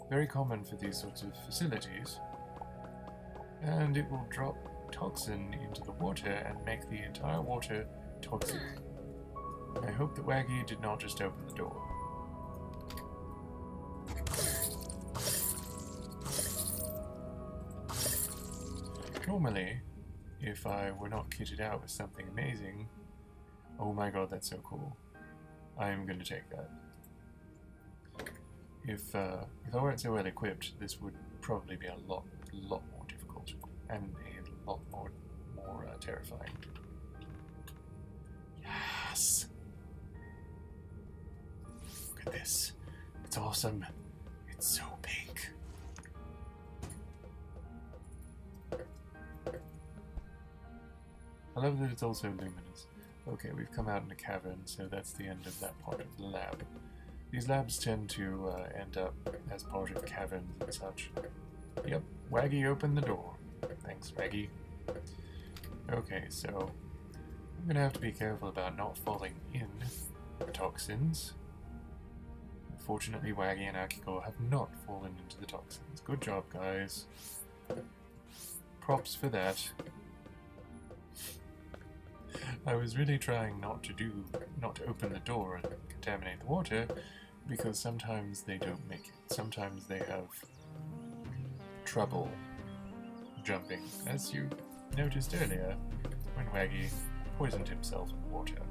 Very common for these sorts of facilities. And it will drop toxin into the water and make the entire water toxic. I hope that Waggy did not just open the door. Normally, if I were not kitted out with something amazing... Oh my god, that's so cool. I am going to take that. If I weren't so well equipped, this would probably be a lot more difficult and a lot more terrifying. Yes! Look at this. It's awesome. It's so pink. I love that it's also luminous. Okay, we've come out in a cavern, so that's the end of that part of the lab. These labs tend to end up as part of caverns and such. Yep, Waggy opened the door. Thanks, Waggy. Okay, so I'm gonna have to be careful about not falling in the toxins. Fortunately, Waggy and Akiko have not fallen into the toxins. Good job, guys. Props for that. I was really trying not to open the door and contaminate the water, because sometimes they don't make it. Sometimes they have trouble jumping, as you noticed earlier when Waggy poisoned himself in water.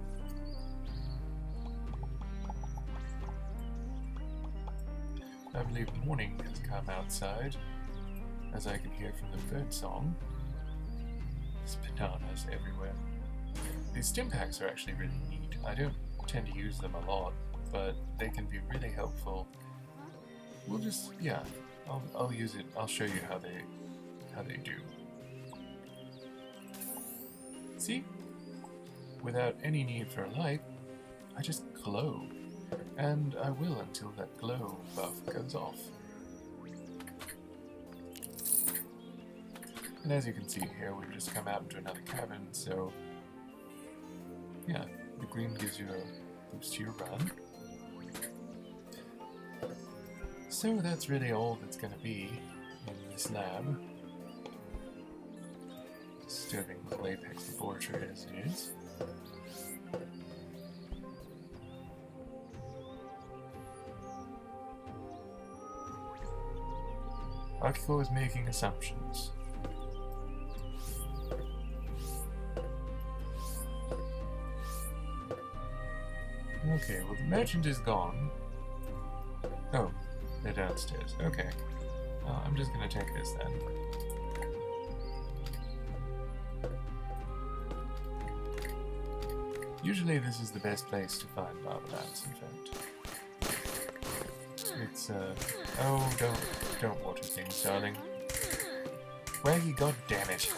I believe morning has come outside, as I can hear from the bird song. There's bananas everywhere. These stim packs are actually really neat. I don't tend to use them a lot, but they can be really helpful. We'll just, yeah, I'll use it. I'll show you how they do. See? Without any need for a light, I just glow. And I will until that glow buff goes off. And as you can see here, we've just come out into another cavern, so yeah, the green gives you a boost to your run. So that's really all that's going to be in this lab. Disturbing little Apex laboratory as it is. Akiko is making assumptions. Okay, well the merchant is gone. Oh, they're downstairs. Okay. I'm just gonna take this then. Usually this is the best place to find Barbalance, in fact. It's, oh, don't water things, darling. Waggy, goddammit.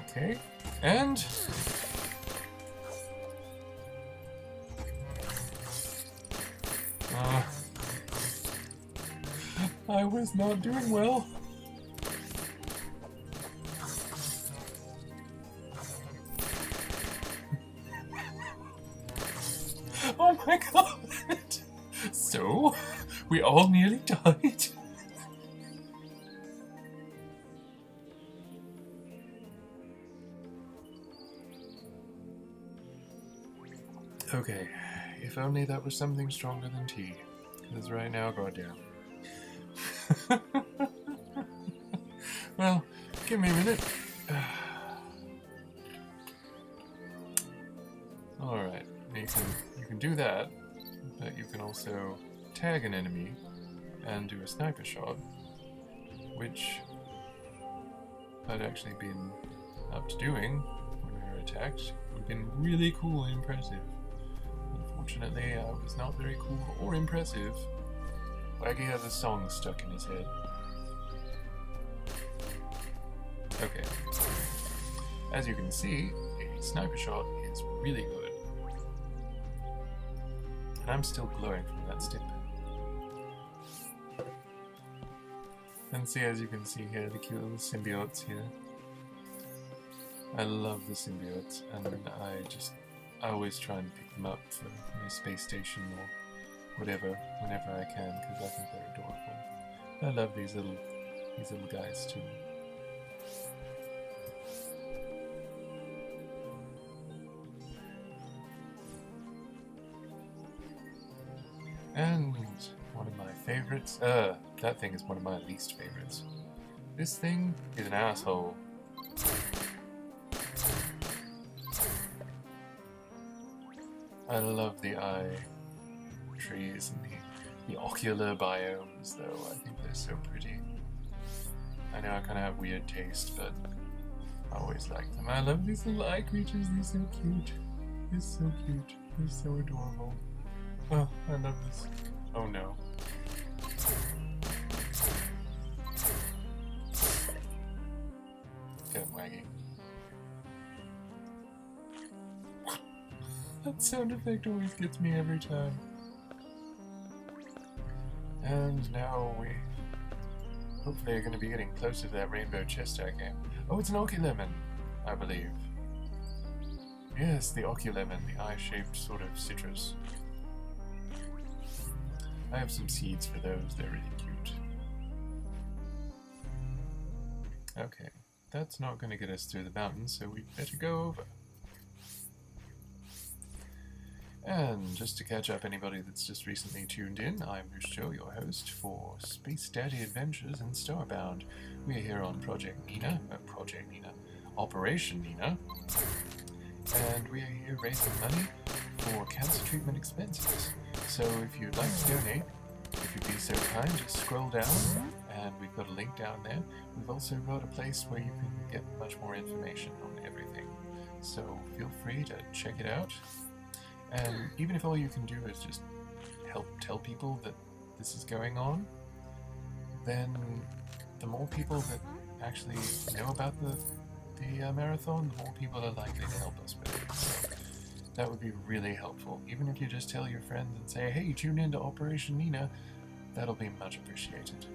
Okay, and... I was not doing well. Oh my god! So, we all nearly died. Okay, if only that was something stronger than tea. Because right now, goddamn. Well, give me a minute. Alright, you can do that, but you can also tag an enemy and do a sniper shot, which I'd actually been up to doing when we were attacked. It would have been really cool and impressive. Unfortunately, I was not very cool or impressive. Waggy has a song stuck in his head. Okay. As you can see, a sniper shot is really good. And I'm still glowing from that stim pack. And see, as you can see here, the cute little symbiotes here. I love the symbiotes, and I always try and pick them up for my space station or whatever, whenever I can, because I think they're adorable. I love these little guys too. And one of my favorites, that thing is one of my least favorites. This thing is an asshole. I love the eye trees and the ocular biomes, though. I think they're so pretty. I know I kind of have weird taste, but I always like them. I love these little eye creatures. They're so cute. They're so cute. They're so adorable. Oh, I love this. Oh no. I'm wagging. That sound effect always gets me every time. And now we hopefully are going to be getting closer to that rainbow chest I game. Oh, it's an Oculemon, I believe. Yes, the Oculemon, the eye-shaped sort of citrus. I have some seeds for those, they're really cute. Okay, that's not going to get us through the mountains, so we better go over. And just to catch up anybody that's just recently tuned in, I'm Hushicho, your host for Spacedaddy Adventures in Starbound. We are here on Operation Nina, and we are here raising money for cancer treatment expenses. So if you'd like to donate, if you'd be so kind, just scroll down, and we've got a link down there. We've also got a place where you can get much more information on everything. So feel free to check it out. And even if all you can do is just help tell people that this is going on, then the more people that actually know about the marathon, the more people are likely to help us with it. So that would be really helpful. Even if you just tell your friends and say, hey, tune in to Operation Nina, that'll be much appreciated.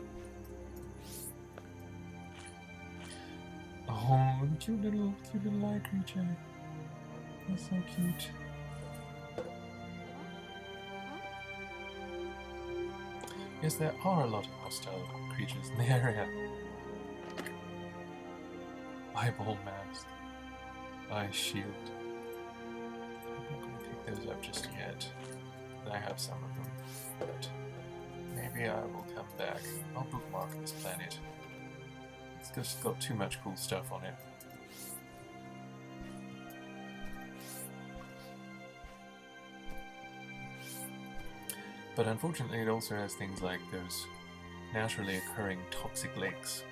Oh, the cute little eye creature. That's so cute. Yes, there are a lot of hostile creatures in the area. Eyeball mask. Eye shield. I'm not going to pick those up just yet. I have some of them, but maybe I will come back. I'll bookmark this planet. It's just got too much cool stuff on it. But unfortunately, it also has things like those naturally occurring toxic lakes.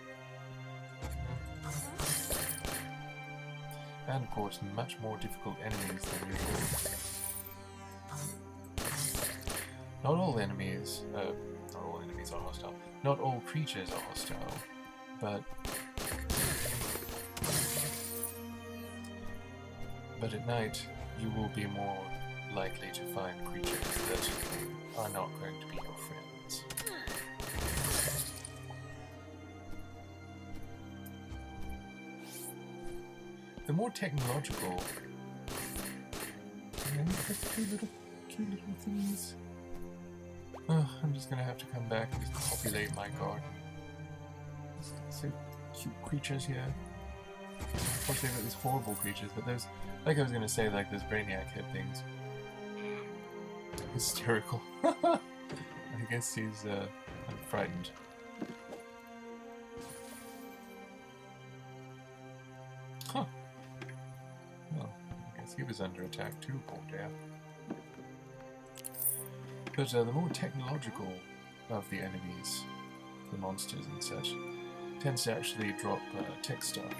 And of course, much more difficult enemies than usual. Not all enemies are hostile. Not all creatures are hostile, but at night, you will be more likely to find creatures that are not going to be your friends. The more technological... cute little things. Oh, I'm just gonna have to come back and just populate my garden. So cute creatures here. Of course they've got these horrible creatures, but those, like I was gonna say, like those brainiac head things. Hysterical. I guess he's frightened. Huh. Well, I guess he was under attack too, poor dear. But the more technological of the enemies, the monsters and such, tends to actually drop tech stuff.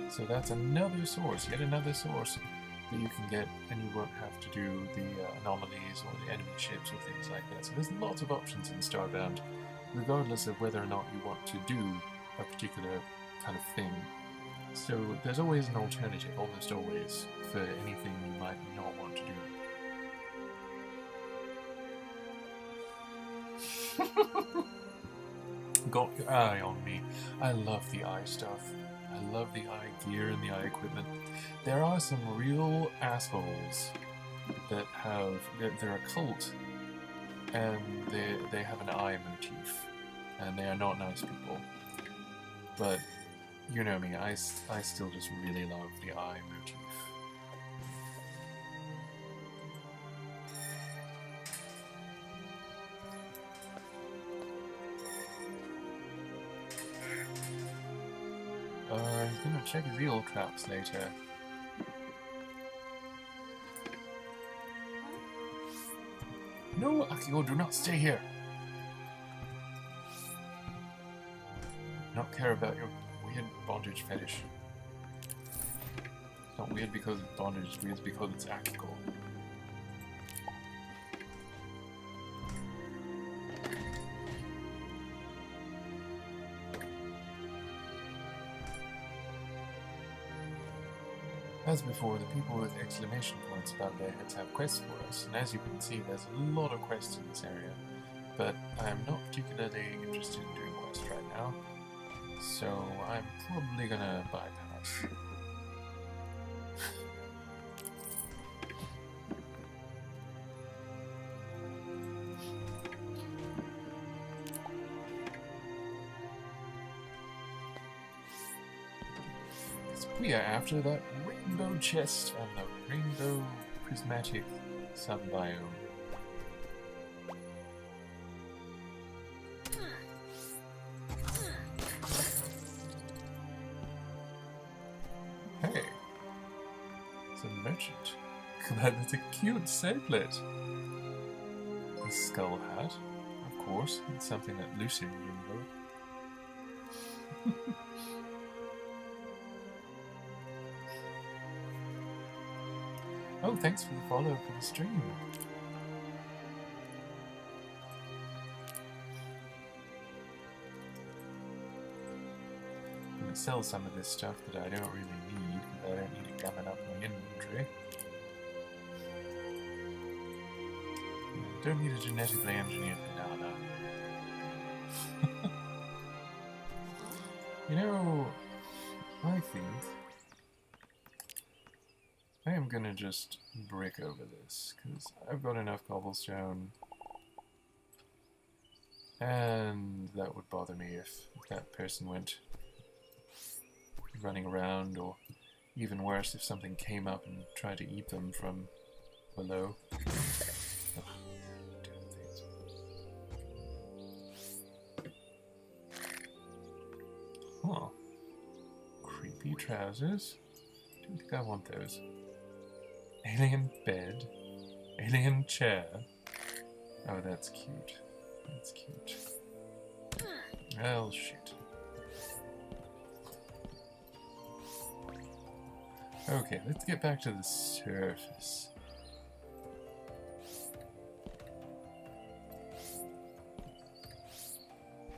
So that's another source, yet another source that you can get, and you won't have to do the anomalies or the enemy ships or things like that. So there's lots of options in Starbound, regardless of whether or not you want to do a particular kind of thing. So there's always an alternative, almost always, for anything you might not want to do. Got your eye on me. I love the eye stuff. I love the eye gear and the eye equipment. There are some real assholes that have... They're a cult, and they have an eye motif, and they are not nice people. But, you know me, I still just really love the eye motif. He's gonna check his eel traps later. No, Akio, do not stay here! Not care about your weird bondage fetish. It's not weird because it's bondage, it's weird because it's Akio. As before, the people with exclamation points above their heads have quests for us, and as you can see, there's a lot of quests in this area, but I'm not particularly interested in doing quests right now, so I'm probably gonna bypass. We are after that rainbow chest and the rainbow prismatic sub-biome. Hey, it's a merchant. Glad it's a cute circlet. A skull hat, of course. It's something that Lucy would invoke. Oh, thanks for the follow for the stream. I'm gonna sell some of this stuff that I don't really need, because I don't need it coming up my inventory. Don't need a genetically engineered banana. You know, I think I am gonna just brick over this, because I've got enough cobblestone, and that would bother me if that person went running around, or even worse, if something came up and tried to eat them from below. Ugh, damn things. Huh. Creepy trousers? Don't think I want those. Alien bed. Alien chair. Oh, that's cute. That's cute. Well, shit. Okay, let's get back to the surface.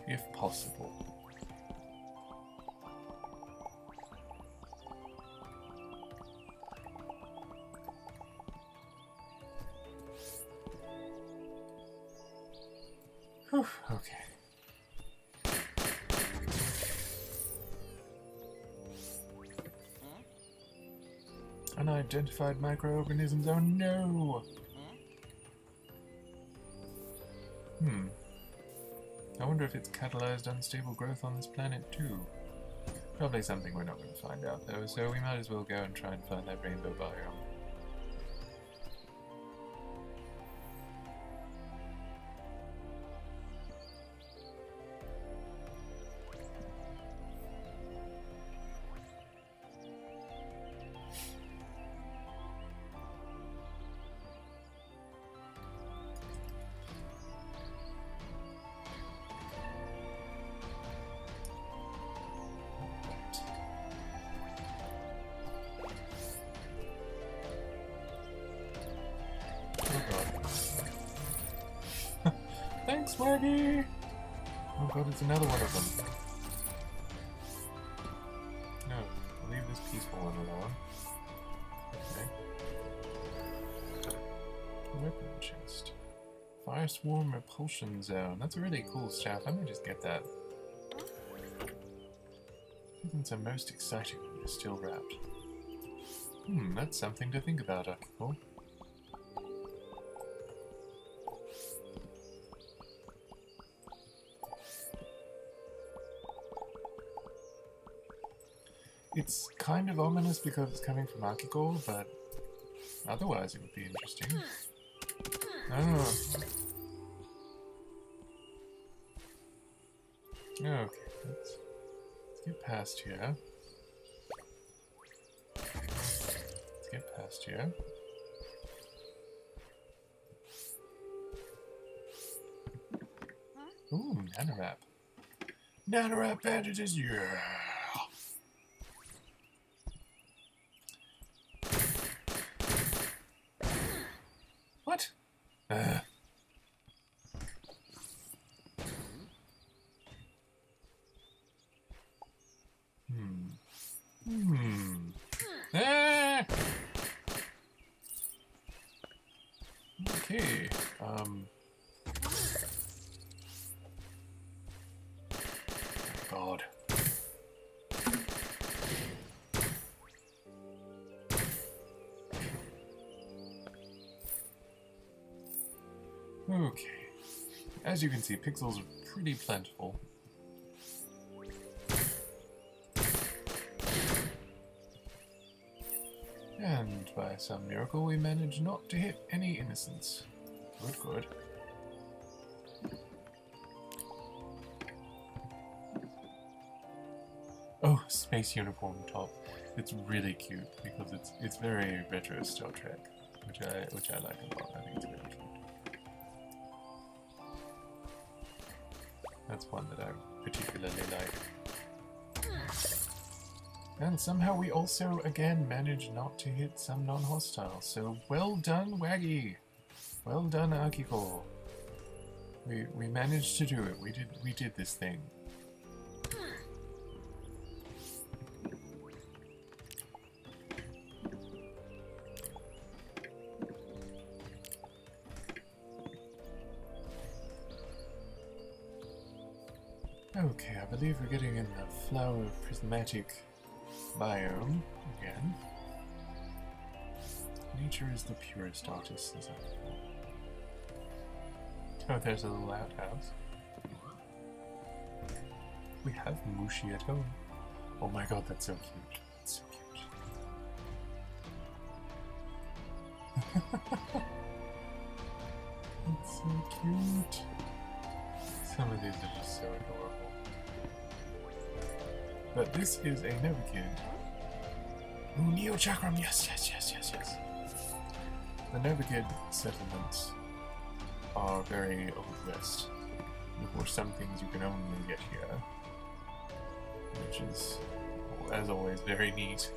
If possible. Whew, okay. Unidentified microorganisms, oh no! I wonder if it's catalyzed unstable growth on this planet too. Probably something we're not going to find out though, so we might as well go and try and find that rainbow biome. Thanks, Swaggy! Oh god, it's another one of them. No, I'll leave this peaceful one alone. Okay. Weapon chest. Fire Swarm Repulsion Zone. That's a really cool staff. I might just get that. Isn't so most exciting when you're still wrapped. That's something to think about, Akiko. It's kind of ominous because it's coming from Akiko, but otherwise it would be interesting. Oh. Okay, let's get past here. Let's get past here. Ooh, nanorap. Nanorap bandages, yeah! What? Ah! Okay. As you can see, pixels are pretty plentiful. And by some miracle, we managed not to hit any innocents. Good, good. Oh, space uniform top. It's really cute because it's very retro Star Trek, which I like a lot. I think it's really cute. That's one that I particularly like. And somehow we also again managed not to hit some non-hostiles. So well done, Waggy. Well done, Akiko. We managed to do it. We did this thing. Okay, I believe we're getting in the flower prismatic biome again. Nature is the purest artist, as I recall. Oh, there's a little outhouse. We have Mushi at home. Oh my god, that's so cute. That's so cute. It's so cute. Some of these are just so adorable. But this is a Novakid. Ooh, Neo Chakram, yes. The Novakid settlements are very Old West. Of course, some things you can only get here, which is, as always, very neat.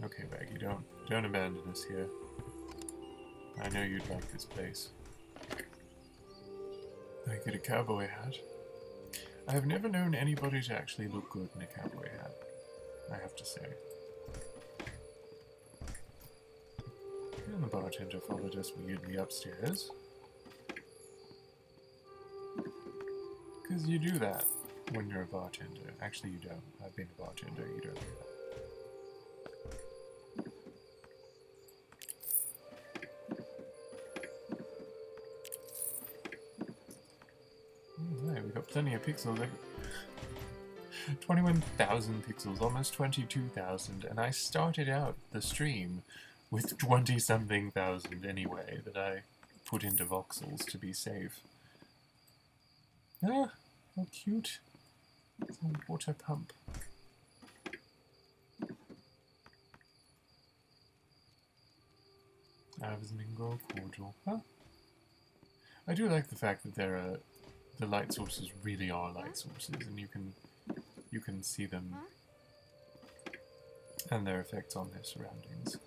Okay, Baggy, don't abandon us here. I know you'd like this place. I get a cowboy hat. I have never known anybody to actually look good in a cowboy hat, I have to say. And the bartender followed us weirdly upstairs. Because you do that when you're a bartender. Actually, you don't. I've been a bartender, you don't do that. We got plenty of pixels. 21,000 pixels, almost 22,000, and I started out the stream with 20-something thousand anyway that I put into voxels to be safe. Ah, how cute. It's a water pump. Avsmingo cordial. Huh? I do like the fact that there are the light sources really are light sources, and you can see them and their effects on their surroundings.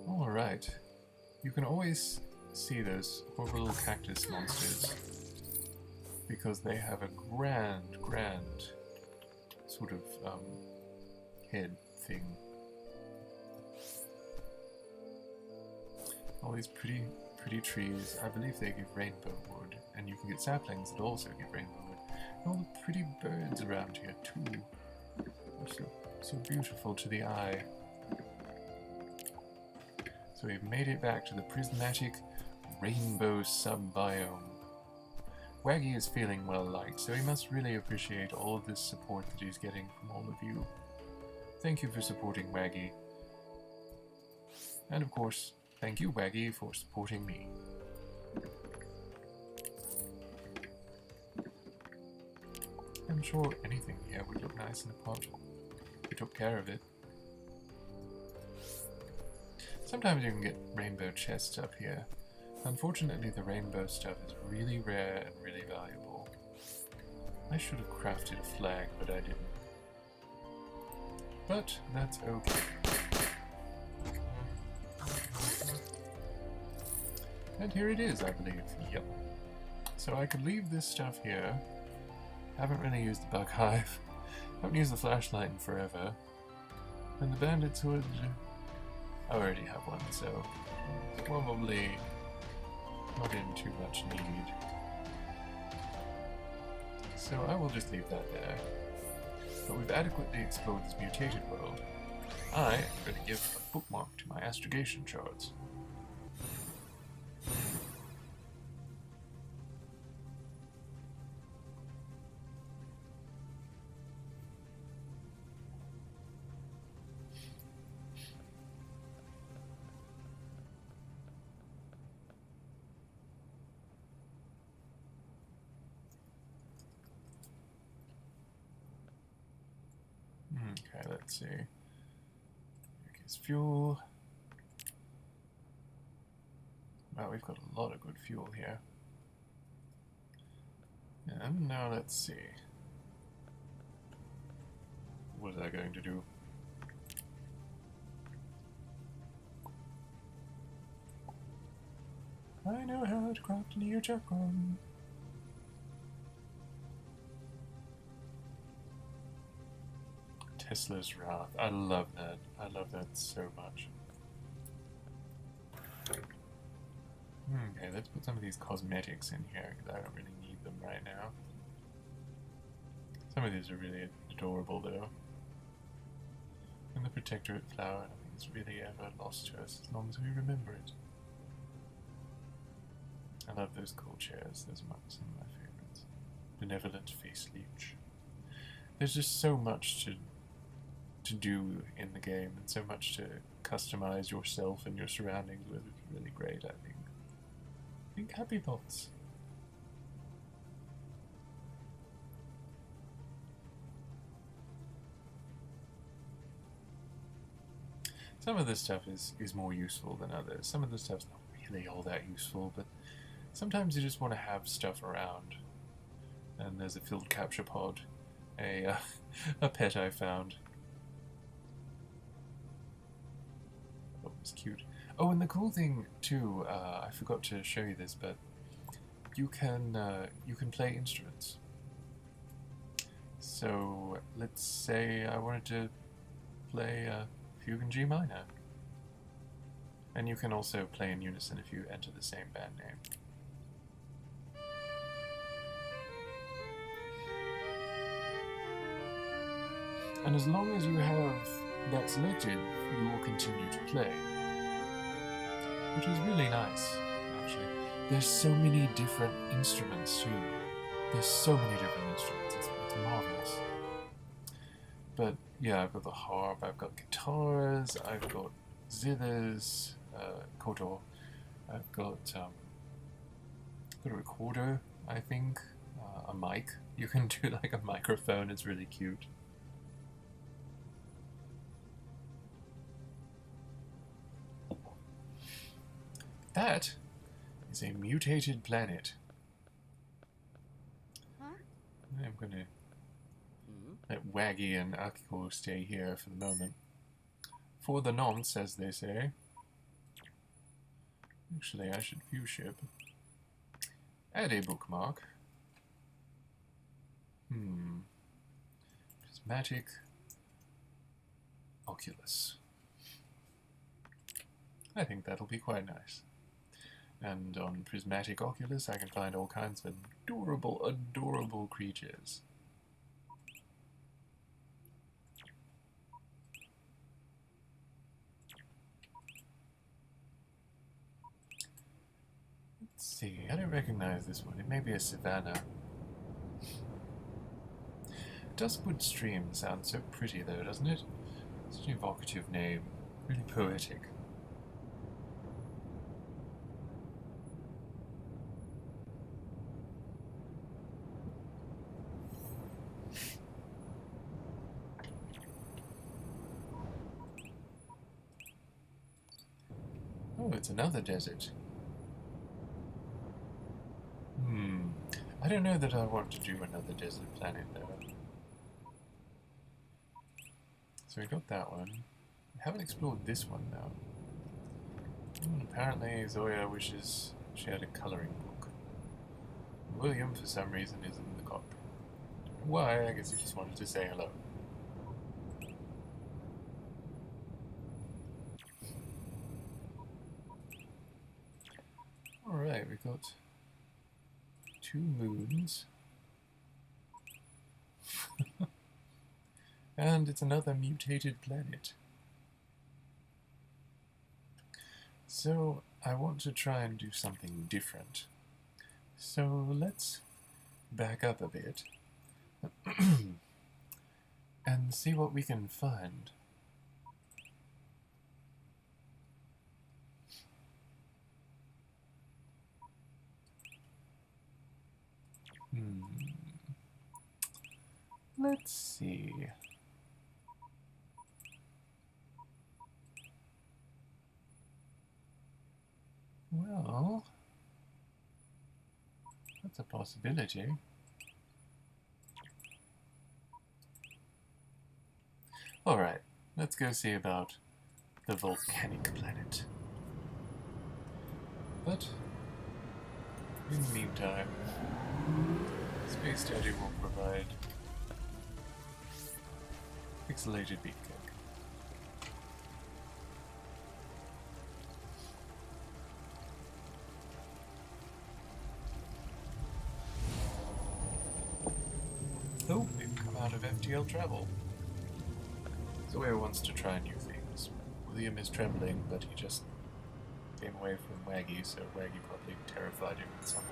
Alright. You can always see those horrible little cactus monsters because they have a grand sort of head thing. All these pretty trees. I believe they give rainbow wood, and you can get saplings that also give rainbow wood. And all the pretty birds around here too. They're so beautiful to the eye. So we've made it back to the prismatic rainbow sub-biome. Waggy is feeling well liked, so he must really appreciate all of this support that he's getting from all of you. Thank you for supporting Waggy. And of course, thank you, Waggy, for supporting me. I'm sure anything here would look nice in a pot. We took care of it. Sometimes you can get rainbow chests up here. Unfortunately, the rainbow stuff is really rare and really valuable. I should have crafted a flag, but I didn't. But that's okay. And here it is, I believe. Yep. So I could leave this stuff here. Haven't really used the bug hive. Haven't used the flashlight in forever. And the bandit's hood, I already have one, so probably not in too much need. So I will just leave that there. But we've adequately explored this mutated world. I am going to give a bookmark to my astrogation charts. Okay, let's see. Here's fuel. Well, we've got a lot of good fuel here. And now let's see. What is that going to do? I know how to craft a new chakram. Tesla's Wrath. I love that. I love that so much. Okay, let's put some of these cosmetics in here because I don't really need them right now. Some of these are really adorable though. And the Protectorate flower, I don't think it's really ever lost to us as long as we remember it. I love those cool chairs. Those are some of my favorites. Benevolent Face Leech. There's just so much to do in the game and so much to customize yourself and your surroundings with. It's really great, I think. Think happy thoughts. Some of this stuff is more useful than others. Some of the stuff's not really all that useful, but sometimes you just want to have stuff around. And there's a field capture pod, a pet I found. Oh, it's cute. Oh, and the cool thing too, I forgot to show you this, but you can play instruments. So let's say I wanted to play Fugue in G minor, and you can also play in unison if you enter the same band name. And as long as you have that selected, you will continue to play. Which is really nice, actually. There's so many different instruments too. There's so many different instruments, it's marvelous. But yeah, I've got the harp, I've got guitars, I've got zithers, koto, I've got a recorder, I think, a mic. You can do like a microphone, it's really cute. That is a mutated planet. Huh? I'm gonna let Waggy and Akiko stay here for the moment. For the nonce, as they say. Actually, I should view ship. Add a bookmark. Prismatic Oculus. I think that'll be quite nice. And on Prismatic Oculus I can find all kinds of adorable, adorable creatures. Let's see, I don't recognize this one. It may be a savanna. Duskwood Stream sounds so pretty though, doesn't it? Such an evocative name. Really poetic. Oh, it's another desert. I don't know that I want to do another desert planet though. So we got that one. We haven't explored this one though. Apparently Zoya wishes she had a colouring book. William, for some reason, is in the cockpit. Why? I guess he just wanted to say hello. Alright, we've got 2 moons. And it's another mutated planet. So I want to try and do something different. So let's back up a bit and see what we can find. Let's see. Well, that's a possibility. Alright, let's go see about the volcanic planet. But, in the meantime, Spacedaddy will provide pixelated beefcake. Oh, we've come out of FTL travel. Zoya wants to try new things. William is trembling, but he just came away from Waggy, so Waggy probably terrified him in some way.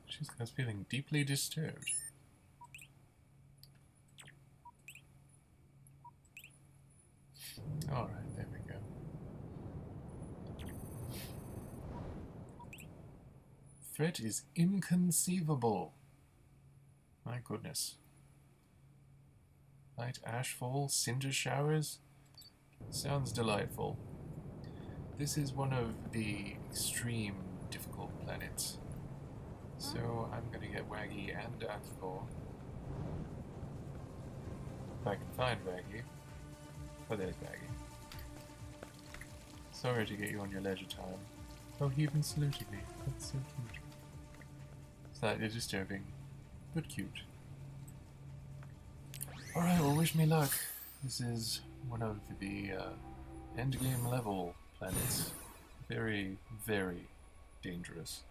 She's feeling deeply disturbed. Alright, there we go. Threat is inconceivable. My goodness. Light ashfall, cinder showers. Sounds delightful. This is one of the extreme difficult planets. So I'm gonna get Waggy and Akiko. If I can find Waggy. Oh, there's Waggy. Sorry to get you on your leisure time. Oh, he even saluted me. That's so cute. Slightly disturbing, but cute. Alright, well, wish me luck. This is one of the endgame level planets. Very, very dangerous.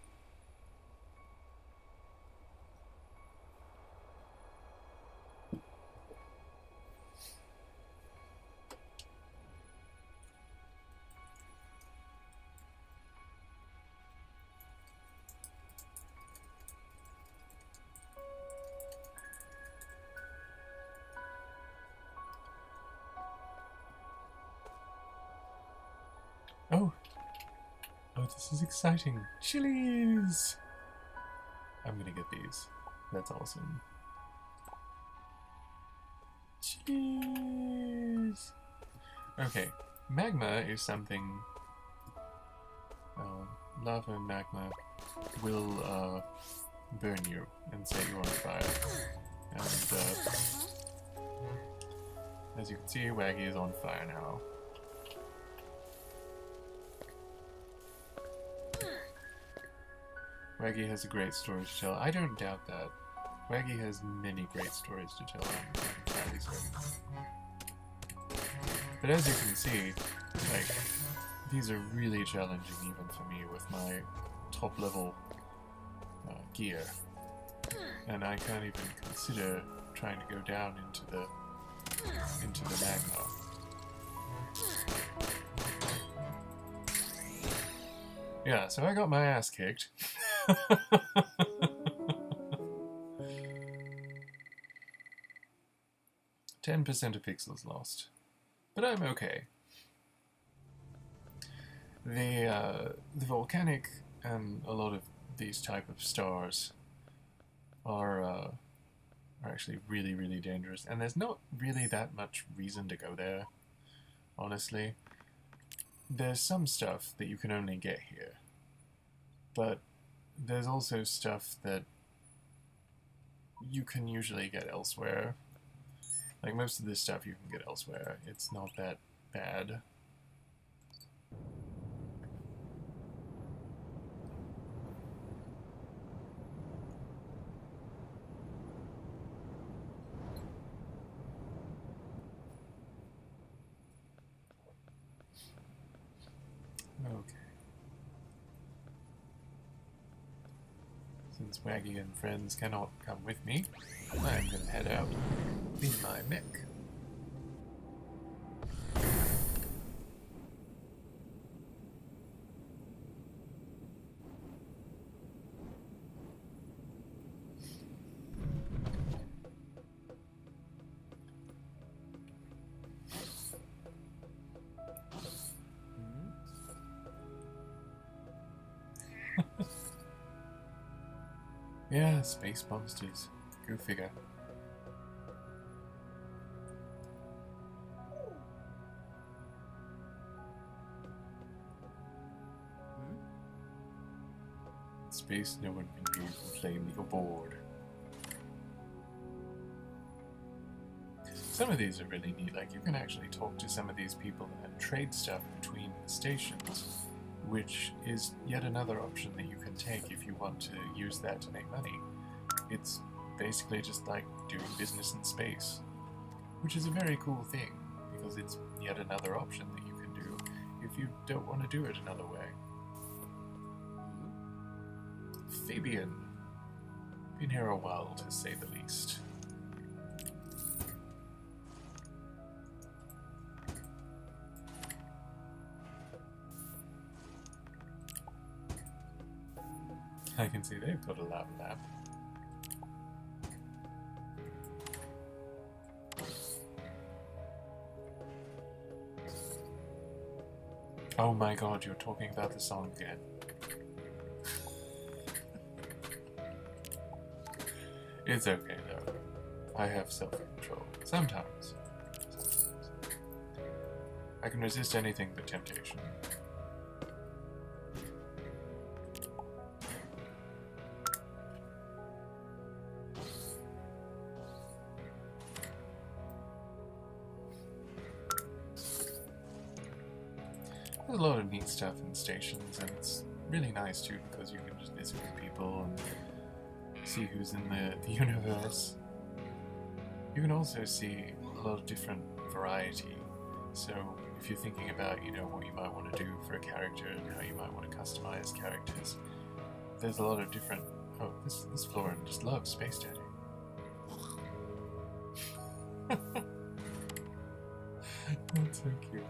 Oh, this is exciting. Chilies! I'm gonna get these. That's awesome. Chilies! Okay, magma is something... lava and magma will burn you and set you on fire. And as you can see, Waggy is on fire now. Waggy has a great story to tell. I don't doubt that. Waggy has many great stories to tell. I'm entirely certain. But as you can see, like, these are really challenging even for me with my top level gear. And I can't even consider trying to go down into the magma. Yeah, so I got my ass kicked. 10% of pixels lost. But I'm okay. The volcanic and a lot of these type of stars are actually really, really dangerous. And there's not really that much reason to go there, honestly. There's some stuff that you can only get here. But there's also stuff that you can usually get elsewhere. Like, most of this stuff you can get elsewhere. It's not that bad. since Waggy and friends cannot come with me, I'm going to head out in my mech. Yeah, space monsters. Go figure. Space, no one can be flaming aboard. Some of these are really neat, like you can actually talk to some of these people and trade stuff between the stations, which is yet another option that you can take if you want to use that to make money. It's basically just like doing business in space, which is a very cool thing, because it's yet another option that you can do if you don't want to do it another way. Fabian. Been here a while, to say the least. I can see they've got a lab lab. Oh my god, you're talking about the song again. It's okay though. I have self-control. Sometimes. I can resist anything but temptation. There's a lot of neat stuff in stations, and it's really nice too because you can just visit with people and see who's in the universe. You can also see a lot of different variety. So if you're thinking about, you know, what you might want to do for a character and how you might want to customize characters, there's a lot of different. Oh, this Florin just loves Spacedaddy. That's so cute.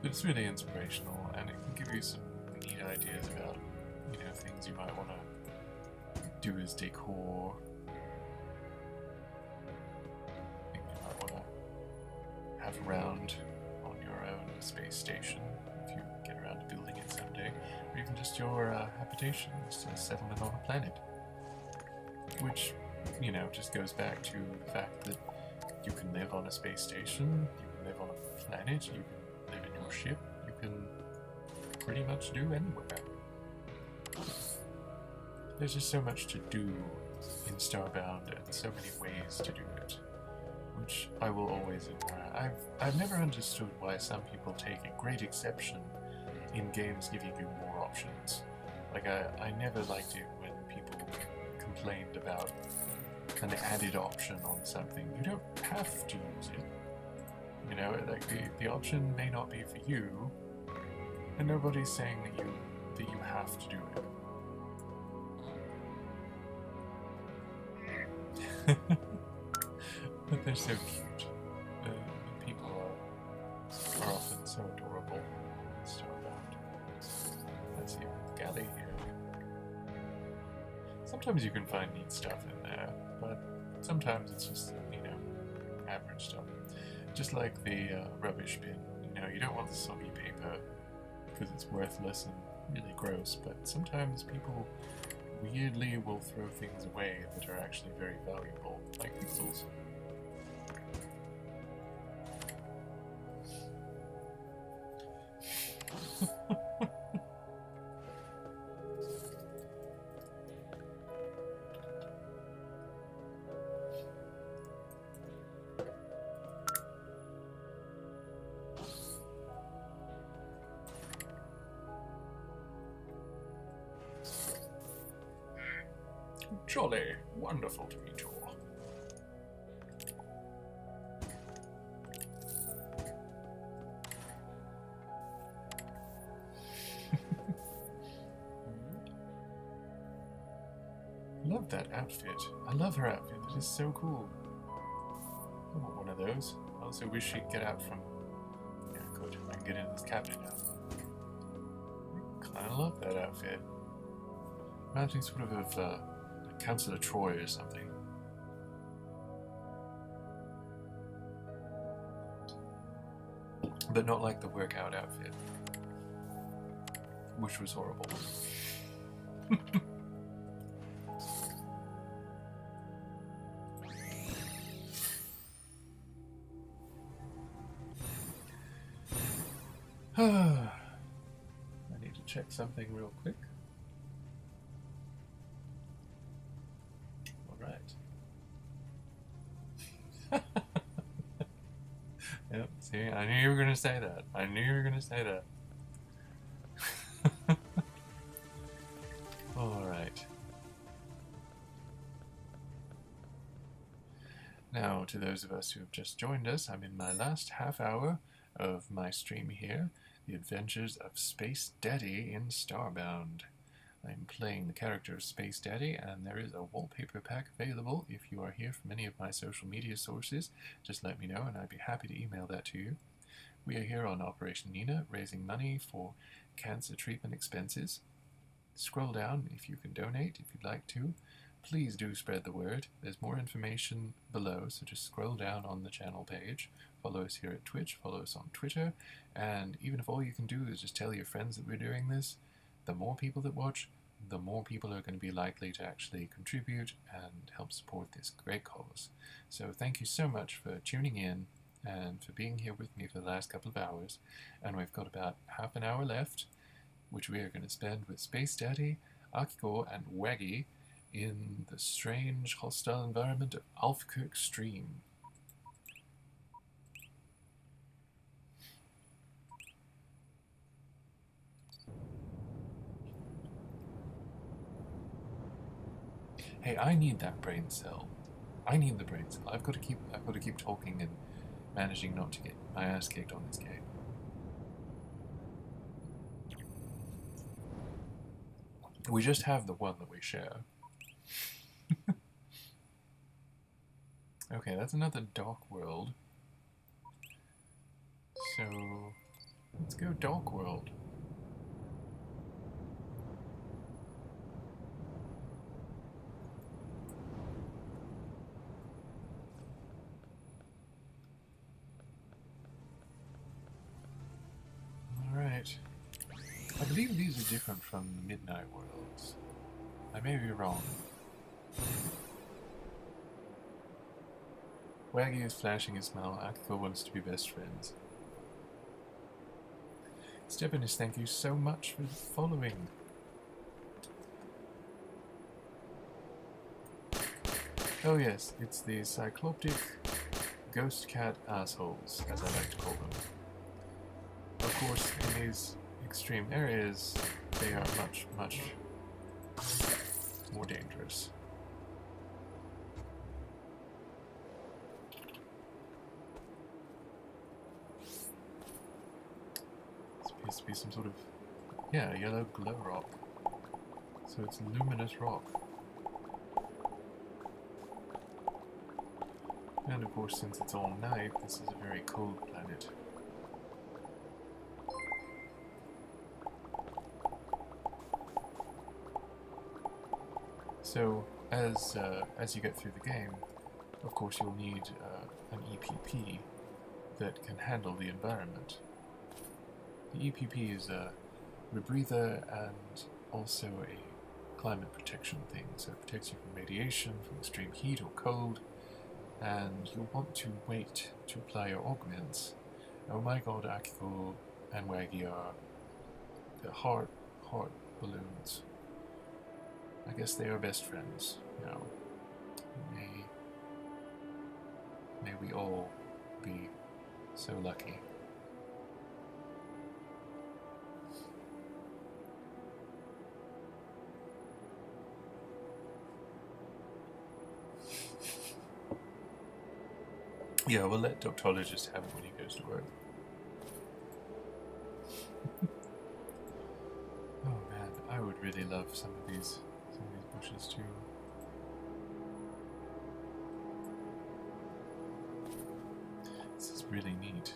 But it's really inspirational, and it can give you some neat ideas about, you know, things you might want to do as decor. Things you might want to have around on your own space station if you get around to building it someday, or even just your habitation, just a settlement on a planet. Which, you know, just goes back to the fact that you can live on a space station, you can live on a planet, you can live in your ship, you can pretty much do anywhere. There's just so much to do in Starbound and so many ways to do it, which I will always admire. I've never understood why some people take a great exception in games giving you more options. Like, I never liked it when people complained about an added option on something. You don't have to use it. You know, like the option may not be for you, and nobody's saying that you have to do it. But they're so cute. The people are often so adorable in Starbound. Let's see, galley here. Sometimes you can find neat stuff in there, but sometimes it's just, you know, average stuff. Just like the rubbish bin, you know, you don't want the soggy paper because it's worthless and really gross, but sometimes people weirdly will throw things away that are actually very valuable, like pixels. Jolly, wonderful to meet you all. I love that outfit. I love her outfit. It is so cool. I want one of those. I also wish she'd get out from... Yeah, good. I can get into this cabinet now. I kind of love that outfit. Imagining sort of like Councillor Troy or something. But not like the workout outfit, which was horrible. I need to check something real quick. Alright. Yep, see, I knew you were going to say that. I knew you were going to say that. Alright. Now, to those of us who have just joined us, I'm in my last half hour of my stream here, The Adventures of Spacedaddy in Starbound. I'm playing the character of Spacedaddy, and there is a wallpaper pack available. If you are here from any of my social media sources, just let me know and I'd be happy to email that to you. We are here on Operation Nina, raising money for cancer treatment expenses. Scroll down if you can donate, if you'd like to. Please do spread the word. There's more information below, so just scroll down on the channel page. Follow us here at Twitch, follow us on Twitter, and even if all you can do is just tell your friends that we're doing this, the more people that watch, the more people are going to be likely to actually contribute and help support this great cause. So thank you so much for tuning in and for being here with me for the last couple of hours. And we've got about half an hour left, which we are going to spend with Spacedaddy, Akiko, and Waggy in the strange, hostile environment of Alfkirk Stream. Hey, I need that brain cell. I need the brain cell. I've got to keep talking and managing not to get my ass kicked on this game. We just have the one that we share. Okay, that's another Dark World. So let's go Dark World. Alright. I believe these are different from the Midnight Worlds. I may be wrong. Waggy is flashing his smile. Akiko wants to be best friends. Stepanis, thank you so much for following. Oh yes, it's the cycloptic ghost cat assholes, as I like to call them. Of course, in these extreme areas, they are much, much more dangerous. This appears to be some sort of, yeah, yellow glow rock. So it's luminous rock. And of course, since it's all night, this is a very cold planet. So, as you get through the game, of course you'll need an EPP that can handle the environment. The EPP is a rebreather and also a climate protection thing, so it protects you from radiation, from extreme heat or cold, and you'll want to wait to apply your augments. Oh my god, Akiko and Waggy are the heart balloons. I guess they are best friends, you know. May we all be so lucky. Yeah, we'll let Doctologist have it when he goes to work. Oh man, I would really love some of these bushes too. really neat.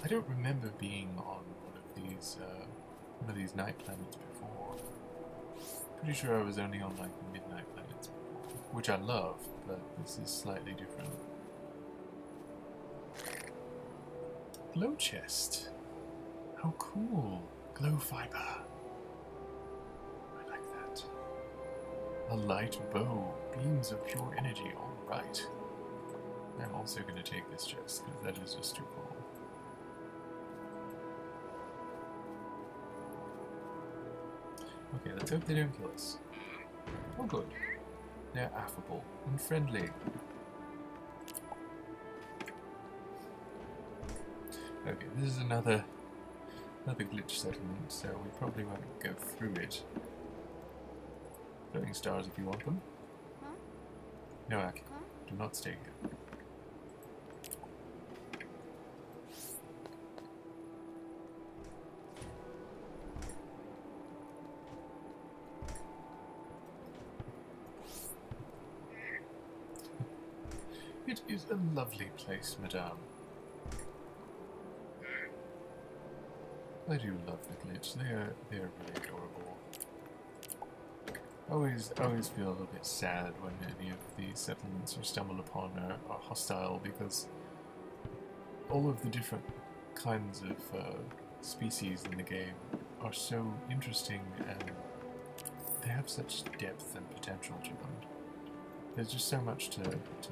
I don't remember being on one of these night planets before. Pretty sure I was only on like midnight planets before, which I love, but this is slightly different. Glow chest. How cool. Glow fiber. I like that. A light bow. Beams of pure energy. Alright. I'm also going to take this chest, because that is just too cool. Okay, let's hope they don't kill us. Oh good. They're affable and friendly. Okay, this is another glitch settlement, so we probably won't go through it. Floating stars if you want them. No, Aki, do not stay here. It is a lovely place, madame. I do love the glitch. They're really adorable. I always feel a little bit sad when any of the settlements you stumble upon are hostile, because all of the different kinds of species in the game are so interesting, and they have such depth and potential to them. There's just so much to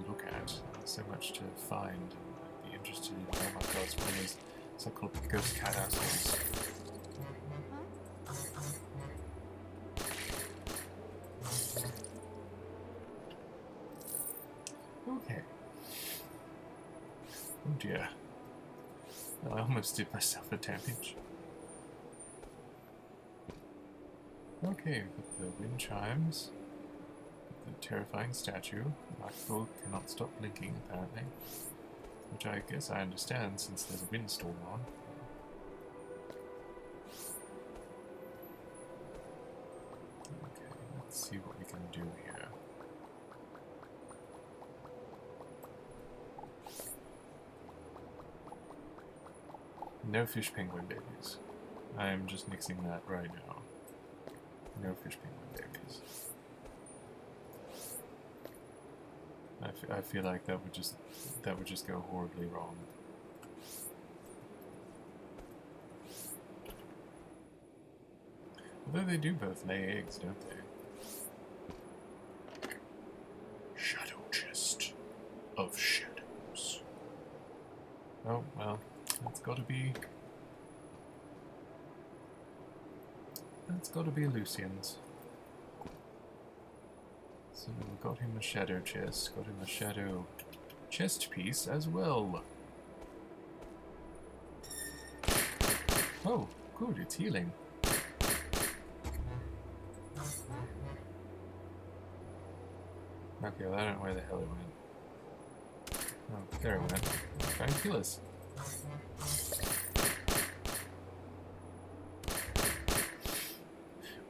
look at, so much to find and be interested in. Oh my god, it's one of those so-called ghost cat assholes. Okay. Oh dear. Well, I almost did myself a damage. Okay, with the wind chimes, the terrifying statue, Akiko cannot stop blinking apparently, which I guess I understand since there's a windstorm on. Okay, let's see what we can do here. No fish penguin babies. I am just mixing that right now. No fish penguin babies. I feel like that would just go horribly wrong. Although they do both lay eggs, don't they? Shadow chest of shadows. Oh well, that's got to be Lucian's. So we got him a shadow chest, got him a shadow chest piece as well. Oh, good, it's healing. Okay, well, I don't know where the hell it went. Oh, there it went. Try and kill us.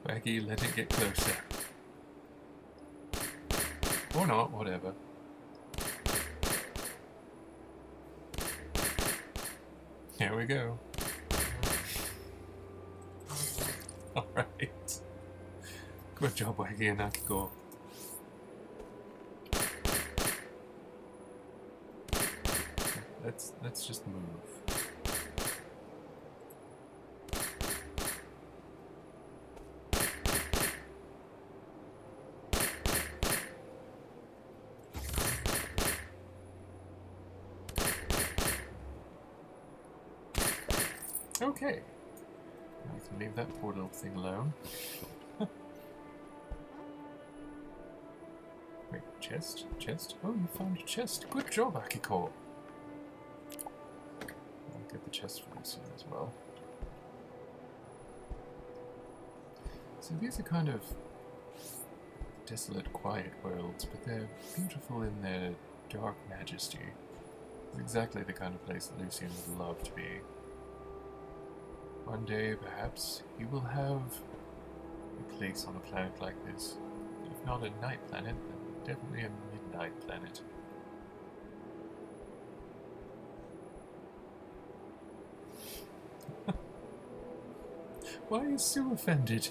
Wacky, let it get closer. Or not, whatever. Here we go. Alright. Good job, Wacky and Akiko. Let's just move. Okay. I can leave that poor little thing alone. Wait, chest? Chest? Oh, you found a chest. Good job, Akiko. I'll get the chest for Lucian as well. So these are kind of desolate, quiet worlds, but they're beautiful in their dark majesty. It's exactly the kind of place that Lucian would love to be. One day, perhaps, he will have a place on a planet like this. If not a night planet, then definitely a midnight planet. Why is Sue offended?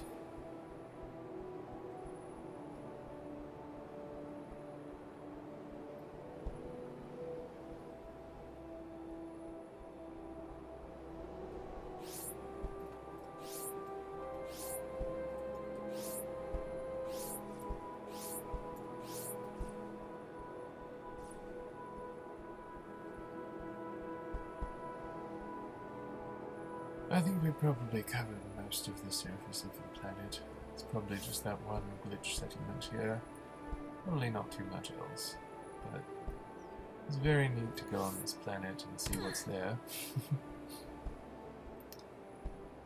I think we probably covered most of the surface of the planet. It's probably just that one glitch settlement here. Probably not too much else, but it's very neat to go on this planet and see what's there.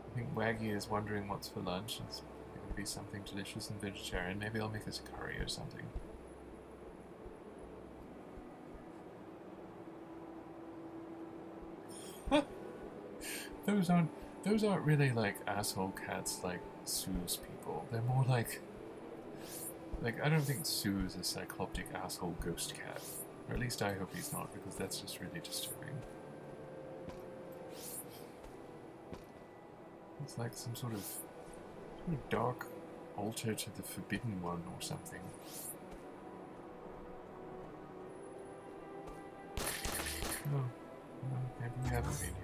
I think Waggy is wondering what's for lunch. It's going to be something delicious and vegetarian. Maybe I'll make us a curry or something. Those aren't really like asshole cats like Sue's people. They're more like I don't think Sue's a cycloptic asshole ghost cat. Or at least I hope he's not, because that's just really disturbing. It's like some sort of dark altar to the Forbidden One or something. No, maybe we haven't been here.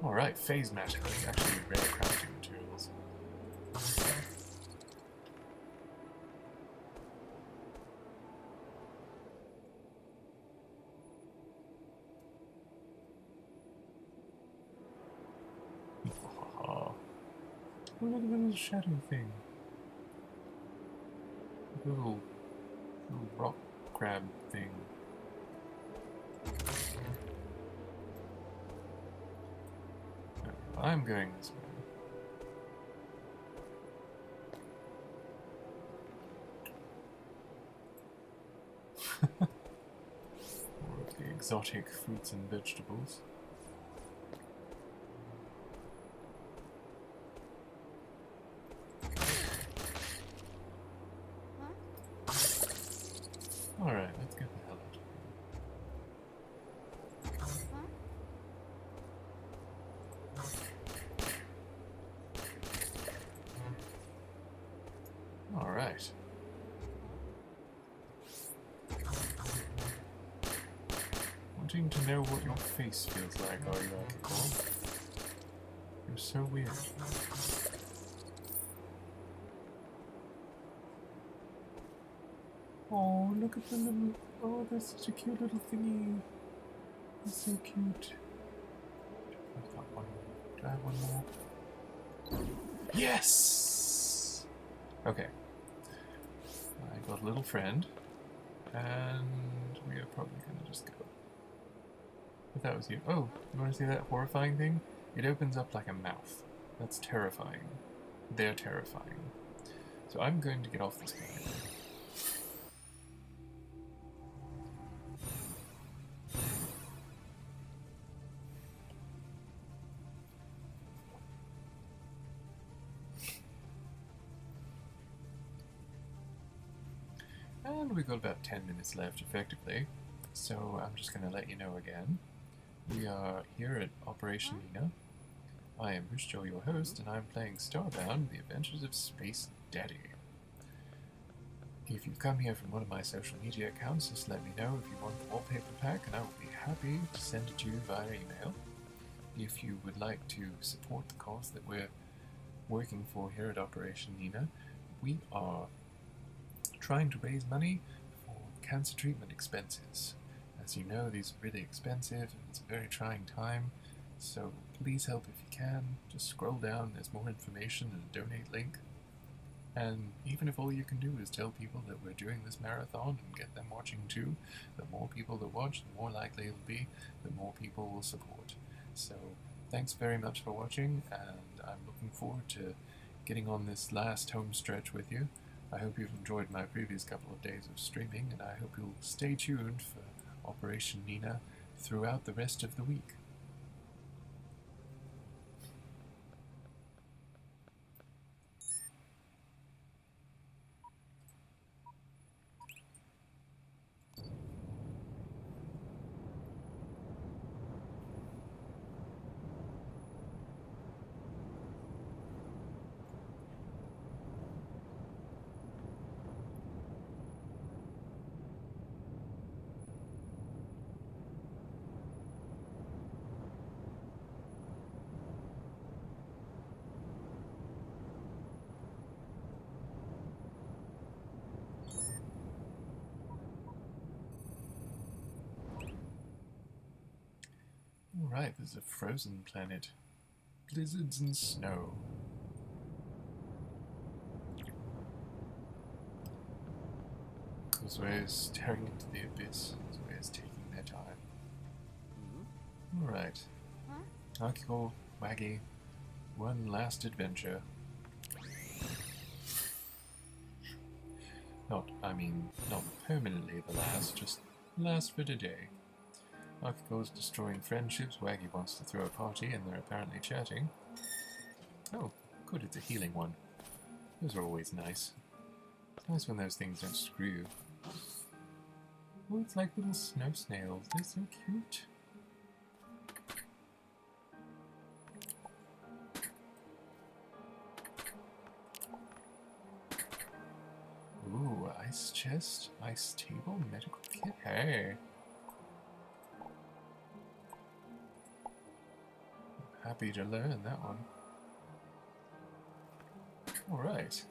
Alright, phase matter. That's actually rare crafting materials. Oh, look at the little shadow thing. Little rock crab thing. I'm going this way. More of the exotic fruits and vegetables. Alright, let's get the hell out of here. Alright. Wanting to know what your face feels like, are you, Akiko? You're so weird. Oh, look at the little... Oh, that's such a cute little thingy. It's so cute. I've got one more. Do I have one more? Yes! Okay. I got a little friend. And we are probably going to just go. But that was you. Oh, you want to see that horrifying thing? It opens up like a mouth. That's terrifying. They're terrifying. So I'm going to get off this planet. And we've got about 10 minutes left, effectively. So I'm just going to let you know again. We are here at Operation Nina. I am Hushicho, your host, and I'm playing Starbound, The Adventures of Spacedaddy. If you've come here from one of my social media accounts, just let me know if you want the wallpaper pack, and I will be happy to send it to you via email. If you would like to support the cause that we're working for here at Operation Nina, we are trying to raise money for cancer treatment expenses. As you know, these are really expensive, and it's a very trying time, so please help if you can. Just scroll down, there's more information and a donate link. And even if all you can do is tell people that we're doing this marathon and get them watching too, the more people that watch, the more likely it'll be, the more people will support. So thanks very much for watching, and I'm looking forward to getting on this last home stretch with you. I hope you've enjoyed my previous couple of days of streaming, and I hope you'll stay tuned for Operation Nina throughout the rest of the week. Right, there's a frozen planet. Blizzards and snow. Those ways staring into the abyss. Those ways taking their time. Alright. Akiko, Waggy, one last adventure. Not permanently the last, just last for today. Akiko's destroying friendships, Waggy wants to throw a party, and they're apparently chatting. Oh, good, it's a healing one. Those are always nice. It's nice when those things don't screw you. Oh, it's like little snow snails. They're so cute. Ooh, ice chest, ice table, medical kit. Hey. Happy to learn that one. Alright.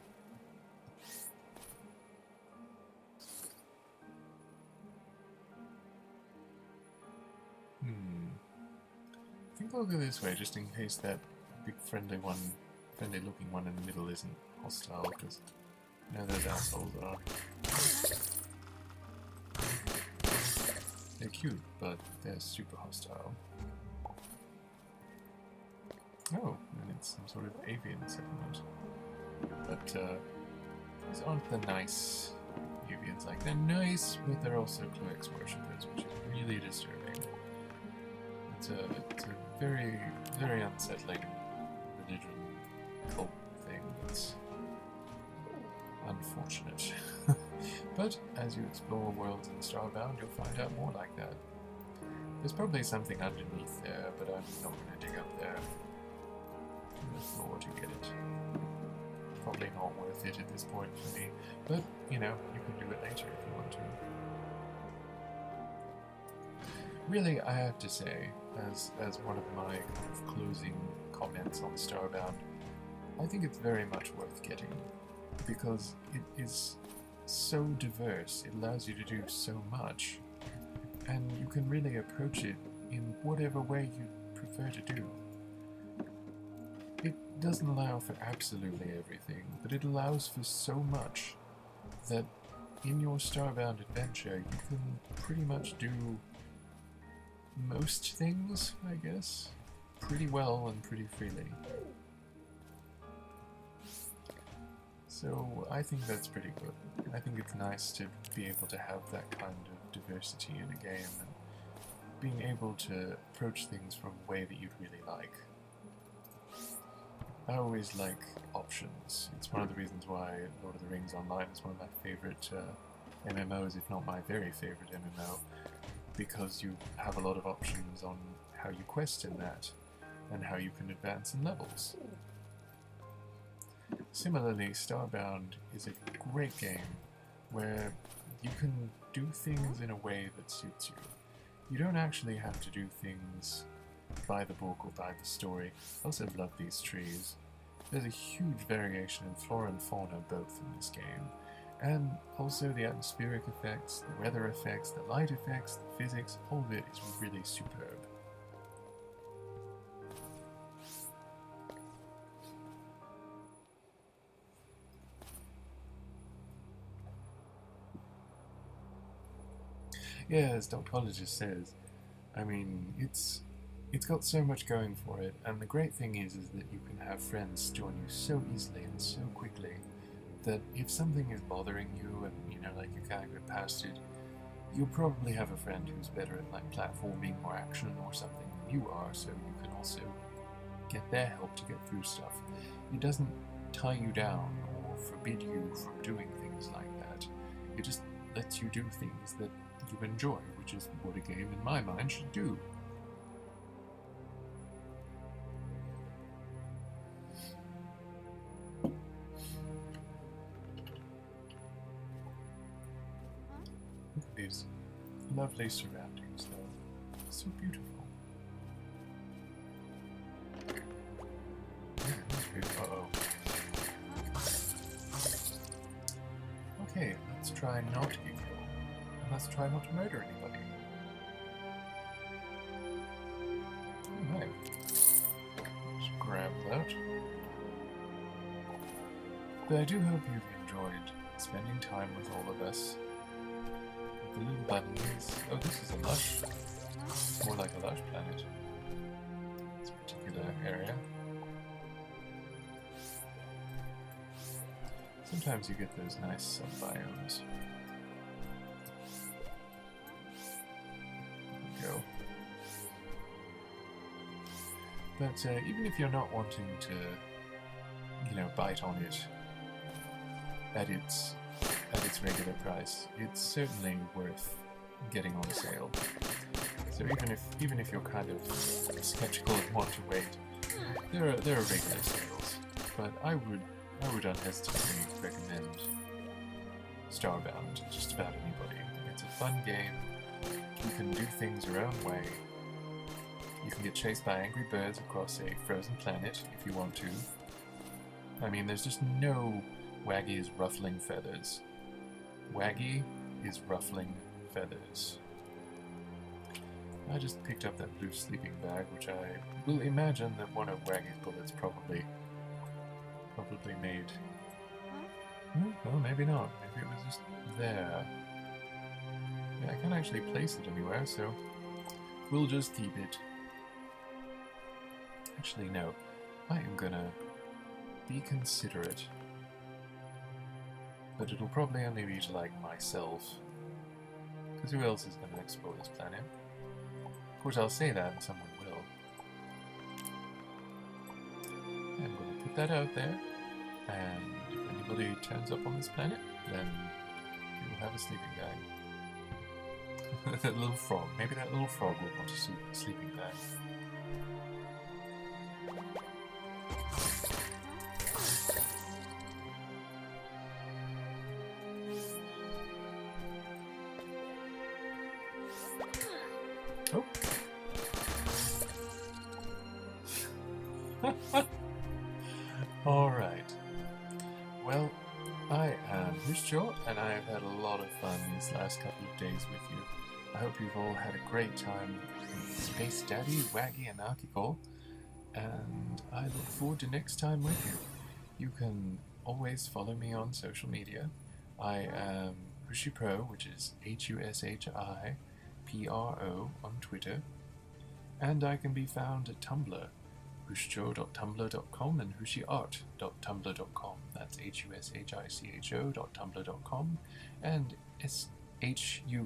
I think I'll go this way just in case that big friendly looking one in the middle isn't hostile, because you know those assholes are. They're cute, but they're super hostile. Oh, and it's some sort of avian settlement. But these aren't the nice avians. Like, they're nice, but they're also Cloex worshippers, which is really disturbing. It's a very, very unsettling religion cult thing that's unfortunate. But as you explore worlds in Starbound, you'll find out more like that. There's probably something underneath there, but I'm not going to dig up there to the floor to get it. Probably not worth it at this point for me, but you know, you can do it later if you want to. Really, I have to say, as one of my kind of closing comments on Starbound, I think it's very much worth getting, because it is so diverse, it allows you to do so much, and you can really approach it in whatever way you prefer to do. It doesn't allow for absolutely everything, but it allows for so much that in your Starbound adventure you can pretty much do most things, I guess, pretty well and pretty freely. So I think that's pretty good. I think it's nice to be able to have that kind of diversity in a game and being able to approach things from a way that you'd really like. I always like options. It's one of the reasons why Lord of the Rings Online is one of my favorite MMOs, if not my very favorite MMO, because you have a lot of options on how you quest in that and how you can advance in levels. Similarly, Starbound is a great game where you can do things in a way that suits you. You don't actually have to do things by the book or by the story. I also love these trees. There's a huge variation in flora and fauna both in this game, and also the atmospheric effects, the weather effects, the light effects, the physics, all of it is really superb. Yeah, as Doctologist says, I mean, it's got so much going for it, and the great thing is that you can have friends join you so easily and so quickly that if something is bothering you and, you know, like you can't get past it, you'll probably have a friend who's better at, like, platforming or action or something than you are, so you can also get their help to get through stuff. It doesn't tie you down or forbid you from doing things like that. It just lets you do things that you enjoy, which is what a game in my mind should do. Look at these lovely surroundings, though. So beautiful. Uh-oh. Okay, let's try not to get killed. And let's try not to murder anybody. about. But I do hope you've enjoyed spending time with all of us. The little bunnies. Oh, this is a lush. It's more like a lush planet. This particular area. Sometimes you get those nice sub-biomes. There we go. But even if you're not wanting to, you know, bite on it at its regular price, it's certainly worth getting on sale. So even if you're kind of skeptical and want to wait, there are regular sales. But I would unhesitatingly recommend Starbound to just about anybody. It's a fun game. You can do things your own way. You can get chased by angry birds across a frozen planet if you want to. I mean, there's just no Waggy is ruffling feathers. Waggy is ruffling feathers. I just picked up that blue sleeping bag, which I will imagine that one of Waggy's bullets probably made. Well, maybe not. Maybe it was just there. Yeah, I can't actually place it anywhere, so we'll just keep it. Actually, no. I am gonna be considerate. But it'll probably only be to, like, myself. Because who else is gonna explore this planet? Of course, I'll say that and someone will. I'm gonna put that out there. And if anybody turns up on this planet, then you will have a sleeping bag. That little frog. Maybe that little frog will want a sleeping bag. Oh. Alright. Well, I am Hushicho, and I have had a lot of fun these last couple of days with you. I hope you've all had a great time with Spacedaddy, Waggy, and Hushicho, and I look forward to next time with you. You can always follow me on social media. I am Hushipro, which is HUSHIPRO on Twitter, and I can be found at Tumblr, hushicho.tumblr.com and hushiart.tumblr.com. That's hushicho.tumblr.com and hushiart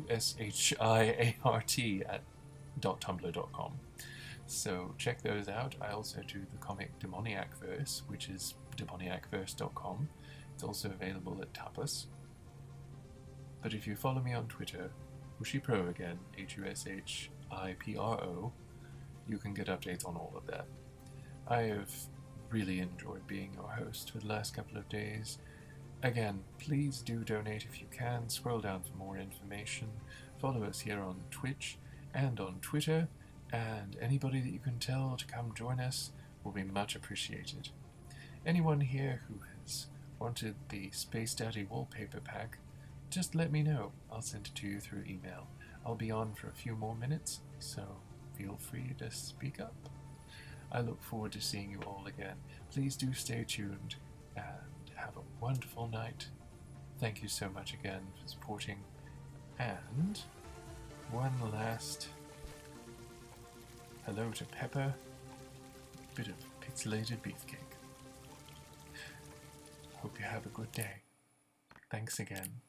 at .tumblr.com. So check those out. I also do the comic Demoniacverse, which is demoniacverse.com. It's also available at Tapas. But if you follow me on Twitter, Hushipro again, HUSHIPRO, you can get updates on all of that. I have really enjoyed being your host for the last couple of days. Again, please do donate if you can. Scroll down for more information. Follow us here on Twitch and on Twitter, and anybody that you can tell to come join us will be much appreciated. Anyone here who has wanted the Spacedaddy wallpaper pack, just let me know. I'll send it to you through email. I'll be on for a few more minutes, so feel free to speak up. I look forward to seeing you all again. Please do stay tuned and have a wonderful night. Thank you so much again for supporting. And one last hello to Pepper, a bit of pixelated beefcake. Hope you have a good day. Thanks again.